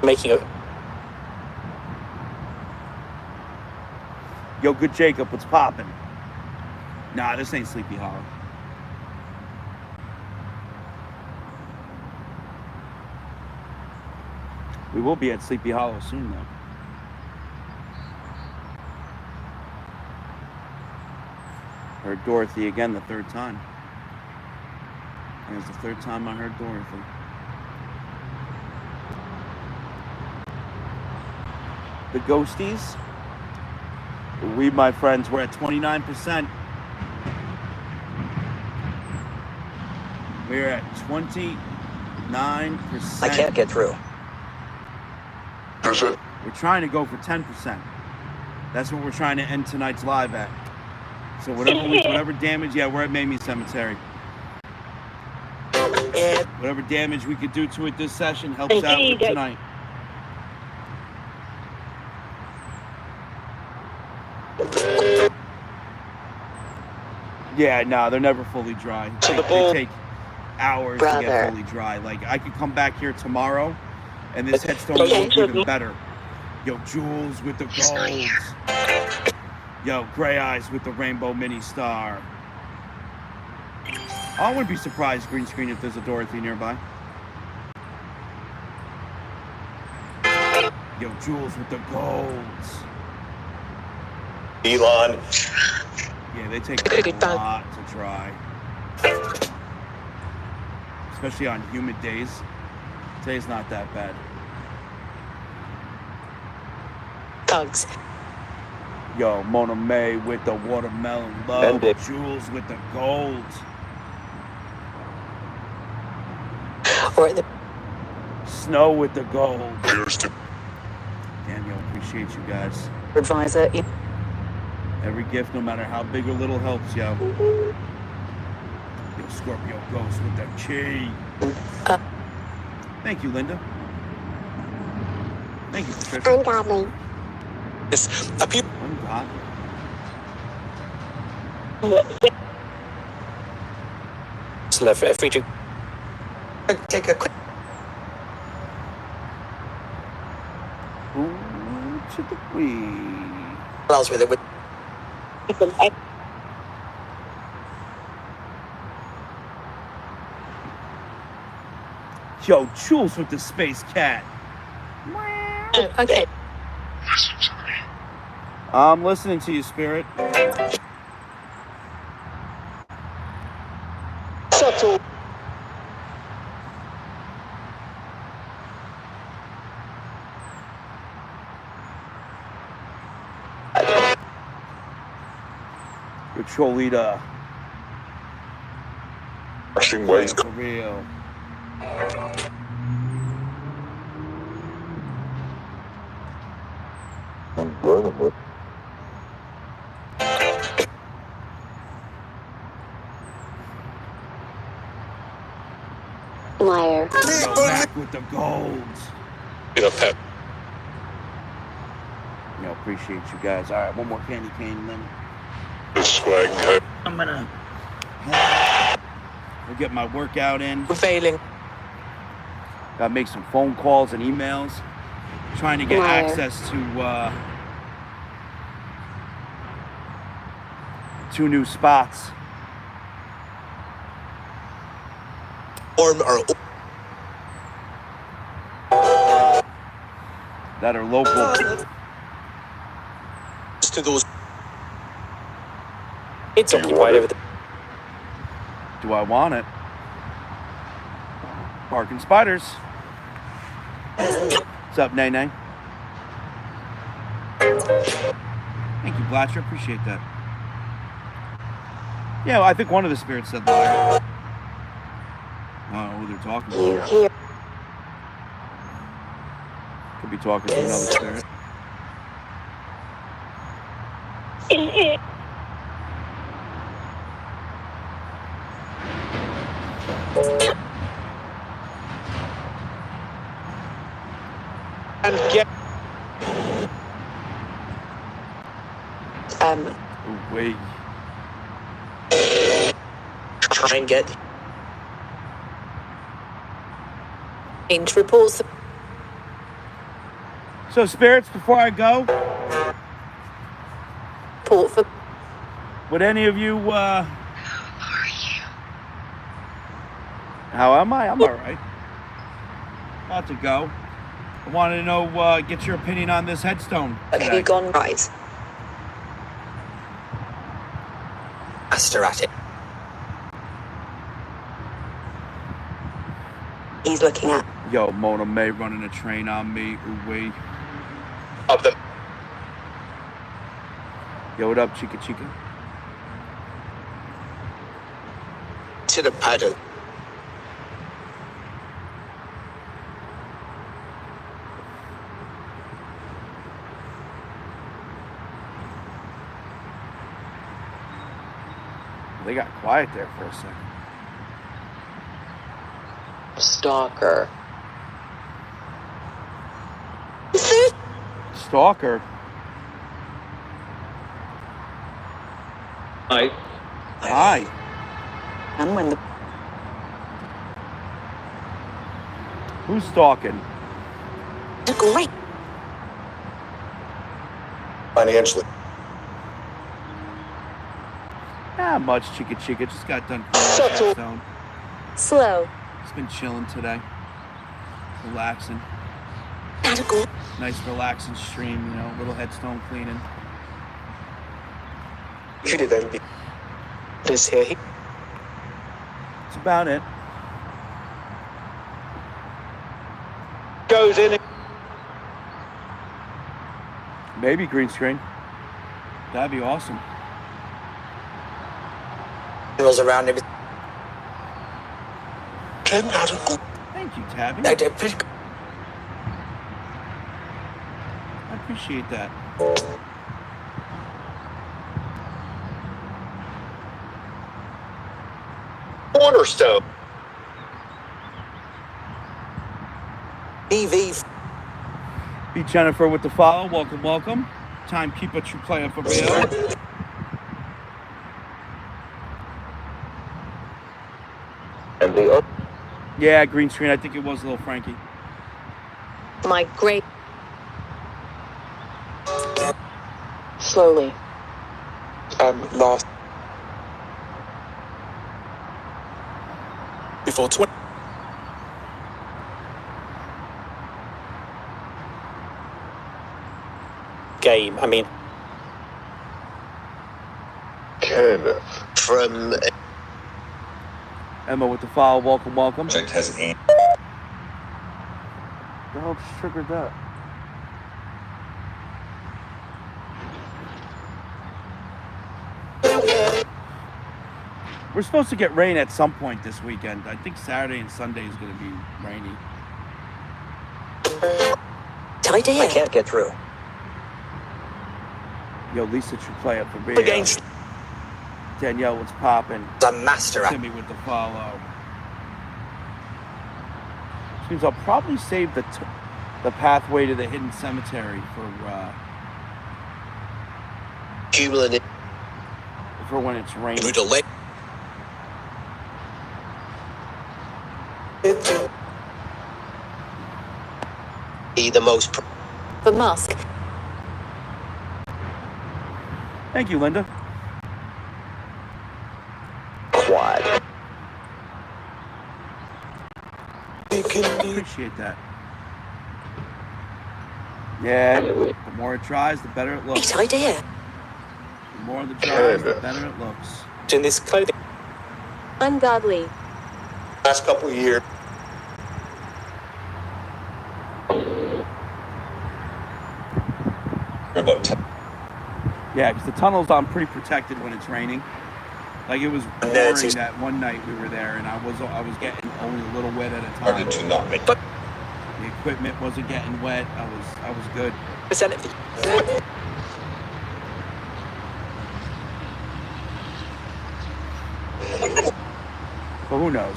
Making it. Yo, good Jacob, what's poppin'? Nah, this ain't Sleepy Hollow. We will be at Sleepy Hollow soon, though. Heard Dorothy again the third time. And it's the third time I heard Dorothy. The ghosties. We, my friends, we're at 29%. We're at 29%. I can't get through. Is it? We're trying to go for 10%. That's what we're trying to end tonight's live at. So whatever damage, yeah, we're at Mamie Cemetery. Whatever damage we could do to it this session helps out with tonight. Yeah, no, they're never fully dry. They take hours to get fully dry. Like, I could come back here tomorrow, and this headstone will look even better. Yo, Jules with the golds. Yo, Gray Eyes with the rainbow mini star. I wouldn't be surprised, green screen, if there's a Dorothy nearby. Yo, Jules with the golds. Elon. Yeah, they take a lot to dry. Especially on humid days. Today's not that bad. Thugs. Yo, Mona May with the watermelon love. Jules with the gold. Or the Snow with the gold. Damn, yo, appreciate you guys. advisor. Every gift, no matter how big or little, helps, yo. Yo, Scorpio Ghost with the key. Thank you, Linda. Thank you, Patricia. Ungodly. It's a few. Ungodly. Left for every drink. Take a quick. Ooh, to the wee. Allows with it with. Yo, Jules with the space cat. Okay. I'm listening to you, Spirit. Subtle. Your Cholita. Rushing ways. For real. Liar. Yo, back with the golds. Get up, Pep. Yo, appreciate you guys. All right, one more candy cane, and then Just swag. Hey. I'm gonna we'll get my workout in. Failing. Gotta make some phone calls and emails. Trying to get Liar. access to 2 new spots. Or That are local. to those. It's Do you occupied want over it? the. Do I want it? Barking spiders. What's up, Nay Nay? Thank you, Blatcher. Appreciate that. Yeah, well, I think one of the spirits said liar. I don't know who they're talking You to. hear? Could be talking to another spirit. And get Ooh, wait. Try and get. Range reports. So, spirits, before I go, Report for would any of you, How am I? I'm all right. About to go. I wanted to know, get your opinion on this headstone have you today. gone right? Master at it. He's looking at. Yo, Mona May running a train on me. Ooh, wait. Of them. Yo, what up, Chica Chica? To the paddle. They got quiet there for a second. Stalker. Stalker. Hi. And when the Who's stalking? great Financially. Not much, Chica Chica. Just got done cleaning Shut the up. headstone. Slow. Just been chilling today. Relaxing. had a great Nice relaxing stream, you know, little headstone cleaning. Treated them. This here. That's about it. goes in. Maybe green screen. That'd be awesome. Rolls around every. Thank you, Tabby. I did pretty. I appreciate that. Cornerstone. EV. Be Jennifer with the follow. Welcome, welcome. Timekeeper, true player for real. And the other. Yeah, green screen. I think it was little Frankie. my great Slowly. Lost. Before 20. Game. I mean, Kenneth. From. Emma with the follow. Welcome, welcome. Project has an. The hell just triggered that? We're supposed to get rain at some point this weekend. I think Saturday and Sunday is going to be rainy. tight I here. can't get through. Yo, Lisa, true player for real. against Danielle, what's popping? the master at. Timmy with the follow. Seems I'll probably save the pathway to the hidden cemetery Cumulative. for when it's raining. Delay. Be the most. The mask. Thank you, Linda. Quad. Appreciate that. Yeah, the more it tries, the better it looks. Great idea. The more the drives, the Canada. better it looks. In this clothing. Ungodly. Last couple of years. About 10. Yeah, because the tunnel's pretty protected when it's raining. Like it was pouring that one night we were there, and I was getting only a little wet at a time. To not make. The equipment wasn't getting wet. I was good. But who knows?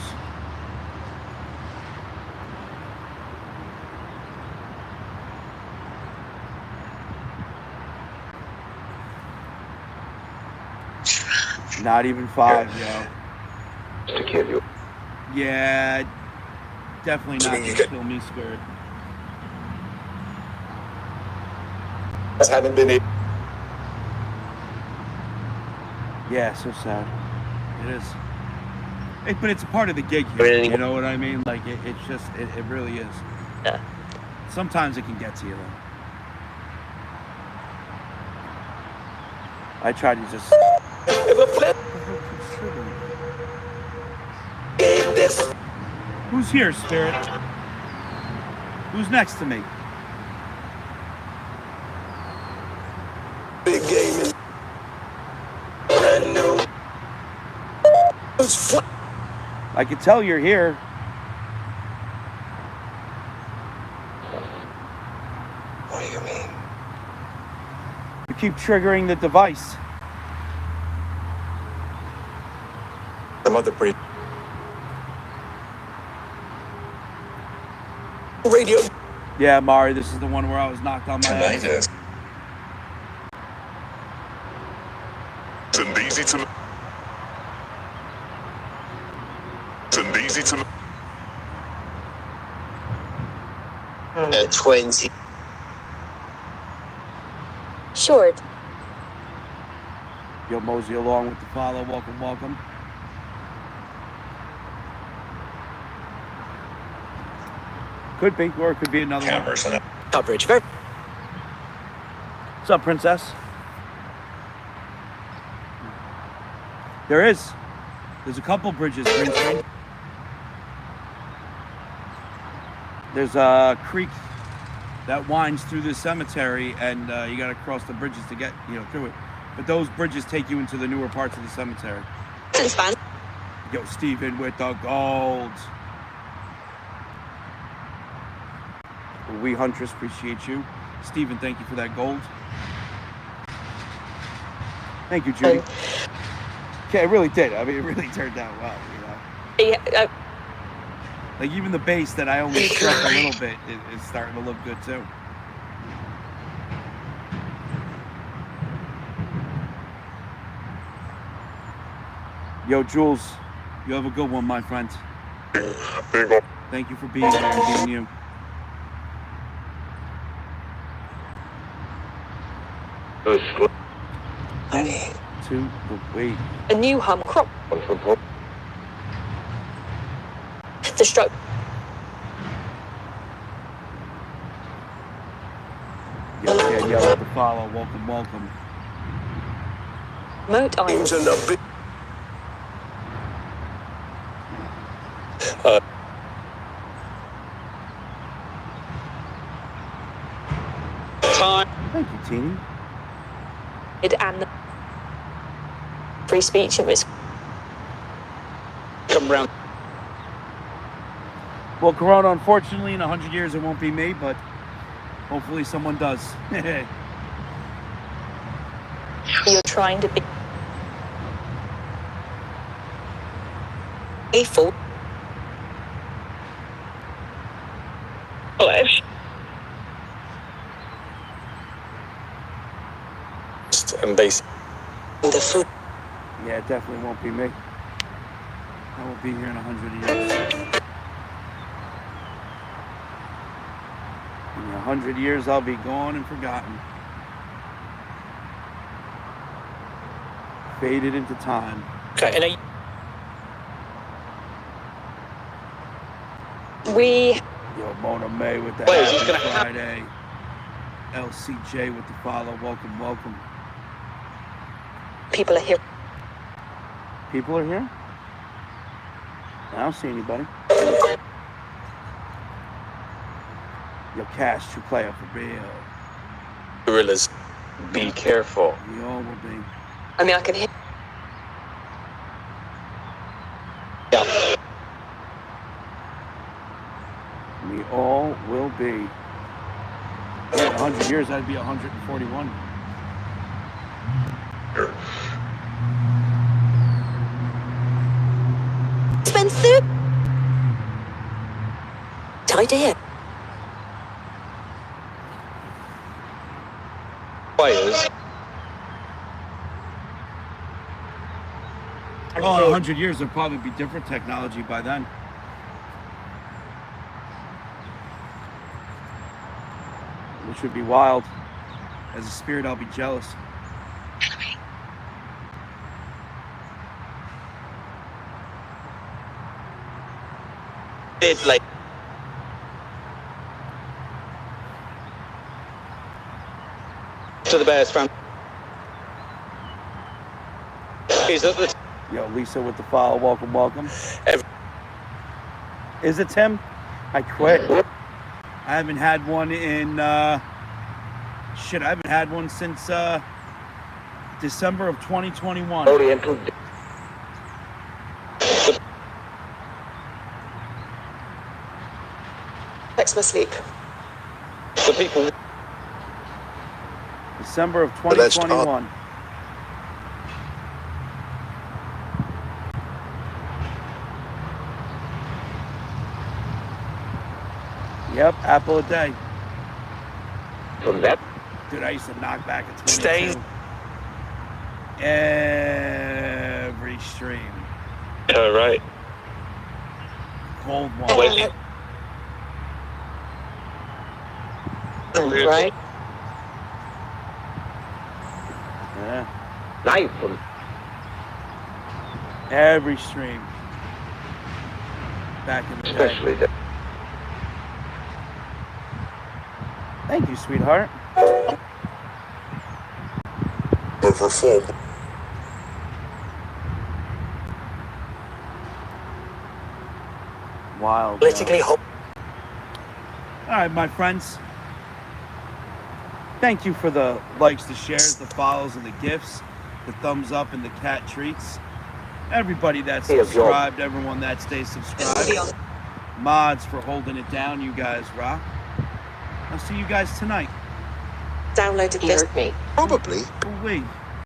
Not even 5, yo. To kill you. Yeah, definitely not You to get- kill me, Spirit. Haven't been able. Yeah, so sad. It is. But it's a part of the gig here. You know what I mean? Like, it's just, it really is. Yeah. Sometimes it can get to you, though. I try to just... Who's here, Spirit? Who's next to me? Big game is brand new. I can tell you're here. What do you mean? You keep triggering the device. The mother breed. Radio. Yeah, Mari, this is the one where I was knocked on my Tonight head. is. It's easy to. It's easy to. At 20. Short. Yo, mosey along with the follow. Welcome, welcome. Could be, or it could be another one. Cameras and Coverage. Very. What's up, princess? There is. There's a couple bridges, green screen. There's a creek that winds through the cemetery, and you got to cross the bridges to get, through it. But those bridges take you into the newer parts of the cemetery. Yo, Steven with the gold. We Huntress, appreciate you. Steven, thank you for that gold. Thank you, Judy. Okay, it really did. I mean, it really turned out well, Yeah, Like, even the bass that I only struck a little bit is starting to look good, too. Yo, Jules, you have a good one, my friend. Thank you for being here and being you. To the weight. a new hum crop. The stroke. Yo, Danielle with the follow. Welcome, welcome. Moat Island. Time. Thank you, Teeny. And the free speech of its Come round. Well, Corona, unfortunately, in 100 years it won't be me, but hopefully someone does. you're trying to be faithful. Flesh. And base. The food. Yeah, it definitely won't be me. I won't be here in 100 years. In 100 years, I'll be gone and forgotten. Faded into time. Okay, and We Yo, Mona May with the Wait, is Happy this gonna Friday. LCJ with the follow. Welcome, welcome. People are here. People are here? I don't see anybody. Yo, Cash, true player for real. Gorillas. Be careful. We all will be. I mean, I can hear. Yeah. We all will be. In 100 years, I'd be 141. Spencer? Idea. Players. Oh, in 100 years, there'll probably be different technology by then. Which would be wild. As a spirit, I'll be jealous. Did like to the bears front. He's at the Yo, Lisa with the follow. Welcome, welcome. Every- Is it Tim? I quit. I haven't had one in, I haven't had one since December of 2021. Oriental. Text my sleep. the people. December of that's 2021. Yep, apple a day. From that. Dude, I used to knock back at 22. Stay. Every stream. All right. Cold one. Wait. Right? Yeah. Nice. Every stream. Back in the day. Especially that. Thank you, sweetheart. Perform. Wild. Politically wild. hot. All right, my friends. Thank you for the likes, the shares, the follows, and the gifts, the thumbs up, and the cat treats. Everybody that's subscribed, everyone that stays subscribed. Mods for holding it down. You guys rock. I'll see you guys tonight. Downloaded He this. hurt me. Probably. Wait.